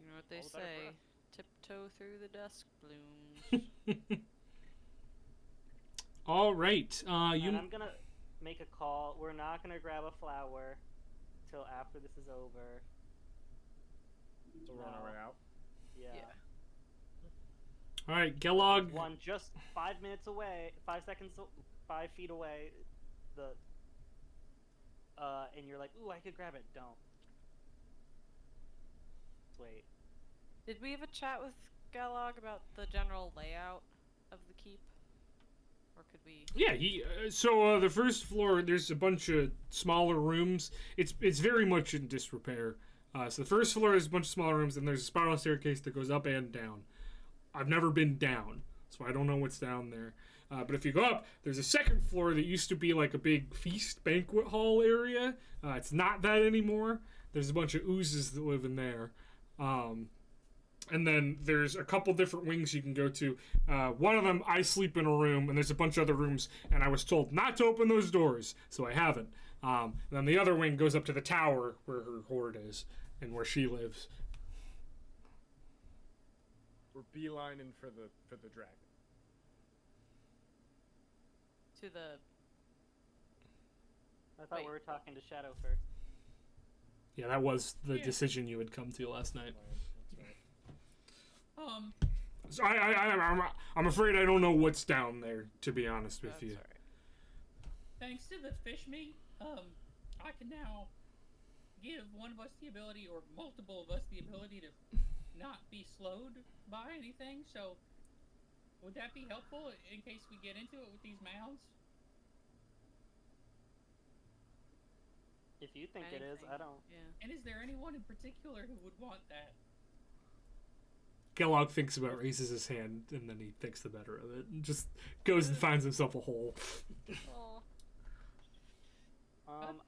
You know what they all the better for say? us. Tiptoe through the dusk blooms. All right. And I'm gonna make a call. We're not gonna grab a flower till after this is over. So we're on our way out. Yeah. Yeah. All right, Kellogg. One just 5 minutes away, 5 seconds, 5 feet away. And you're like, ooh, I could grab it. Don't. Wait. Did we have a chat with Kellogg about the general layout of the keep? Or could we... Yeah, the first floor, there's a bunch of smaller rooms. It's very much in disrepair. So the first floor is a bunch of smaller rooms, and there's a spiral staircase that goes up and down. I've never been down, so I don't know what's down there. But if you go up, there's a second floor that used to be like a big feast banquet hall area. It's not that anymore. There's a bunch of oozes that live in there. And then there's a couple different wings you can go to. One of them, I sleep in a room, and there's a bunch of other rooms, and I was told not to open those doors, so I haven't. And then the other wing goes up to the tower where her horde is and where she lives. We're beelining for the dragon. To the... I thought Wait. we were talking to Shadow first. Yeah, that was the decision you had come to last night. That's right. So I'm afraid I don't know what's down there, to be honest with That's you. alright. Thanks to the fish meat, I can now give one of us the ability, or multiple of us the ability to not be slowed by anything. So, would that be helpful in case we get into it with these mounds? If you think it is, I don't. Yeah. And is there anyone in particular who would want that? Kellogg thinks about it, raises his hand, and then he thinks the better of it, and just goes and finds himself a hole. Oh.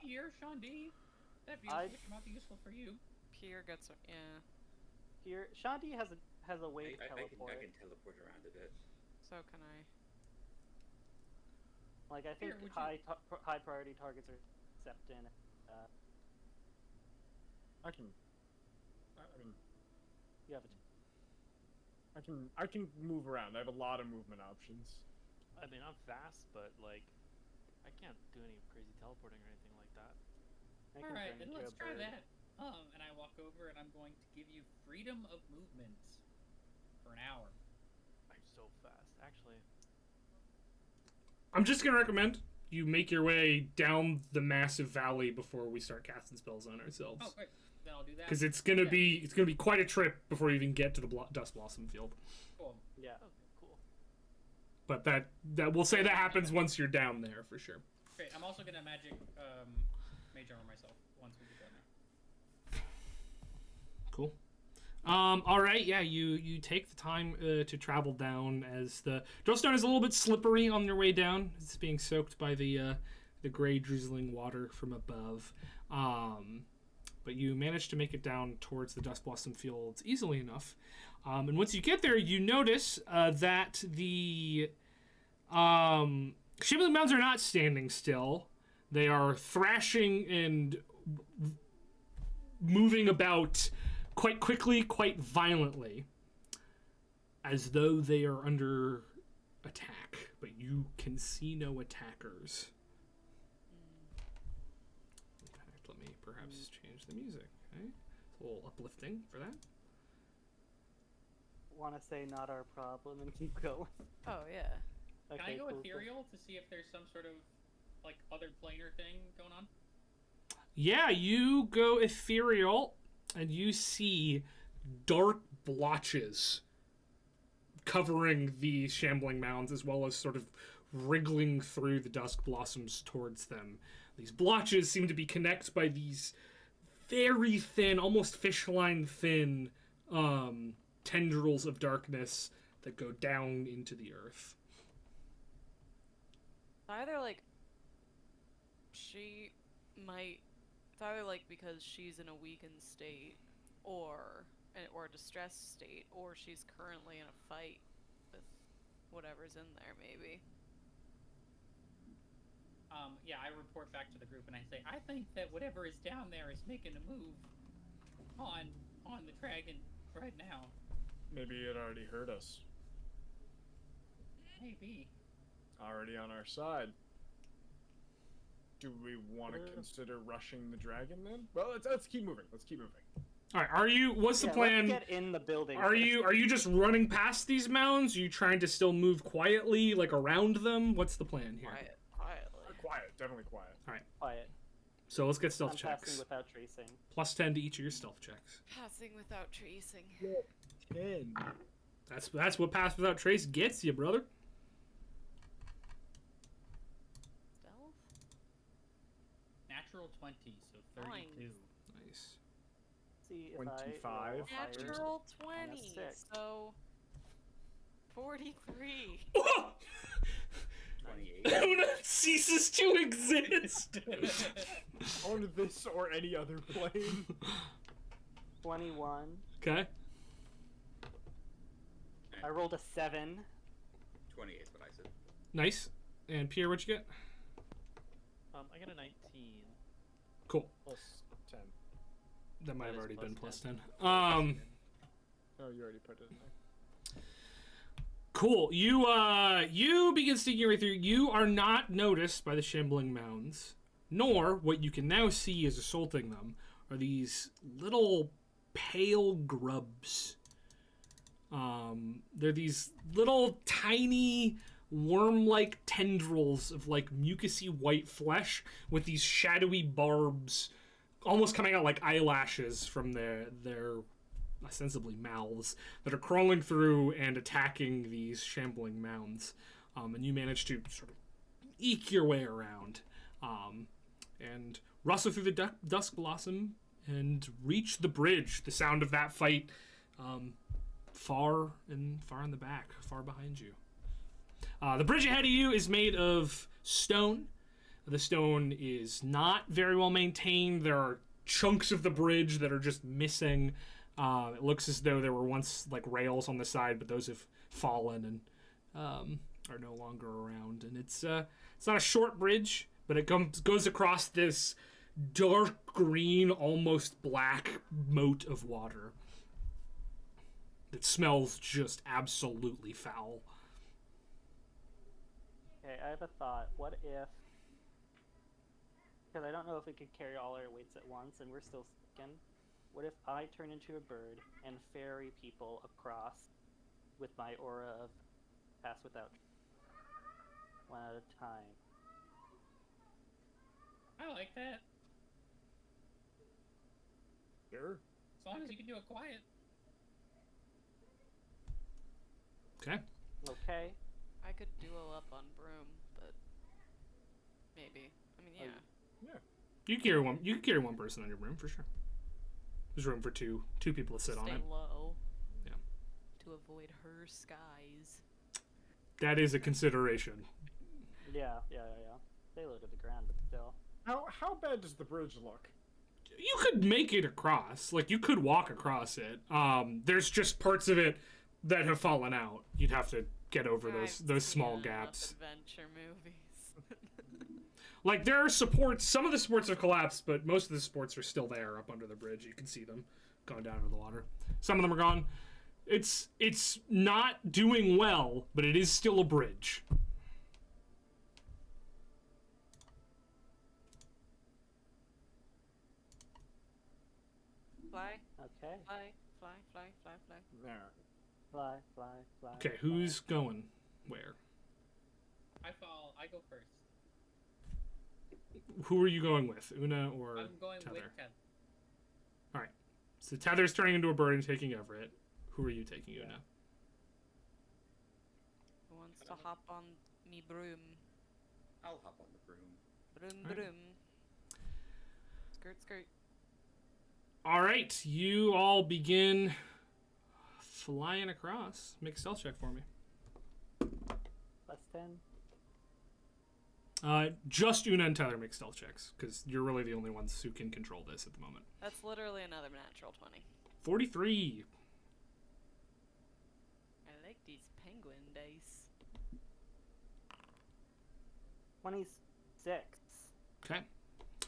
Pierre, Shandi, that might be useful for you. Pierre gets yeah. Here, Shanti has a way to teleport. I can teleport around a bit. So can I. Like I think Here, high priority targets are Septon. I mean, You have it. I can move around. I have a lot of movement options. I mean, I'm fast, but like, I can't do any crazy teleporting or anything like that. I can Alright, turn then into let's a try bird. that. And I walk over and I'm going to give you freedom of movement for an hour. I'm so fast, actually. I'm just gonna recommend you make your way down the massive valley before we start casting spells on ourselves. Oh, great. Then I'll do that. Because it's gonna be quite a trip before you even get to the Dust Blossom Field. Cool. Yeah. Okay, cool. But that we'll say that happens once you're down there for sure. Great. I'm also gonna magic mage armor myself once we get down there. Cool. All right, yeah, you take the time to travel down as the Drillstone is a little bit slippery on your way down. It's being soaked by the gray drizzling water from above. But you manage to make it down towards the Dust Blossom Fields easily enough. And once you get there, you notice that the Shambling Mounds are not standing still. They are thrashing and moving about quite quickly, quite violently, as though they are under attack, but you can see no attackers. In fact, let me perhaps change the music. Okay? It's a little uplifting for that. Want to say not our problem and keep going. Oh yeah. Can I Okay, go cool, ethereal to see if there's some sort of like other planar thing going on? Yeah, you go ethereal, and you see dark blotches covering the Shambling Mounds, as well as sort of wriggling through the dusk blossoms towards them. These blotches seem to be connected by these very thin, almost fish-line thin tendrils of darkness that go down into the earth. Either like she might. It's either like because she's in a weakened state, or a distressed state, or she's currently in a fight with whatever's in there, maybe. Yeah, I report back to the group and I say, I think that whatever is down there is making a move on the dragon right now. Maybe it already heard us. Maybe. Already on our side. Do we want to consider rushing the dragon then? Well, let's keep moving. Let's keep moving. All right, what's the plan? Let's get in the building. Are you just running past these mounds? Are you trying to still move quietly, like around them? What's the plan here? Quietly. Quiet, definitely quiet. Quiet? So let's get stealth I'm checks. passing without tracing. Plus 10 to each of your stealth checks. Passing without tracing. 10. That's what pass without trace gets you, brother. Stealth? Natural 20, so 32. Nice. See if 25. I roll higher. Natural on a 20. six. So 43. 28. Una ceases to exist. On this or any other plane. 21. Okay. I rolled a 7. 28 is what I said. Nice. And Pierre, what'd you get? I got a 19. Cool. Plus 10. That might That have is already plus been plus 10. 10. Oh, you already put it in there. Cool. You begin sneaking your way through. You are not noticed by the Shambling Mounds, nor what you can now see is assaulting them are these little pale grubs. They're these little tiny worm-like tendrils of like mucousy white flesh with these shadowy barbs almost coming out like eyelashes from their ostensibly mouths that are crawling through and attacking these shambling mounds. And you manage to sort of eke your way around and rustle through the dusk blossom and reach the bridge. The sound of that fight far in the back, far behind you. The bridge ahead of you is made of stone. The stone is not very well maintained. There are chunks of the bridge that are just missing. It looks as though there were once like rails on the side, but those have fallen and are no longer around. And it's not a short bridge, but it goes across this dark green, almost black moat of water that smells just absolutely foul. Okay, I have a thought. What if... Because I don't know if we could carry all our weights at once, and we're still sticking. What if I turn into a bird and ferry people across with my aura of pass without one at a time? I like that. Sure. As long as you can do it quiet. Okay. Okay. I could duel up on broom, but maybe. I mean, yeah. Yeah. You can carry one person on your broom for sure. There's room for two people to sit on Stay it. low. Yeah. To avoid her skies. That is a consideration. Yeah. Stay low to the ground, but still. How bad does the bridge look? You could make it across. Like, you could walk across it. There's just parts of it that have fallen out. You'd have to get over those small gaps. Adventure movies. Like, there are supports. Some of the supports have collapsed, but most of the supports are still there up under the bridge. You can see them going down into the water. Some of them are gone. It's not doing well, but it is still a bridge. Fly, Okay. fly. Alright. Fly. Okay, who's going where? I go first. Who are you going with? Una or I'm going Tether? with Tether. Alright. So Tether's turning into a bird and taking Everett. Who are you taking, Una? Who wants to hop on me broom? I'll hop on the broom. Broom, Alright. broom. Skirt. Alright, you all begin flying across. Make a stealth check for me. +10. Just Una and Tether make stealth checks, because you're really the only ones who can control this at the moment. That's literally another natural 20. 43. I like these penguin dice. 26. Okay.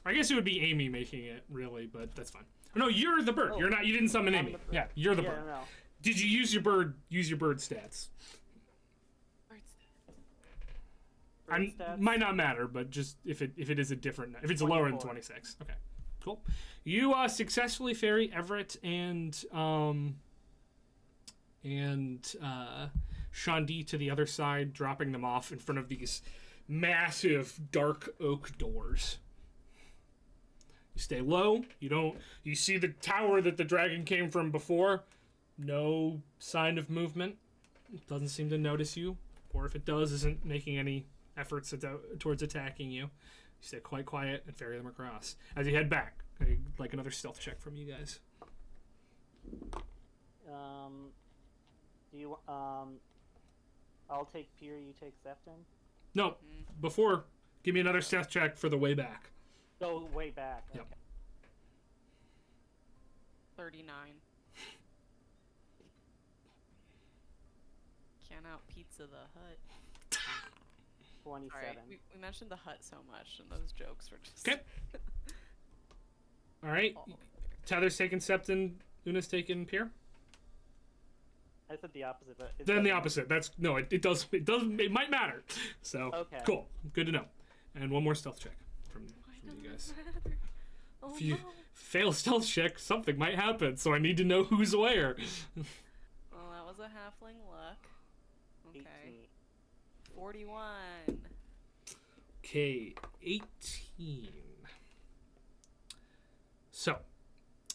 I guess it would be Amy making it, really, but that's fine. No, you're the bird. Oh. You didn't summon I'm Amy. the bird. Yeah, you're the Yeah, bird. no. Did you use your bird stats? Bird stats? Might not matter, but just if it is a different, if it's lower than 24. 26. Okay, cool. You successfully ferry Everett and Shandi to the other side, dropping them off in front of these massive dark oak doors. You stay low. You see the tower that the dragon came from before. No sign of movement. It doesn't seem to notice you, or if it does, isn't making any efforts towards attacking you. You stay quite quiet and ferry them across. As you head back, I'd like another stealth check from you guys. Do you I'll take Pier, you take Sefton? No, before, give me another stealth check for the way back. Go way back. Yep. Okay. 39. Can't out Pizza the Hut. 27. Alright, we mentioned the hut so much, and those jokes were just... Okay. All right. Tether's taking Septon. Una's taking Pierre. I said the opposite, but Then the opposite. It might matter. So Okay. Cool. Good to know. And one more stealth check from you guys. Oh, If you no. fail a stealth check, something might happen. So I need to know who's where. Well, that was a halfling luck. Okay. 18. 41. Okay, 18. So,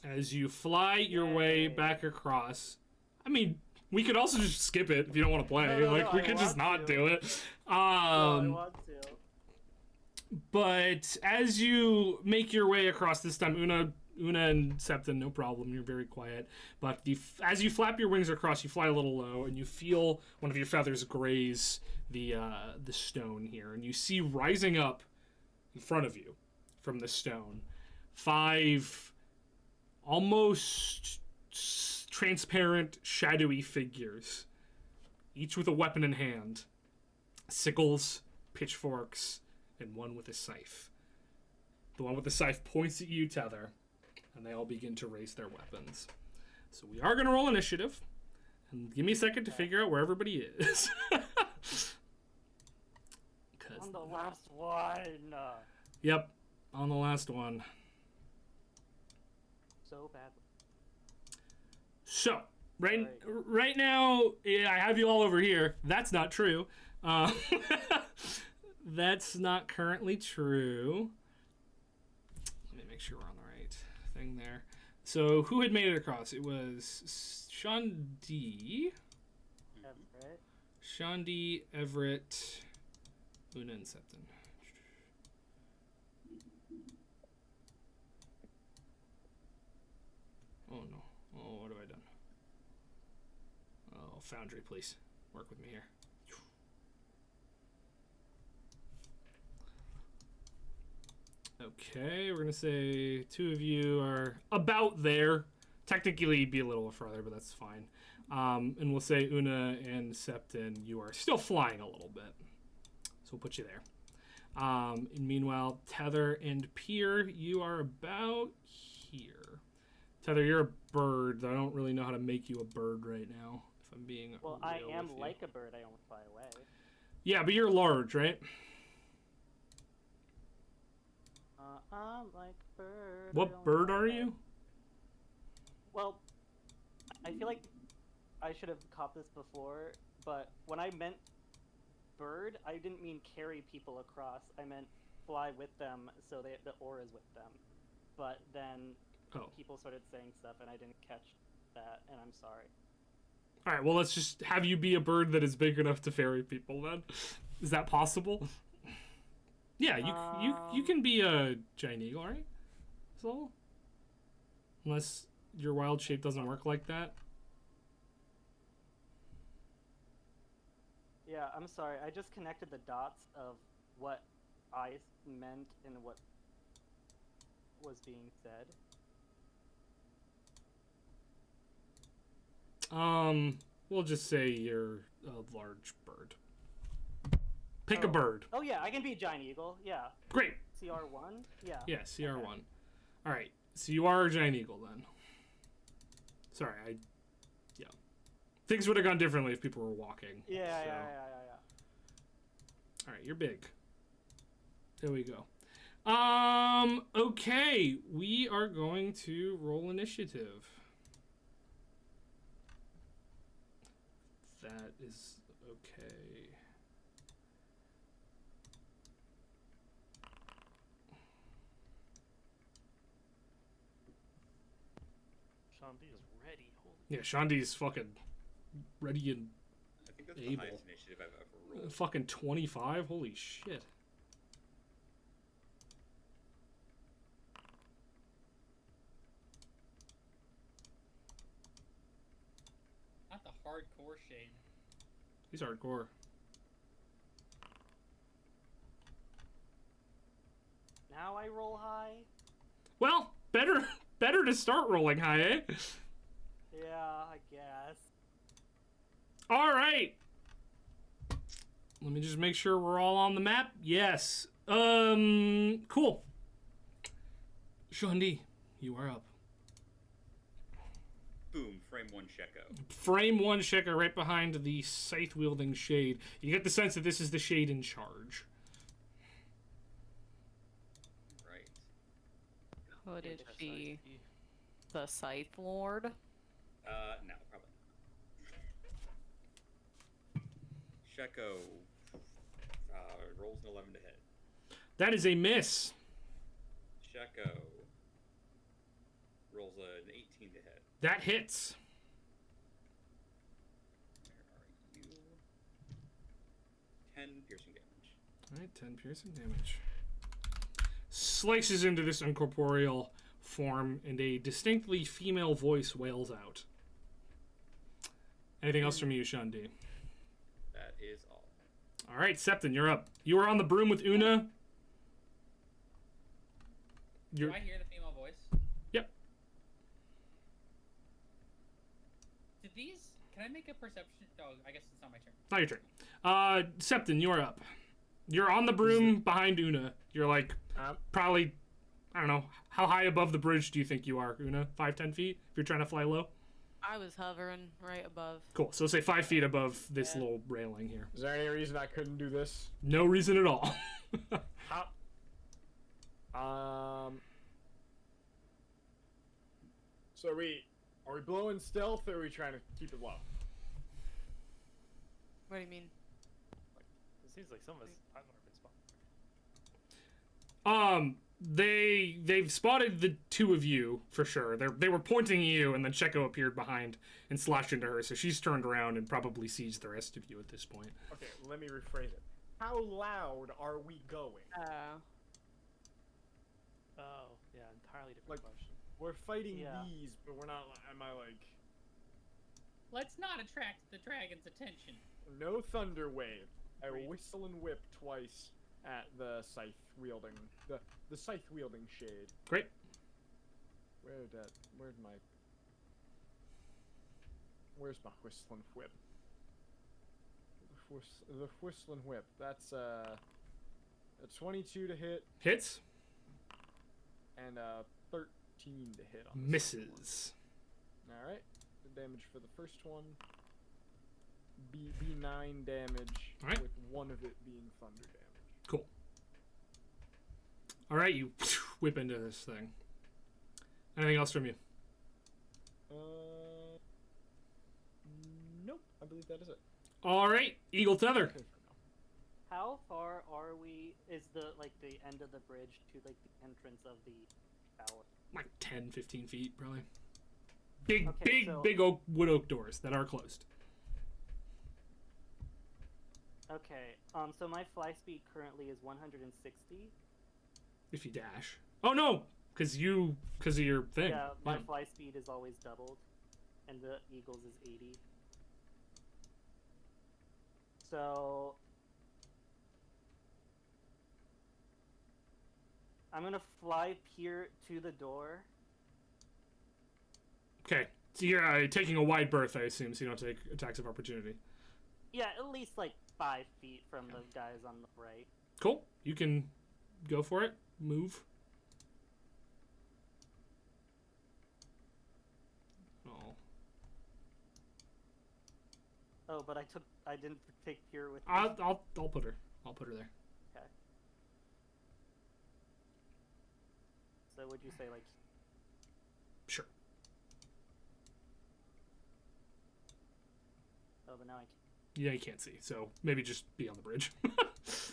as you fly your way back across, I mean, we could also just skip it if you don't want to play. We could just not do it. I want to. But as you make your way across this time, Una and Septon, no problem. You're very quiet. But as you flap your wings across, you fly a little low, and you feel one of your feathers graze the stone here, and you see rising up in front of you from the stone 5 almost transparent, shadowy figures, each with a weapon in hand, sickles, pitchforks, and one with a scythe. The one with the scythe points at you, Tether, and they all begin to raise their weapons. So we are going to roll initiative, and give me a second to figure out where everybody is. On the last one. Yep, on the last one. So bad. So, right now, I have you all over here. That's not true. That's not currently true. Let me make sure we're on the right thing there. So, who had made it across? It was Sean D. Everett. Sean D, Everett, Una, and Septon. Oh no. Oh, what have I done? Oh, Foundry, please. Work with me here. Okay, we're going to say 2 of you are about there. Technically, you'd be a little further, but that's fine. And we'll say Una and Septon, you are still flying a little bit. So we'll put you there. And meanwhile, Tether and Pier, you are about here. Tether, you're a bird. I don't really know how to make you a bird right now, if I'm being Well, real I am with you. like a bird. I only fly away. Yeah, but you're large, right? I'm like a bird. What bird are you? Well, I feel like I should have caught this before, but when I meant bird, I didn't mean carry people across. I meant fly with them, so the aura's with them. But then people started saying stuff, and I didn't catch that, and I'm sorry. All right, well, let's just have you be a bird that is big enough to ferry people, then. Is that possible? Yeah, you can be a giant eagle, right? So, unless your wild shape doesn't work like that. Yeah, I'm sorry. I just connected the dots of what I meant and what was being said. We'll just say you're a large bird. Pick a bird. Oh yeah, I can be a giant eagle. Yeah. Great. CR1. Yeah. Yeah, CR1. Okay. All right, so you are a giant eagle then. Sorry, yeah. Things would have gone differently if people were walking. Yeah. All right, you're big. There we go. Okay, we are going to roll initiative. That is okay. Shandy is ready. Holy Yeah, Shandy's fucking ready and I think that's able. the highest initiative I've ever rolled. Fucking 25? Holy shit. Not the hardcore shade. He's hardcore. Now I roll high. Well, better to start rolling high, eh? Yeah, I guess. All right. Let me just make sure we're all on the map. Yes. Cool. Shandy, you are up. Boom, frame 1 Sheko. Frame 1 Sheka right behind the scythe-wielding shade. You get the sense that this is the shade in charge. Right. Could it be the Scythe Lord? No, probably not. Sheko rolls an 11 to hit. That is a miss. Sheko rolls an 18 to hit. That hits. Where are you? 10 piercing damage. All right, 10 piercing damage. Slices into this uncorporeal form, and a distinctly female voice wails out. Anything else from you, Sean D? That is all. All right, Septon, you're up. You are on the broom with Una. Do I hear the female voice? Yep. Did these? Can I make a perception? Oh, I guess it's not my turn. Not your turn. Septon, you're up. You're on the broom behind Una. You're like probably, I don't know, how high above the bridge do you think you are, Una? 5-10 feet if you're trying to fly low? I was hovering right above. Cool. So say 5 feet above this little railing here. Is there any reason I couldn't do this? No reason at all. So are we blowing stealth or are we trying to keep it low? What do you mean? It seems like some of us have been spotted. They've spotted the two of you for sure. They were pointing at you, and then Checo appeared behind and slashed into her. So she's turned around and probably sees the rest of you at this point. Okay, let me rephrase it. How loud are we going? Oh, yeah, entirely different Like, question. We're fighting Yeah. these, but we're not. Am I like? Let's not attract the dragon's attention. No thunder wave. I Agreed. whistle and whip twice at the scythe wielding the scythe wielding shade. Great. Where's my whistle and whip? The whistle and whip. That's a 22 to hit Hits. and a 13 to hit on this Misses. one. All right. The damage for the first one. Be 9 damage, All right. with one of it being thunder damage. Cool. All right, you whip into this thing. Anything else from you? Nope. I believe that is it. All right, Eagle Tether. Okay for now. How far are we? Is the end of the bridge to like the entrance of the tower? Like 10, 15 feet, probably. Big, Okay, so- big wood oak doors that are closed. Okay. So my fly speed currently is 160. If you dash. Oh no, because of your thing. Yeah, my fly speed is always doubled, and the eagle's is 80. So I'm gonna fly Pier to the door. Okay, so you're taking a wide berth, I assume, so you don't take attacks of opportunity. Yeah, at least like 5 feet from the guys on the right. Cool. You can go for it. Move. Oh. Oh, but I didn't take Pier with me. I'll put her. I'll put her there. Okay. So would you say like? Sure. Oh, but now I can't. Yeah, you can't see, so maybe just be on the bridge.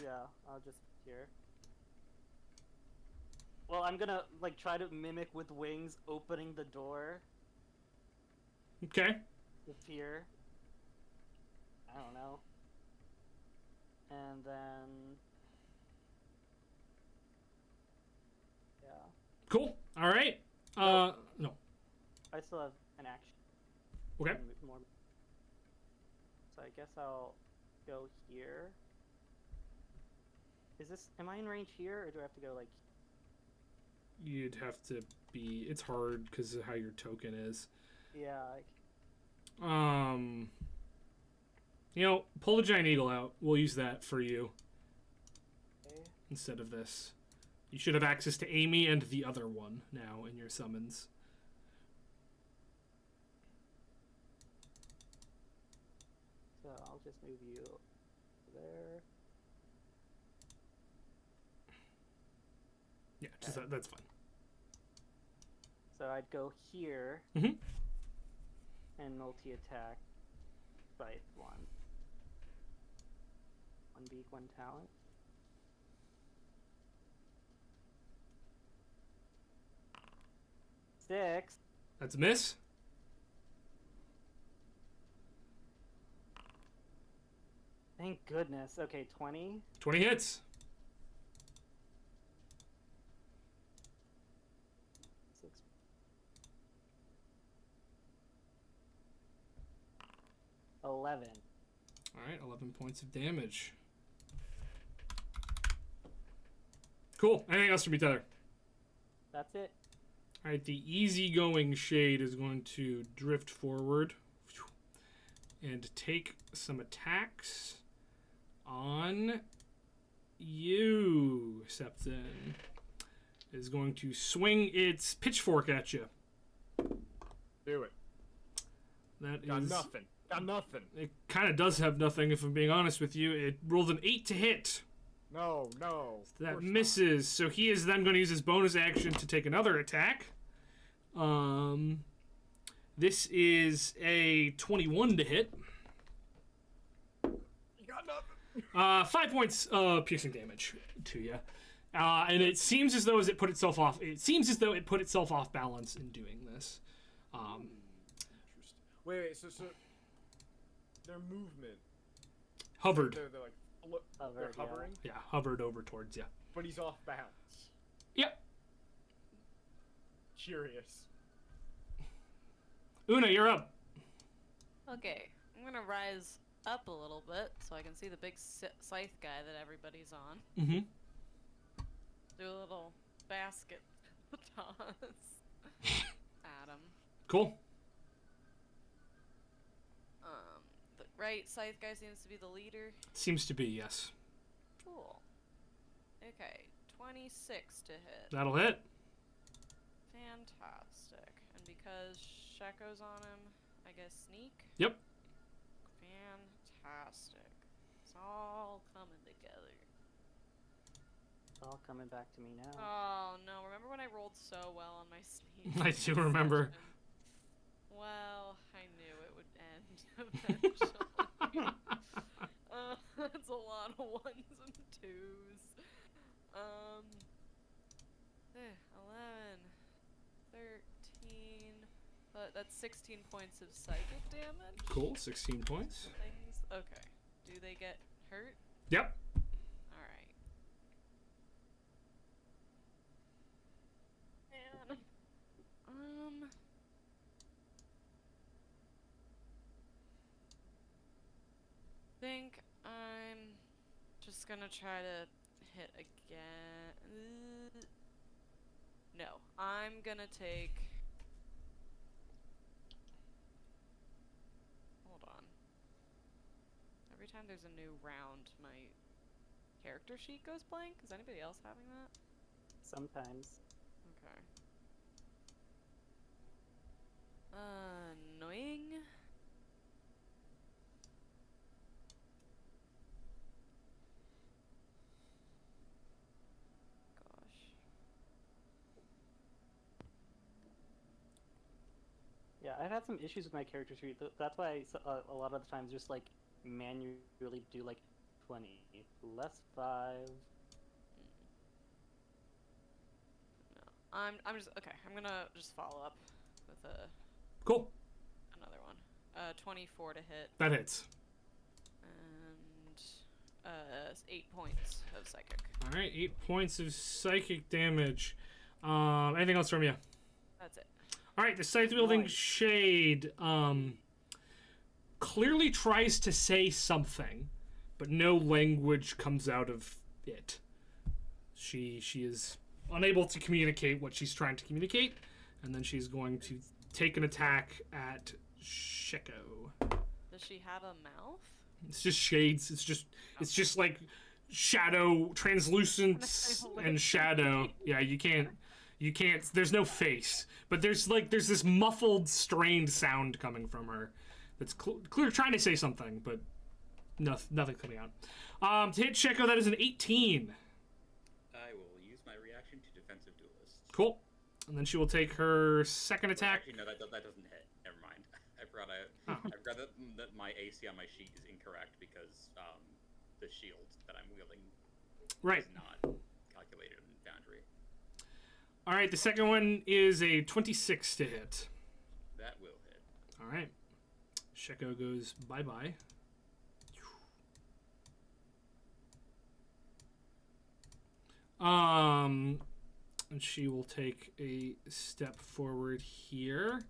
Yeah, I'll just here. Well, I'm gonna like try to mimic with wings opening the door Okay. with Pier. I don't know. And then yeah, Cool. All right. No. I still have an action. Okay. More. So I guess I'll go here. Am I in range here, or do I have to go like? You'd have to be. It's hard because of how your token is. Yeah. Pull the giant eagle out. We'll use that for you Okay. instead of this. You should have access to Amy and the other one now in your summons. So I'll just move you there. Yeah, just that's fine. So I'd go here Mhm. and multi-attack Scythe one. One beak, one talent. 6. That's a miss. Thank goodness. Okay, 20. 20 hits. 6. 11. All right, 11 points of damage. Cool. Anything else from me, Tyler? That's it. All right, the easygoing shade is going to drift forward and take some attacks on you, Septon. Is going to swing its pitchfork at you. Do it. That Got is nothing. Got nothing. It kind of does have nothing, if I'm being honest with you. It rolled an 8 to hit. No, no. That misses. So he is then going to use his bonus action to take another attack. This is a 21 to hit. You got nothing. 5 points of piercing damage to you. And it seems as though it put itself off balance in doing this. Interesting. Wait. So their movement. Hovered. They're like they're hovering. Yeah, hovered over towards you. But he's off balance. Yep. Curious. Una, you're up. Okay, I'm gonna rise up a little bit so I can see the big scythe guy that everybody's on. Mm-hmm. Do a little basket toss at him. Cool. The right scythe guy seems to be the leader. Seems to be, yes. Cool. Okay, 26 to hit. That'll hit. Fantastic. And because Sheko's on him, I guess sneak? Yep. Fantastic. It's all coming together. It's all coming back to me now. Oh no, remember when I rolled so well on my sneak? I do remember. Well, I knew it would end eventually. That's a lot of 1s and 2s. 11, 13, that's 16 points of psychic damage. Cool, 16 points. Things. Okay. Do they get hurt? Yep. Alright. And, think I'm just gonna try to hit again. No, I'm gonna take. Hold on. Every time there's a new round, my character sheet goes blank. Is anybody else having that? Sometimes. Okay. Annoying. Yeah, I've had some issues with my character sheet. That's why a lot of the times just like manually do like 20 less 5. No, I'm just okay. I'm gonna just follow up with Cool. another one. 24 to hit. That hits. And 8 points of psychic. All right, 8 points of psychic damage. Anything else from you? That's it. All right, the scythe-wielding shade clearly tries to say something, but no language comes out of it. She is unable to communicate what she's trying to communicate, and then she's going to take an attack at Sheko. Does she have a mouth? It's just shades. It's just like shadow, translucence, and shadow. Yeah, you can't. There's no face, but there's this muffled, strained sound coming from her. That's clear trying to say something, but nothing coming out. To hit Sheko, that is an 18. I will use my reaction to defensive duelist. Cool. And then she will take her second attack. Actually, no, that doesn't hit. Never mind. I forgot that my AC on my sheet is incorrect because the shield that I'm wielding Right. is not calculated in Foundry. All right, the second one is a 26 to hit. That will hit. All right. Sheko goes bye-bye. And she will take a step forward here.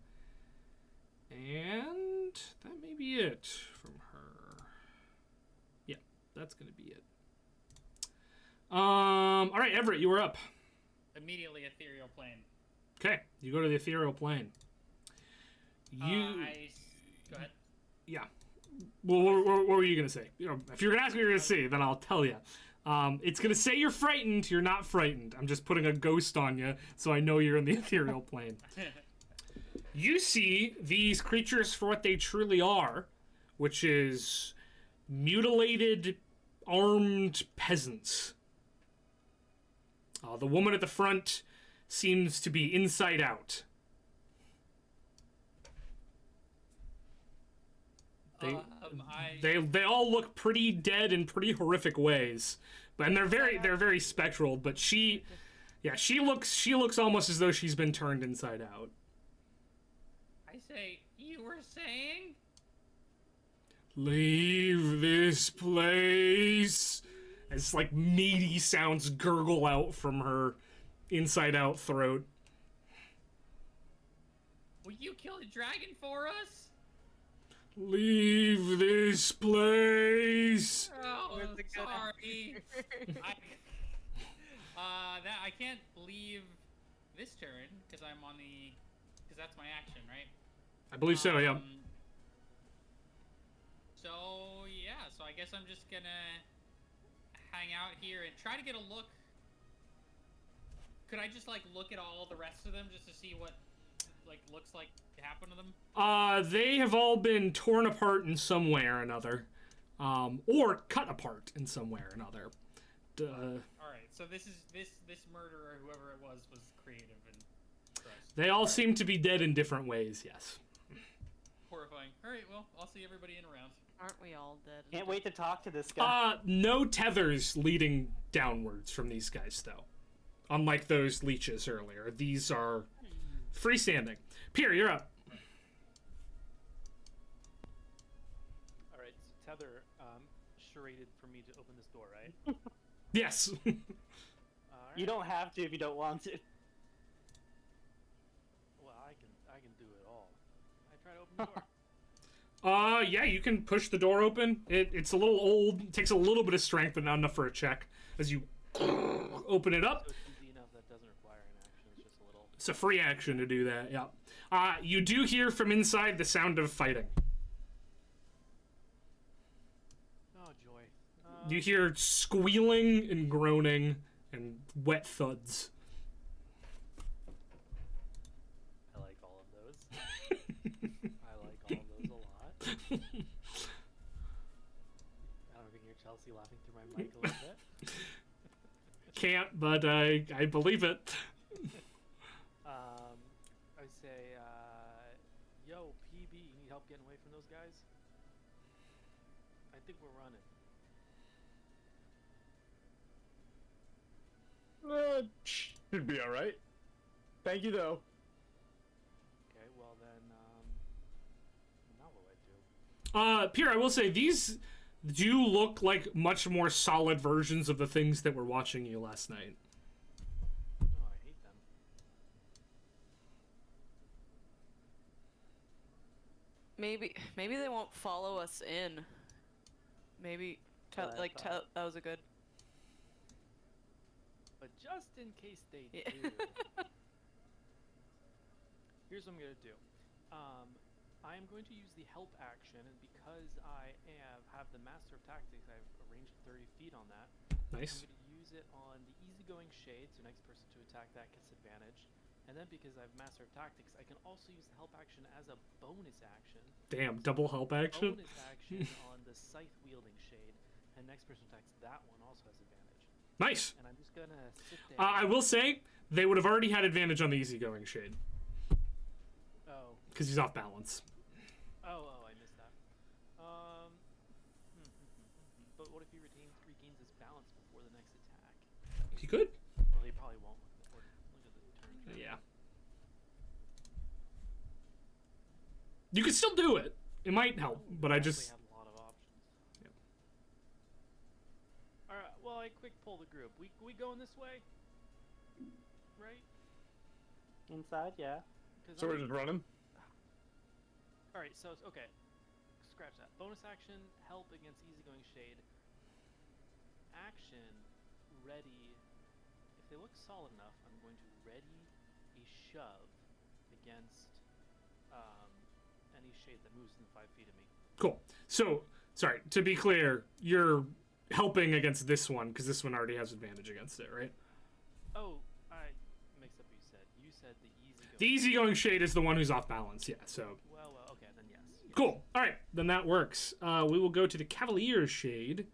And that may be it from her. Yeah, that's going to be it. All right, Everett, you were up. Immediately ethereal plane. Okay, you go to the ethereal plane. Go ahead. Yeah. Well, what were you going to say? You know, if you're going to ask me what you're going to say, then I'll tell you. It's going to say you're frightened. You're not frightened. I'm just putting a ghost on you, so I know you're in the ethereal plane. You see these creatures for what they truly are, which is mutilated, armed peasants. The woman at the front seems to be inside out. They all look pretty dead in pretty horrific ways, and they're very spectral. But she looks almost as though she's been turned inside out. I say, you were saying? Leave this place. As like meaty sounds gurgle out from her inside out throat. Will you kill the dragon for us? Leave this place. Oh, sorry. I can't leave this turn because that's my action, right? I believe so, yeah. So I guess I'm just gonna hang out here and try to get a look. Could I just look at all the rest of them just to see what looks like happened to them? They have all been torn apart in some way or another, or cut apart in some way or another. All right, so this murderer, whoever it was creative and gross. They all seem to be dead in different ways. Yes. Horrifying. All right, well, I'll see everybody in a round. Aren't we all dead? Can't wait to talk to this guy. No tethers leading downwards from these guys, though. Unlike those leeches earlier, these are freestanding. Pierre, you're up. All right, so Tether charaded for me to open this door, right? Yes. All right. You don't have to if you don't want to. Well, I can do it all. I try to open the door. Yeah, you can push the door open. It's a little old. It takes a little bit of strength, but not enough for a check. As you open it up. So it's easy enough that doesn't require an action. It's just a little. It's a free action to do that, yeah. You do hear from inside the sound of fighting. Oh, joy. You hear squealing and groaning and wet thuds. I like all of those. I like all of those a lot. I don't hear Chelsea laughing through my mic a little bit. Can't, but I believe it. I say, yo, PB, you need help getting away from those guys? I think we're running. Should be all right. Thank you, though. Okay, well then, now what do I do? Pierre, I will say, these do look like much more solid versions of the things that were watching you last night. Oh, I hate them. Maybe they won't follow us in. Maybe that was a good. But just in case they Yeah. do, here's what I'm gonna do. I am going to use the help action, and because I have the Master of Tactics, I've arranged 30 feet on that. Nice. I'm going to use it on the easygoing shade, so next person to attack that gets advantage. And then because I have Master of Tactics, I can also use the help action as a bonus action. Damn, double help action? Bonus action on the scythe-wielding shade, and next person attacks that one also has advantage. Nice. And I'm just going to sit there. I will say, they would have already had advantage on the easygoing shade. Oh. Because he's off balance. Oh, I missed that. But what if he regains his balance before the next attack? He could. Well, he probably won't. Look at the turn You could still do it. It might help, but I just... have a lot of options. Yep. Alright, well, I quick pull the group. We going this way? Right? Inside, yeah. So we're just running? Alright, so, okay. Scratch that. Bonus action, help against easygoing shade. Action, ready. If they look solid enough, I'm going to ready a shove against any shade that moves within 5 feet of me. Cool. So, sorry, to be clear, you're helping against this one, because this one already has advantage against it, right? Oh, I mixed up what you said. You said the easygoing... The easygoing shade is the one who's off balance, yeah, so... Well, okay, then yes. Cool. All right, then that works. We will go to the Cavalier Shade,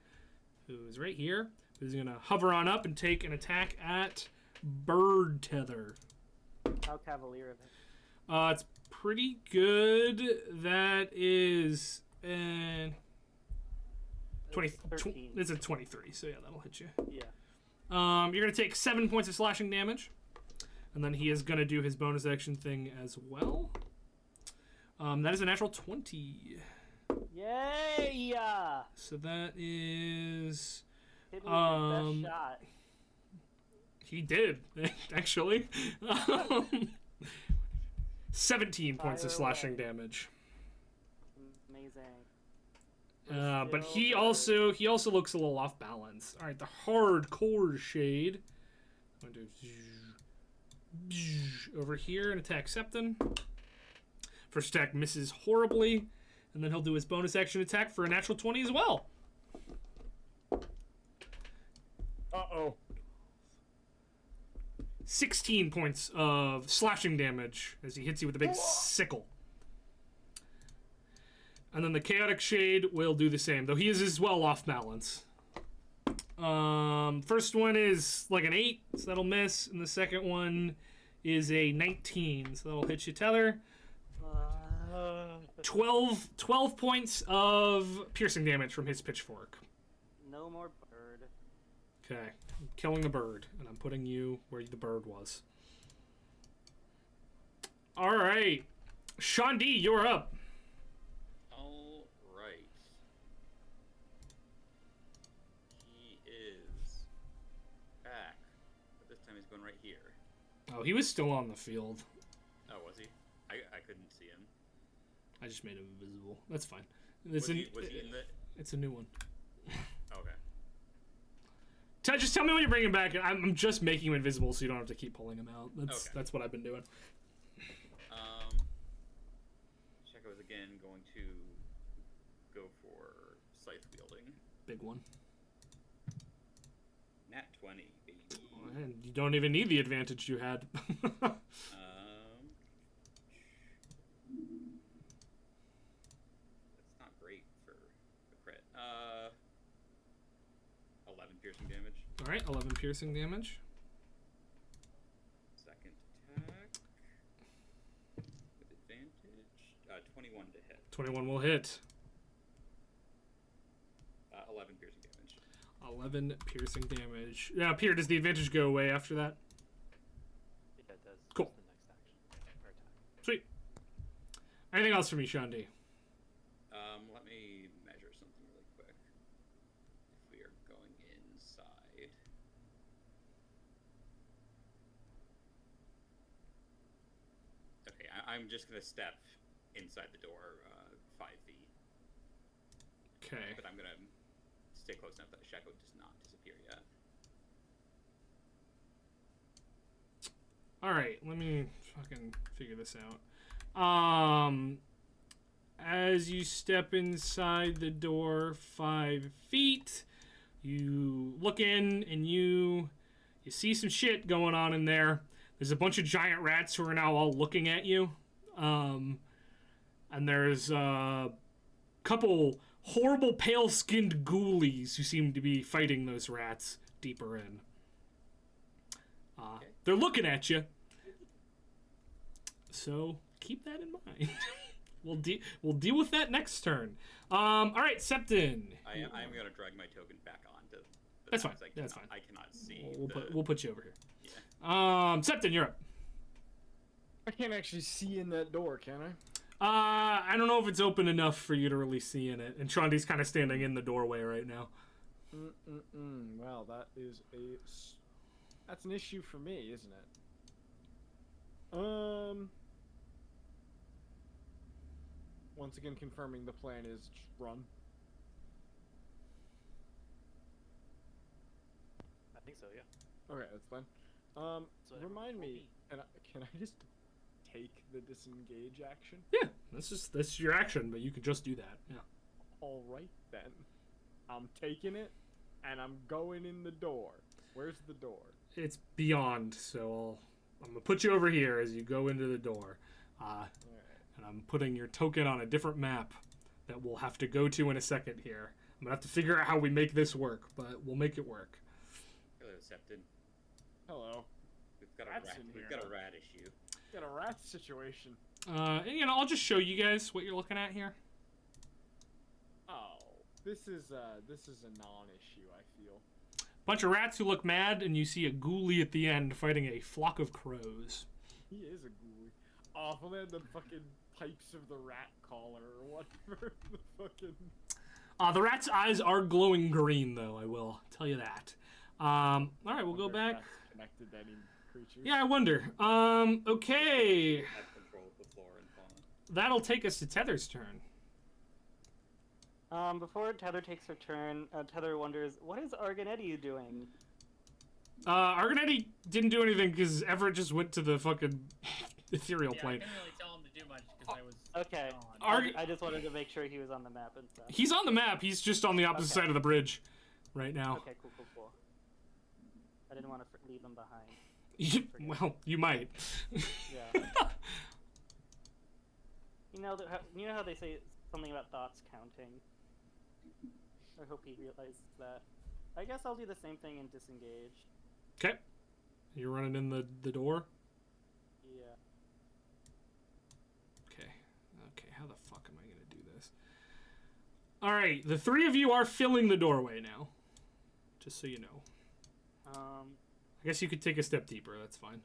who is right here, who's going to hover on up and take an attack at Bird Tether. How cavalier of it. It's pretty good. That is 20. 13. It's a 23, so yeah, that'll hit you. Yeah. You're going to take 7 points of slashing damage, and then he is going to do his bonus action thing as well. That is a natural 20. Yay! So that is... Hit me with your best shot. He did, actually. 17 points of Fire slashing away. damage. Amazing. But Still he good. also looks a little off balance. All right, the hardcore shade. I'm going to do over here and attack Septon. First attack misses horribly, and then he'll do his bonus action attack for a natural 20 as well. Uh-oh. 16 points of slashing damage as he hits you with a big sickle. And then the Chaotic Shade will do the same, though he is as well off balance. First one is like an 8, so that'll miss. And the second one is a 19, so that'll hit you, Tether. 12 points of piercing damage from his pitchfork. No more bird. Okay, I'm killing the bird, and I'm putting you where the bird was. All right, Sean D, you're up. All right. He is back, but this time he's going right here. Oh, he was still on the field. Oh, was he? I couldn't see him. I just made him invisible. That's fine. Was he in the... It's a new one. Okay. Just tell me when you bring him back. I'm just making him invisible so you don't have to keep pulling him out. That's what I've been doing. Checo is again going to go for scythe wielding. Big one. Nat 20, baby. And you don't even need the advantage you had. That's not great for the crit. 11 piercing damage. All right, 11 piercing damage. Second attack with advantage. 21 to hit. 21 will hit. 11 piercing damage. 11 piercing damage. Now, Pierre, does the advantage go away after that? Yeah, it does. Cool. It's the next action. Or attack. Sweet. Anything else for me, Sean D? Let me measure something really quick. If we are going inside. Okay, I'm just gonna step inside the door 5 feet. Okay. But I'm gonna stay close enough that Shaco does not disappear yet. All right, let me fucking figure this out. As you step inside the door 5 feet, you look in and you see some shit going on in there. There's a bunch of giant rats who are now all looking at you. And there's a couple horrible pale-skinned ghoulies who seem to be fighting those rats deeper in. They're looking at you. So keep that in mind. We'll deal with that next turn. All right, Septon. I'm gonna drag my token back onto. That's fine. That's fine. I cannot see. We'll put you over here. Yeah. Septon, you're up. I can't actually see in that door, can I don't know if it's open enough for you to really see in it. And Trondi's kind of standing in the doorway right now. Well, that's an issue for me, isn't it? Once again, confirming the plan is just run. I think so, yeah. Okay, that's fine. So Remind me, can I just take the disengage action? Yeah, that's your action, but you can just do that. Yeah. All right then, I'm taking it, and I'm going in the door. Where's the door? It's beyond, so I'm gonna put you over here as you go into the door. All right. And I'm putting your token on a different map that we'll have to go to in a second here. I'm gonna have to figure out how we make this work, but we'll make it work. Hello, Septon. Hello. We've got Rats a rat. in We've here. got a rat issue. Got a rat situation. And, I'll just show you guys what you're looking at here. Oh, this is a non-issue, I feel. Bunch of rats who look mad, and you see a ghoulie at the end fighting a flock of crows. He is a ghoulie. Oh, if only had the fucking pipes of the rat collar or whatever. The fucking... The rat's eyes are glowing green, though, I will tell you that. All right, we'll go back. That's connected to any creatures. Yeah, I wonder. Okay. Have control of the flora and fauna. That'll take us to Tether's turn. Before Tether takes her turn, Tether wonders, what is Arganetti doing? Arganetti didn't do anything because Everett just went to the fucking ethereal Yeah, I plane. couldn't really tell him to do much because I was Okay. gone. I just wanted to make sure he was on the map and stuff. He's on the map. He's just on the opposite Okay. side of the bridge right now. Okay, cool. I didn't want to leave him behind. Well, you might. Yeah. You know how they say something about thoughts counting? I hope he realizes that. I guess I'll do the same thing and disengage. Okay. You're running in the door? Yeah. Okay, how the fuck am I gonna do this? Alright, the three of you are filling the doorway now. Just so you know. I guess you could take a step deeper, that's fine.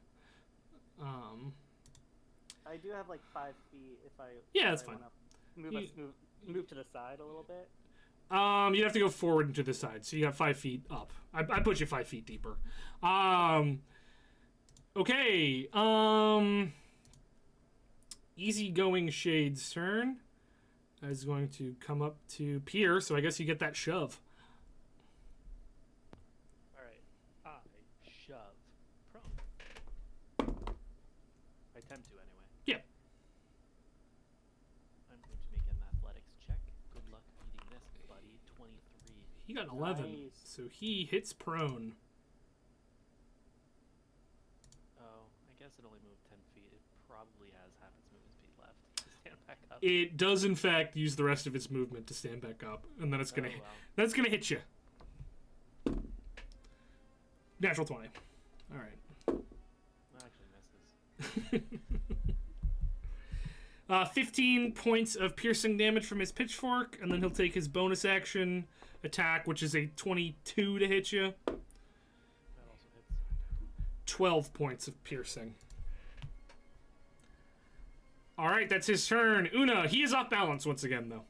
I do have like 5 feet if I... Yeah, if that's I fine. wanna move to the side a little bit. You'd have to go forward and to the side, so you have 5 feet up. I put you 5 feet deeper. Okay, easygoing Shade's turn is going to come up to Pier, so I guess you get that shove. Alright. I shove prone. I attempt to, anyway. Yeah. I'm going to make an athletics check. Good luck beating this, buddy. 23. He got an 11, Nice. so he hits prone. Oh, I guess it only moved 10 feet. It probably has half its movement speed left to stand back up. It does, in fact, use the rest of its movement to stand back up, and then it's gonna Oh, wow. that's gonna hit you. Natural 20. All right. That actually misses. 15 points of piercing damage from his pitchfork, and then he'll take his bonus action attack, which is a 22 to hit you. That also hits. 12 points of piercing. All right, that's his turn. Una, he is off balance once again, though.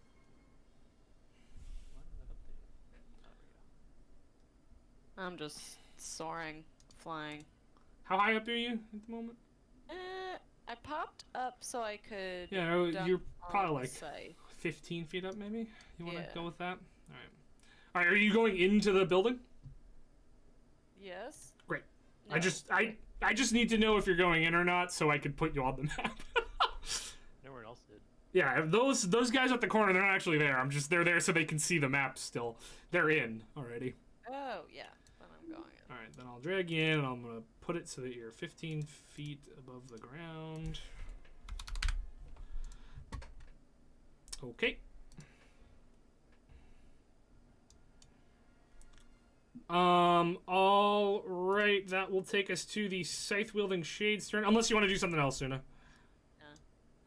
Why did that update? Oh, there we go. I'm just soaring, flying. How high up are you at the moment? I popped up so I could. Yeah, dump you're on probably the like site. 15 feet up, maybe? You want to Yeah. go with that? All right. All right, are you going into the building? Yes. Great. No. I just need to know if you're going in or not so I can put you on the map. No one else did. Yeah, those guys at the corner, they're not actually there. They're there so they can see the map still. They're in already. Oh yeah. Then I'm going in. All right, then I'll drag you in, and I'm going to put it so that you're 15 feet above the ground. Okay. All right, that will take us to the scythe-wielding Shade's turn, unless you want to do something else, Una. No.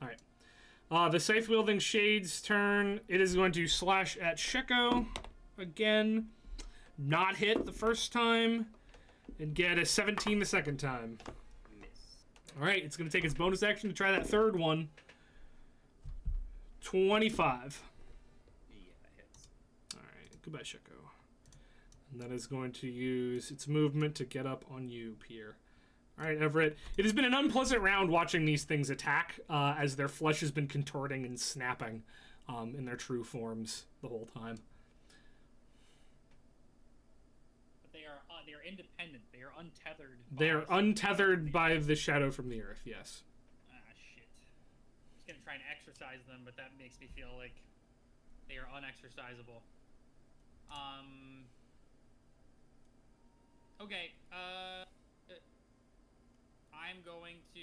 All right. The scythe-wielding Shade's turn. It is going to slash at Sheko again. Not hit the first time. And get a 17 the second time. Miss. All right, it's going to take its bonus action to try that third one. 25. Yeah, that hits. All right. Goodbye, Sheko. And that is going to use its movement to get up on you, Pierre. All right, Everett. It has been an unpleasant round watching these things attack as their flesh has been contorting and snapping in their true forms the whole time. But they are independent. They are untethered. They are untethered by the shadow from the earth, yes. Ah, shit. I was gonna try and exercise them, but that makes me feel like they are unexercisable. Okay, I'm going to...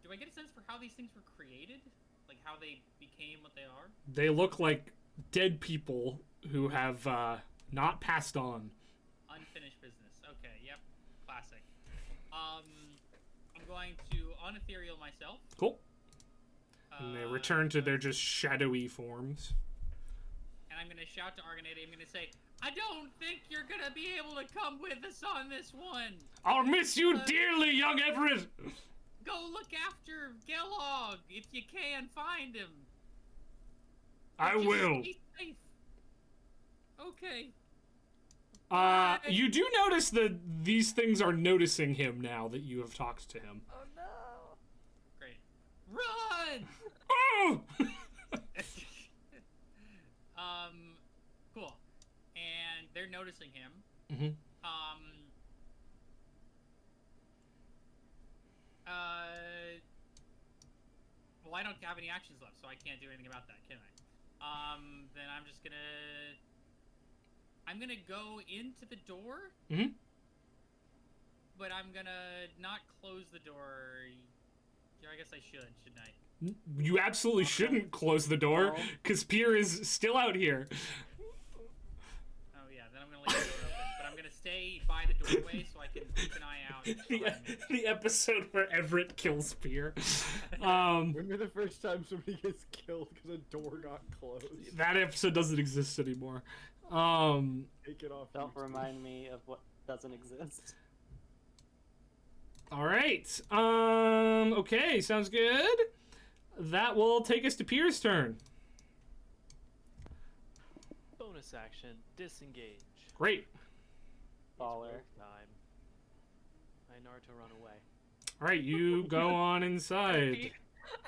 Do I get a sense for how these things were created? Like, how they became what they are? They look like dead people who have not passed on. Unfinished business. Okay, yep. Classic. I'm going to unethereal myself. Cool. And they return to their just shadowy forms. And I'm going to shout to Argonade. I'm going to say, I don't think you're going to be able to come with us on this one. I'll miss you dearly, young Everett. Go look after Gelog if you can find him. I Just will. stay safe. Okay. You do notice that these things are noticing him now that you have talked to him. Oh no! Great. Run! Oh! Cool. And they're noticing him. Mm-hmm. Well, I don't have any actions left, so I can't do anything about that, can I? Then I'm just gonna... I'm gonna go into the door. Mm-hmm. But I'm gonna not close the door. Yeah, I guess I should, shouldn't I? You absolutely shouldn't close the door, because Pierre is still out here. Oh yeah, then I'm gonna leave the door open. But I'm gonna stay by the doorway so I can keep an eye out. The episode where Everett kills Pierre. Remember the first time somebody gets killed because a door got closed? That episode doesn't exist anymore. Take it off. Don't YouTube. remind me of what doesn't exist. All right. Okay, sounds good. That will take us to Pierre's turn. Bonus action, disengage. Great. Baller. It's work time. I Naruto run away. All right, you go on inside.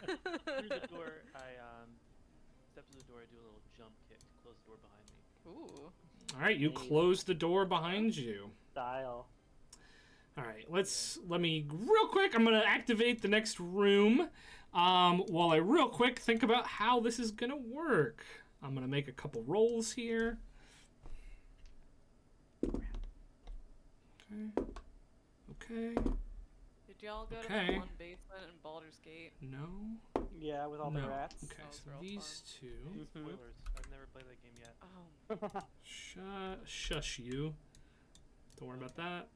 Through the door, I step to the door. I do a little jump kick to close the door behind me. Ooh. All right, you close the door behind you. Style. All right, let me real quick. I'm gonna activate the next room. While I real quick think about how this is gonna work. I'm gonna make a couple rolls here. Okay. Did y'all go to Okay. the one basement in Baldur's Gate? No. Yeah, with all the No. rats. Okay, That was so real these two. Spoilers. I've never played that game yet. Oh. Shush you. Don't worry about that.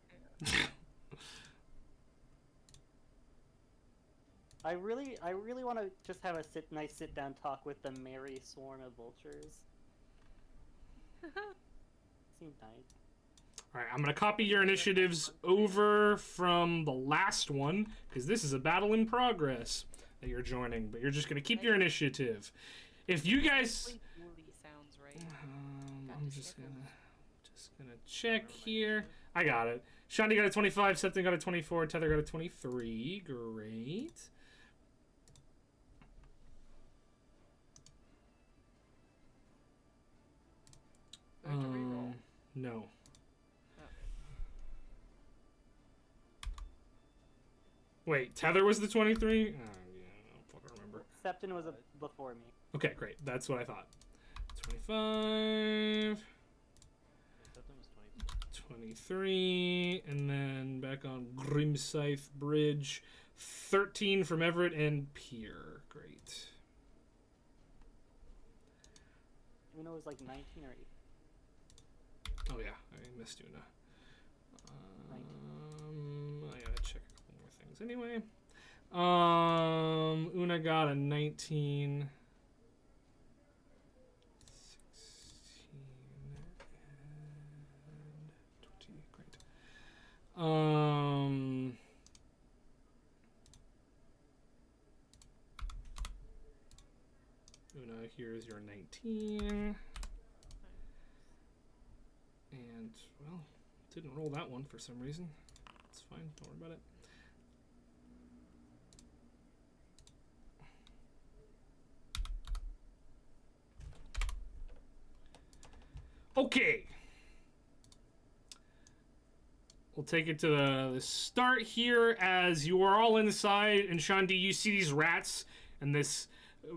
I really want to just have a nice sit down talk with the merry swarm of vultures. Seems nice. All right, I'm gonna copy your initiatives over from the last one because this is a battle in progress that you're joining. But you're just gonna keep your initiative. If you guys, Woolly sounds right. I'm just gonna check here. I got it. Shandi got a 25. Septon got a 24. Tether got a 23. Great. Do I have to reroll? No. Wait, Tether was the 23? Yeah, I don't fucking remember. Septon was before me. Okay, great. That's what I thought. 25, Septum was 23, and then back on Grimscythe Bridge, 13 from Everett and Pierre. Great. Even though it was like 19 or 8. Oh yeah, I missed Una. I gotta check a couple more things anyway. Una got a 19. 16 and 20. Great. Una, because you're a 19. And, well, didn't roll that one for some reason. It's fine. Don't worry about it. Okay. We'll take it to the start here as you are all inside, and Shandi, you see these rats and this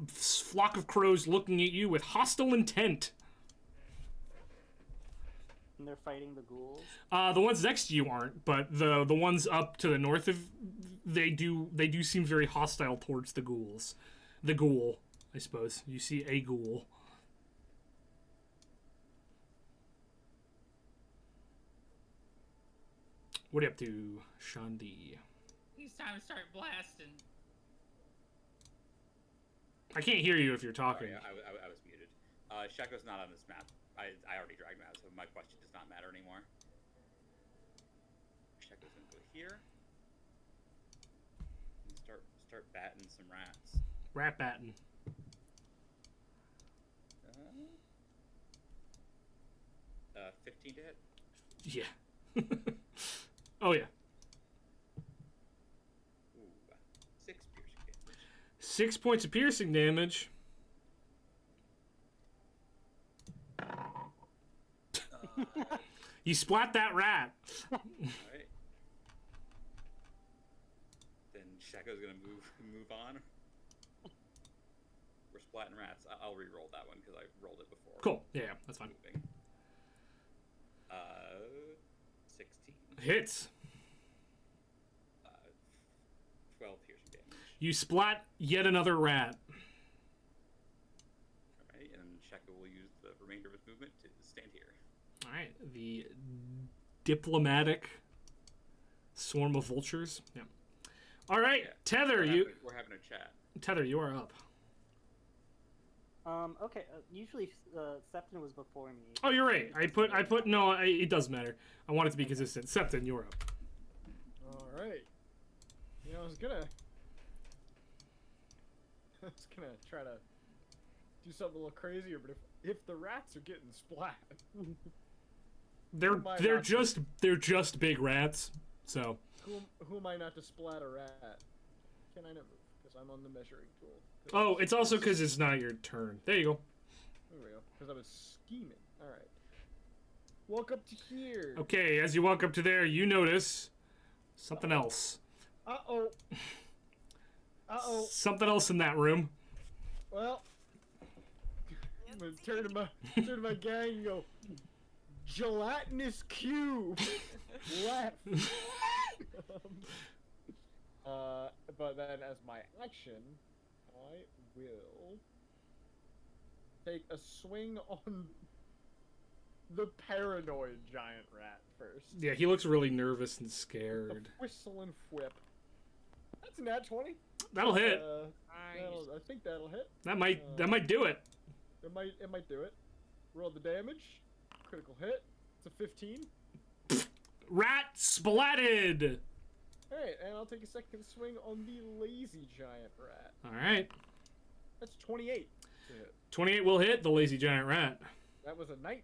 flock of crows looking at you with hostile intent. And they're fighting the ghouls. The ones next to you aren't, but the ones up to the north of they do seem very hostile towards the ghouls. The ghoul, I suppose. You see a ghoul. What are you up to, Shandi? It's time to start blasting. I can't hear you if you're talking. Sorry, I was muted. Shaco's not on this map. I already dragged him out, so my question does not matter anymore. Shaco's gonna go here. And start batting some rats. Rat batting. 15 to hit. Yeah. Oh, yeah. Ooh, 6 piercing damage. 6 points of piercing damage. You splat that rat. Alright. Then Shaco's gonna move on. We're splatting rats. I'll re-roll that one because I rolled it before. Cool. Yeah, that's fine. Moving. 16. Hits. 12 piercing damage. You splat yet another rat. Alright, and Shaka will use the remainder of his movement to stand here. Alright, the diplomatic swarm of vultures. Yeah. Alright, Yeah. Tether, We're having a chat. Tether, you are up. Okay. Usually, Septon was before me. Oh, you're right. No, it does matter. I want it to be consistent. Septon, you're up. All right. You know, I was gonna try to do something a little crazier, but if the rats are getting splat, they're just big rats. So who am I not to splat a rat? Can I not move? Because I'm on the measuring tool. Oh, it's also because it's not your turn. There you go. There we go. Because I was scheming. All right. Walk up to here. Okay, as you walk up to there, you notice something else. Uh-oh. Uh-oh. Something else in that room. Well, I'm going to turn to my gang and go, gelatinous cube. Left. But then as my action, I will take a swing on the paranoid giant rat first. Yeah, he looks really nervous and scared. A whistle and whip. That's a nat 20. That'll hit. I think that'll hit. That might do it. It might do it. Roll the damage. Critical hit. It's a 15. Rat splatted. Alright, and I'll take a second swing on the lazy giant rat. Alright. That's 28 to hit. 28 will hit the lazy giant rat. That was a 19.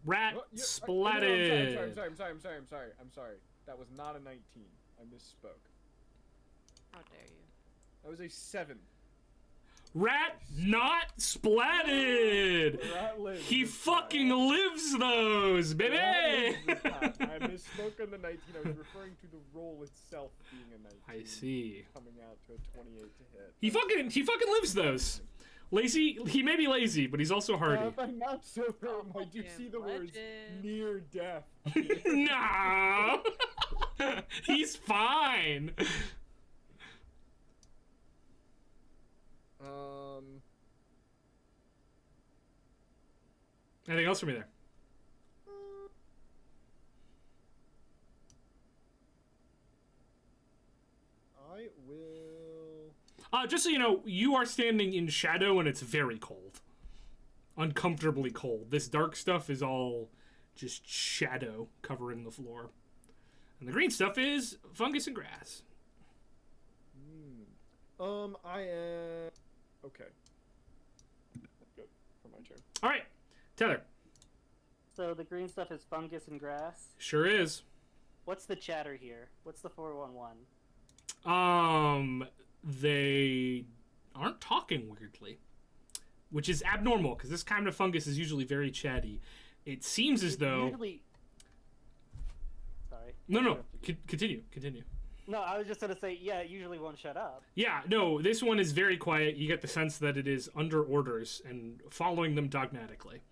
Rat Oh, yeah, splatted. I'm sorry. That was not a 19. I misspoke. How dare you? That was a 7. Rat not splatted. Rat lives He this fucking time. lives those, baby. Rat lives this time. I misspoke on the 19. I was referring to the roll itself being a 19. I see. Coming out to a 28 to hit. He fucking lives those. Lazy. He may be lazy, but he's also hardy. I'm not so firm. I do see the words Legend. near death. No. He's fine. Anything else for me there? I will. Just so you know, you are standing in shadow and it's very cold. Uncomfortably cold. This dark stuff is all just shadow covering the floor. And the green stuff is fungus and grass. I am. Okay. Good for my turn. All right, Tether. So the green stuff is fungus and grass. Sure is. What's the chatter here? What's the 411? They aren't talking weirdly, which is abnormal because this kind of fungus is usually very chatty. It seems as though. Usually... Sorry. No. Continue. No, I was just gonna say, yeah, it usually won't shut up. Yeah, no, this one is very quiet. You get the sense that it is under orders and following them dogmatically.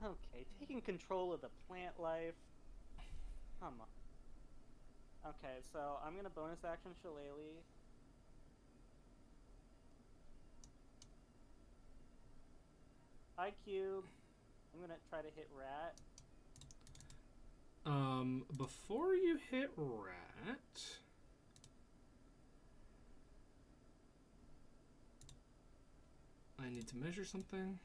Okay, taking control of the plant life. Come on. Okay, so I'm gonna bonus action Shillelagh. I-Cube. I'm gonna try to hit Rat. Before you hit Rat... I need to measure something.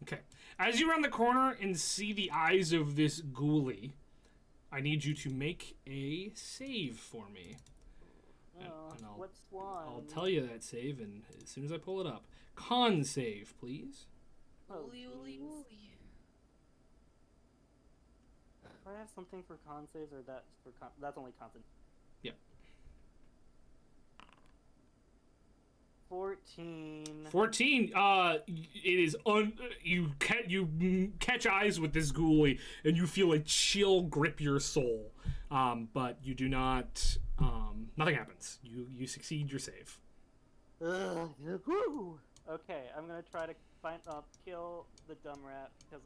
Okay. As you round the corner and see the eyes of this ghoulie, I need you to make a save for me. Oh, And what's one? I'll tell you that save and as soon as I pull it up. Con save, please. Oh, Ooly, ooly, jeez. ooly. Do I have something for con saves, or that's for that's only constant? Yep. 14. 14. It is you catch eyes with this ghoulie and you feel a chill grip your soul. But you do not. Nothing happens. You succeed your save. Woo! Okay, I'm gonna try to kill the dumb rat because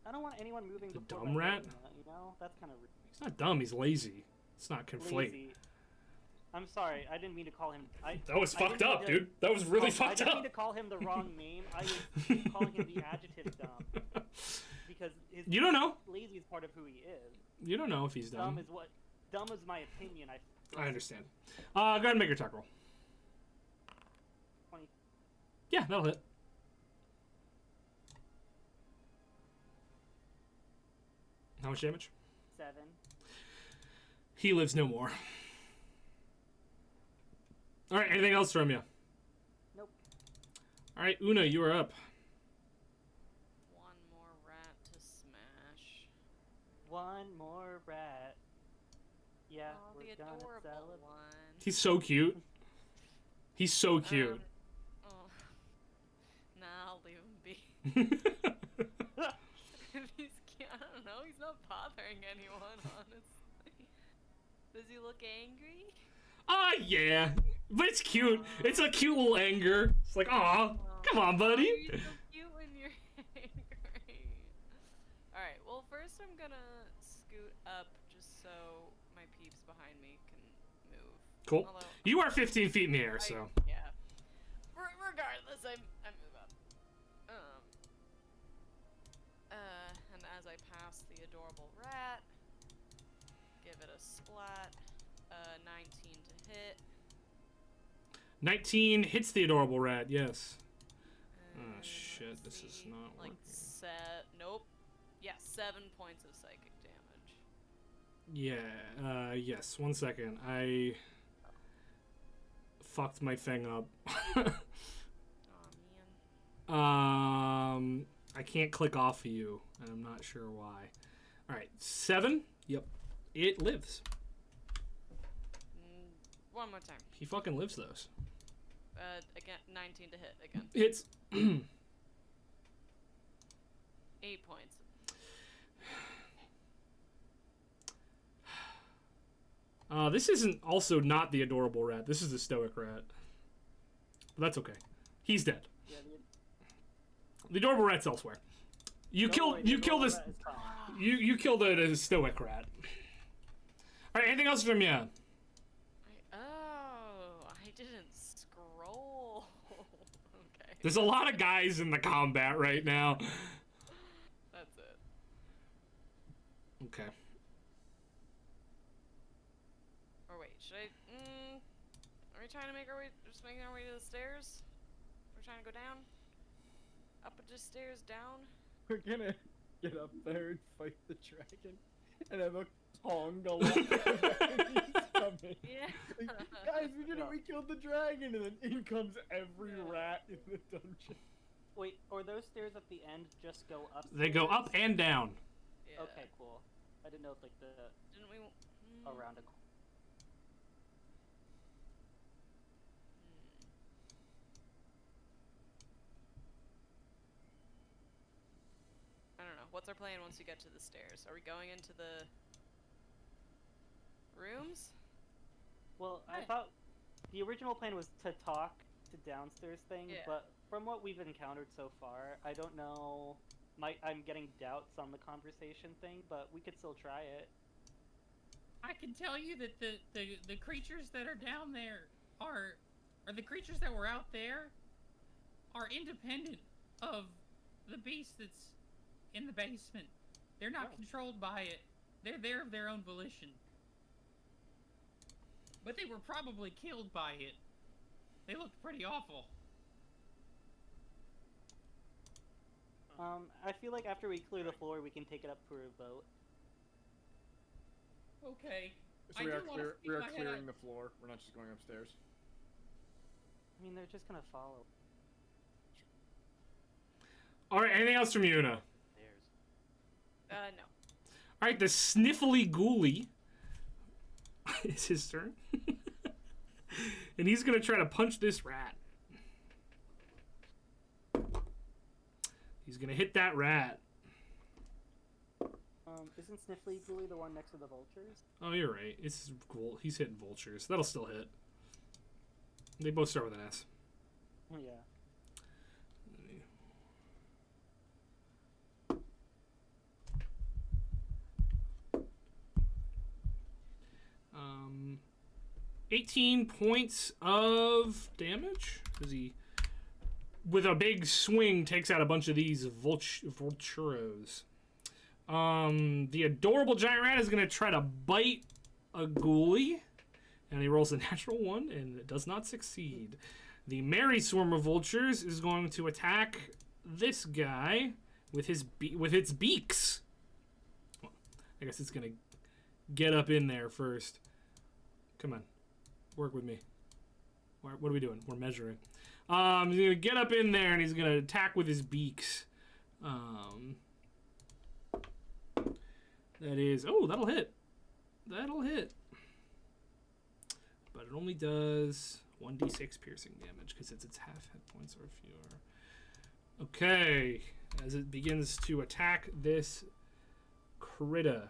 I don't want anyone moving. The before dumb my rat? turn, you know, that's kind of He's not dumb. He's lazy. It's not conflate. lazy. I'm sorry, I didn't mean to call him. That was I fucked didn't up, mean to- dude. That was really I fucked didn't mean up. to call him the wrong name. I was calling him the adjective dumb because his You don't know. lazy is part of who he is. You don't know if he's dumb. Dumb is my opinion. I understand. Go ahead and make your attack roll. 20. Yeah, that'll hit. How much damage? 7. He lives no more. All right, anything else from you? Nope. All right, Una, you are up. One more rat to smash. One more rat. Yeah, Oh, we're the gonna adorable celebrate. one. He's so cute. He's so cute. Oh. Nah, I'll leave him be. He's cute. I don't know. He's not bothering anyone, honestly. Does he look angry? Yeah. But it's cute. It's a cute little anger. It's like, aw, come on, buddy. You're so cute when you're angry. Alright, well, first I'm gonna scoot up just so my peeps behind me can move. Cool. Although, You are 15 feet in the air, so. yeah. Regardless, I move up. And as I pass the adorable rat, give it a splat. 19 to hit. 19 hits the adorable rat, yes. Oh, And shit, let's this is see, not like working. Nope. Yeah, 7 points of psychic damage. Yeah, yes. 1 second. I fucked my thing up. Aw, man. I can't click off of you, and I'm not sure why. Alright, 7. Yep. It lives. One more time. He fucking lives those. Again, 19 to hit again. Hits. 8 points. This isn't also not the adorable rat. This is the stoic rat. But that's okay. He's dead. Yeah, The adorable rat's elsewhere. You kill this. You kill the stoic rat. All right. Anything else from you? I didn't scroll. Okay. There's a lot of guys in the combat right now. That's it. Okay. Or wait, should I? Are we trying to make our way? Just making our way to the stairs? We're trying to go down. Up the stairs, down. We're gonna get up there and fight the dragon, and have a tongue a lot. Coming. Yeah. Like, guys, we did it. We killed the dragon, and then in comes every rat in the dungeon. Wait, or those stairs at the end just go up? They go up and down. Yeah. Okay, cool. I didn't know if like the Didn't we? around a. I don't know. What's our plan once we get to the stairs? Are we going into the rooms? Well, I thought the original plan was to talk to downstairs thing, Yeah. but from what we've encountered so far, I don't know. I'm getting doubts on the conversation thing, but we could still try it. I can tell you that the creatures that are down there are the creatures that were out there are independent of the beast that's in the basement. They're not controlled by it. They're there of their own volition. But they were probably killed by it. They looked pretty awful. I feel like after we clear the floor, we can take it up for a vote. Okay. So we are clearing the floor. We're not just going upstairs. I mean, they're just gonna follow. All right, anything else from Una? No. All right, the sniffly ghoulie. It's his turn. And he's going to try to punch this rat. He's going to hit that rat. Isn't Sniffly Ghoulie the one next to the vultures? Oh, you're right. It's cool. He's hitting vultures. That'll still hit. They both start with an S. Yeah. Um, 18 points of damage. Does he, with a big swing, takes out a bunch of these vulturos. The adorable giant rat is going to try to bite a ghoulie, and he rolls a natural 1, and it does not succeed. The merry swarm of vultures is going to attack this guy with its beaks. Well, I guess it's going to get up in there first. Come on. Work with me. What are we doing? We're measuring. He's going to get up in there, and he's going to attack with his beaks. That is... Oh, that'll hit. That'll hit. But it only does 1d6 piercing damage, because it's half hit points or fewer. Okay. As it begins to attack this critter.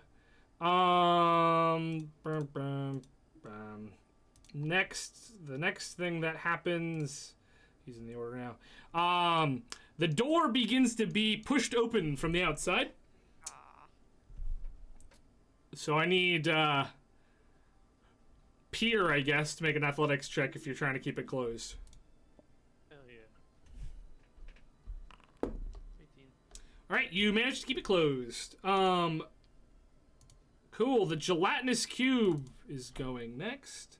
The next thing that happens, he's in the order now. The door begins to be pushed open from the outside. So I need Pier, I guess, to make an athletics check if you're trying to keep it closed. Hell yeah. 18. All right, you managed to keep it closed. Cool. The gelatinous cube is going next.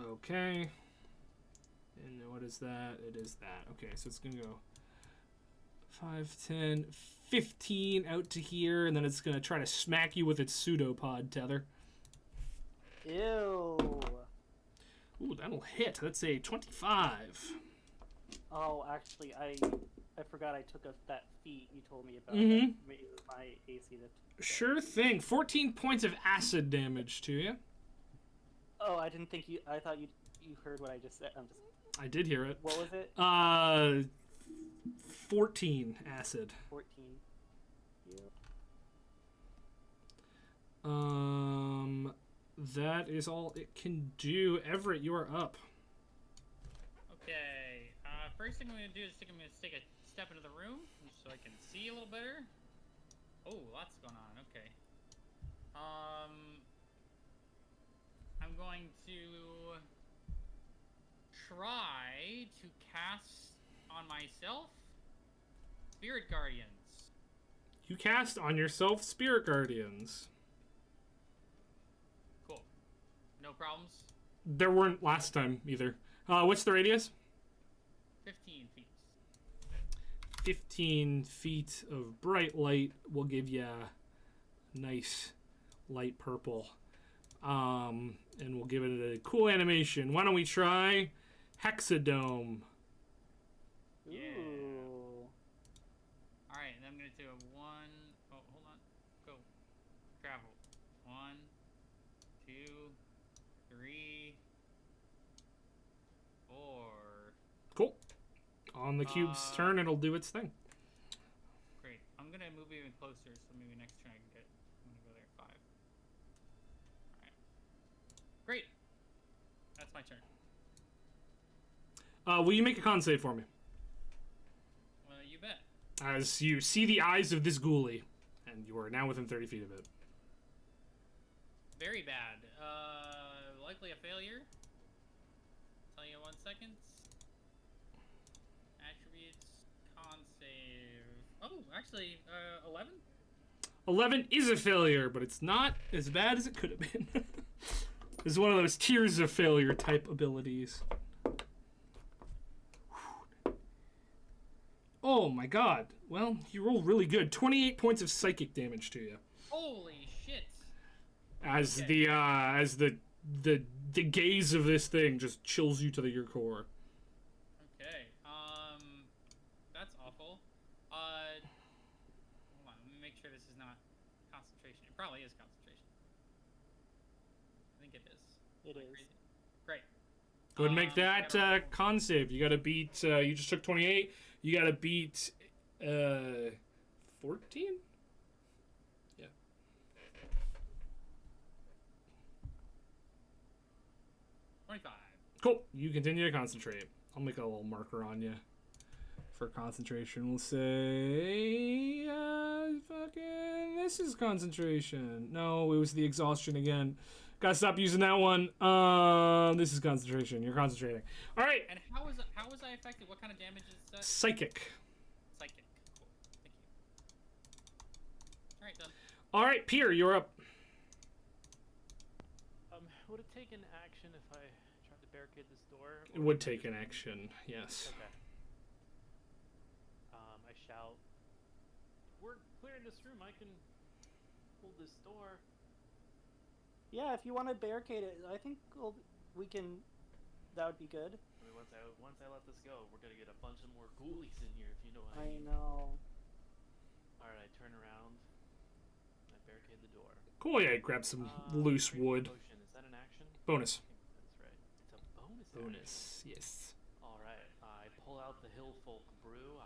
Okay. And what is that? It is that. Okay, so it's going to go 5, 10, 15 out to here, and then it's going to try to smack you with its pseudopod tether. Ew. Ooh, that'll hit. That's a 25. Oh, actually, I forgot I took that feat you told me about. Mm-hmm. That made my AC to... Sure thing. 14 points of acid damage to you. Oh, I didn't think you... I thought you heard what I just said. I did hear it. What was it? 14 acid. 14. Yeah. That is all it can do. Everett, you are up. Okay. First thing I'm gonna do is I'm gonna take a step into the room so I can see a little better. Oh, lots going on. Okay. I'm going to try to cast on myself Spirit Guardians. You cast on yourself Spirit Guardians. Cool. No problems. There weren't last time either. What's the radius? 15 feet. 15 feet of bright light will give you a nice light purple. And we'll give it a cool animation. Why don't we try Hexadome? Yeah. Ooh. Alright, and I'm gonna do a 1. Oh, hold on. Go. Travel. 1, 2, 3, 4. Cool. On the cube's turn, it'll do its thing. Great. I'm gonna move even closer, so maybe next turn I can get. I'm gonna go there 5. Alright. Great. That's my turn. Will you make a con save for me? Well, you bet. As you see the eyes of this ghoulie, and you are now within 30 feet of it. Very bad. Likely a failure. Tell you in 1 second. Attributes, con save. Oh, actually, 11? 11 is a failure, but it's not as bad as it could have been. It's one of those tears of failure type abilities. Oh my god. Well, you rolled really good. 28 points of psychic damage to you. Holy shit! As Okay. the gaze of this thing just chills you to your core. Okay, that's awful. Hold on, let me make sure this is not concentration. It probably is concentration. I think it is. It Am I is. crazy? Great. Go ahead and make I gotta that roll. con save. You gotta beat, you just took 28. You gotta beat, 14? Yeah. 25. Cool. You continue to concentrate. I'll make a little marker on you for concentration. We'll say, fucking, this is concentration. No, it was the exhaustion again. Gotta stop using that one. This is concentration. You're concentrating. All right. And how was I affected? What kind of damage is that? Psychic. Psychic. Cool. Thank you. All right, done. All right, Pierre, you're up. Would it take an action if I tried to barricade this door? It would take an action, yes. Okay. I shout, "We're clearing this room. I can hold this door." Yeah, if you want to barricade it, I think we can. That would be good. I mean, once I let this go, we're gonna get a bunch of more ghoulies in here, if you know what I I mean. know. All right, I turn around. I barricade the door. Cool, yeah, grab some loose Great wood. Potion. Is that an action? Bonus. I think that's right. It's a bonus. Bonus, Action. yes. All right. I pull out the Hill Folk brew. I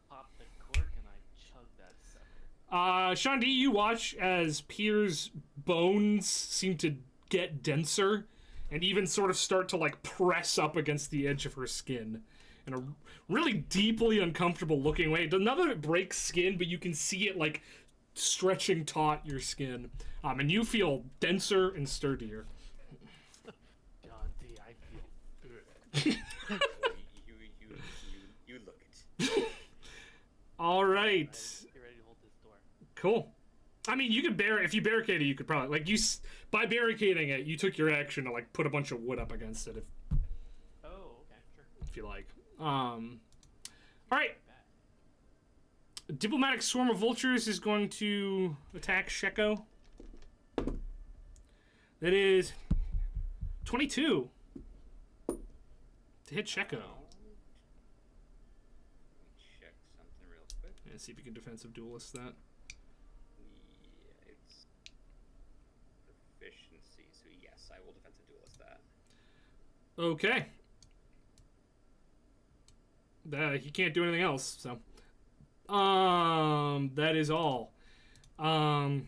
pop the cork and I chug that sucker. Sean D, you watch as Pierre's bones seem to get denser and even sort of start to like press up against the edge of her skin in a really deeply uncomfortable looking way. None of it breaks skin, but you can see it like stretching taut your skin. And you feel denser and sturdier. John D, I feel good. You look it. All right. Get ready to hold this door. Cool. I mean, you could if you barricade it, you could probably like by barricading it, you took your action to like put a bunch of wood up against it Oh, okay, sure. if you like. All right. Diplomatic Swarm of Vultures is going to attack Sheko. That is 22 to hit Sheko. Let me check something real quick. And see if you can defensive duelist that. Yeah, it's proficiency, so yes, I will defensive duelist that. Okay. He can't do anything else, so. That is all. Can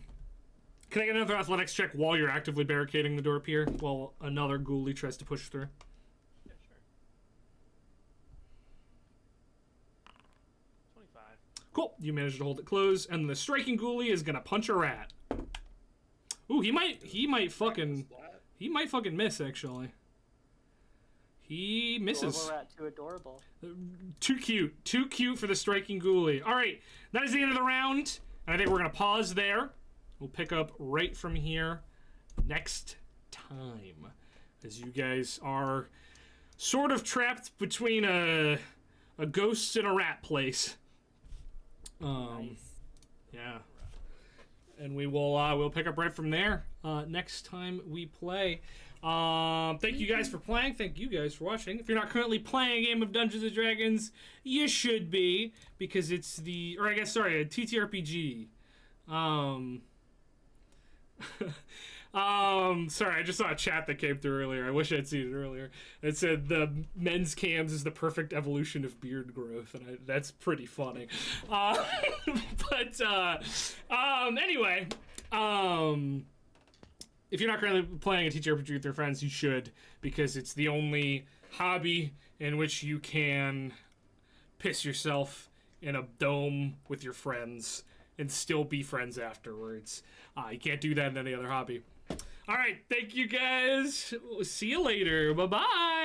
I get another athletics check while you're actively barricading the door, Pierre? While another ghoulie tries to push through? Yeah, sure. 25. Cool. You managed to hold it closed, and the striking ghoulie is gonna punch a rat. Ooh, he might fucking miss, actually. He misses. Adorable rat, too adorable. Too cute for the striking ghoulie. All right, that is the end of the round, and I think we're gonna pause there. We'll pick up right from here next time, as you guys are sort of trapped between a ghost and a rat place, Nice. Yeah. And we will we'll pick up right from there next time we play. Thank you guys for playing. Thank you guys for watching. If you're not currently playing a game of Dungeons & Dragons, you should be, because it's a TTRPG. Sorry, I just saw a chat that came through earlier. I wish I'd seen it earlier. It said the men's cams is the perfect evolution of beard growth, and that's pretty funny. Anyway, if you're not currently playing a TTRPG with your friends, you should, because it's the only hobby in which you can piss yourself in a dome with your friends and still be friends afterwards. You can't do that in any other hobby. All right, thank you guys. See you later. Bye-bye.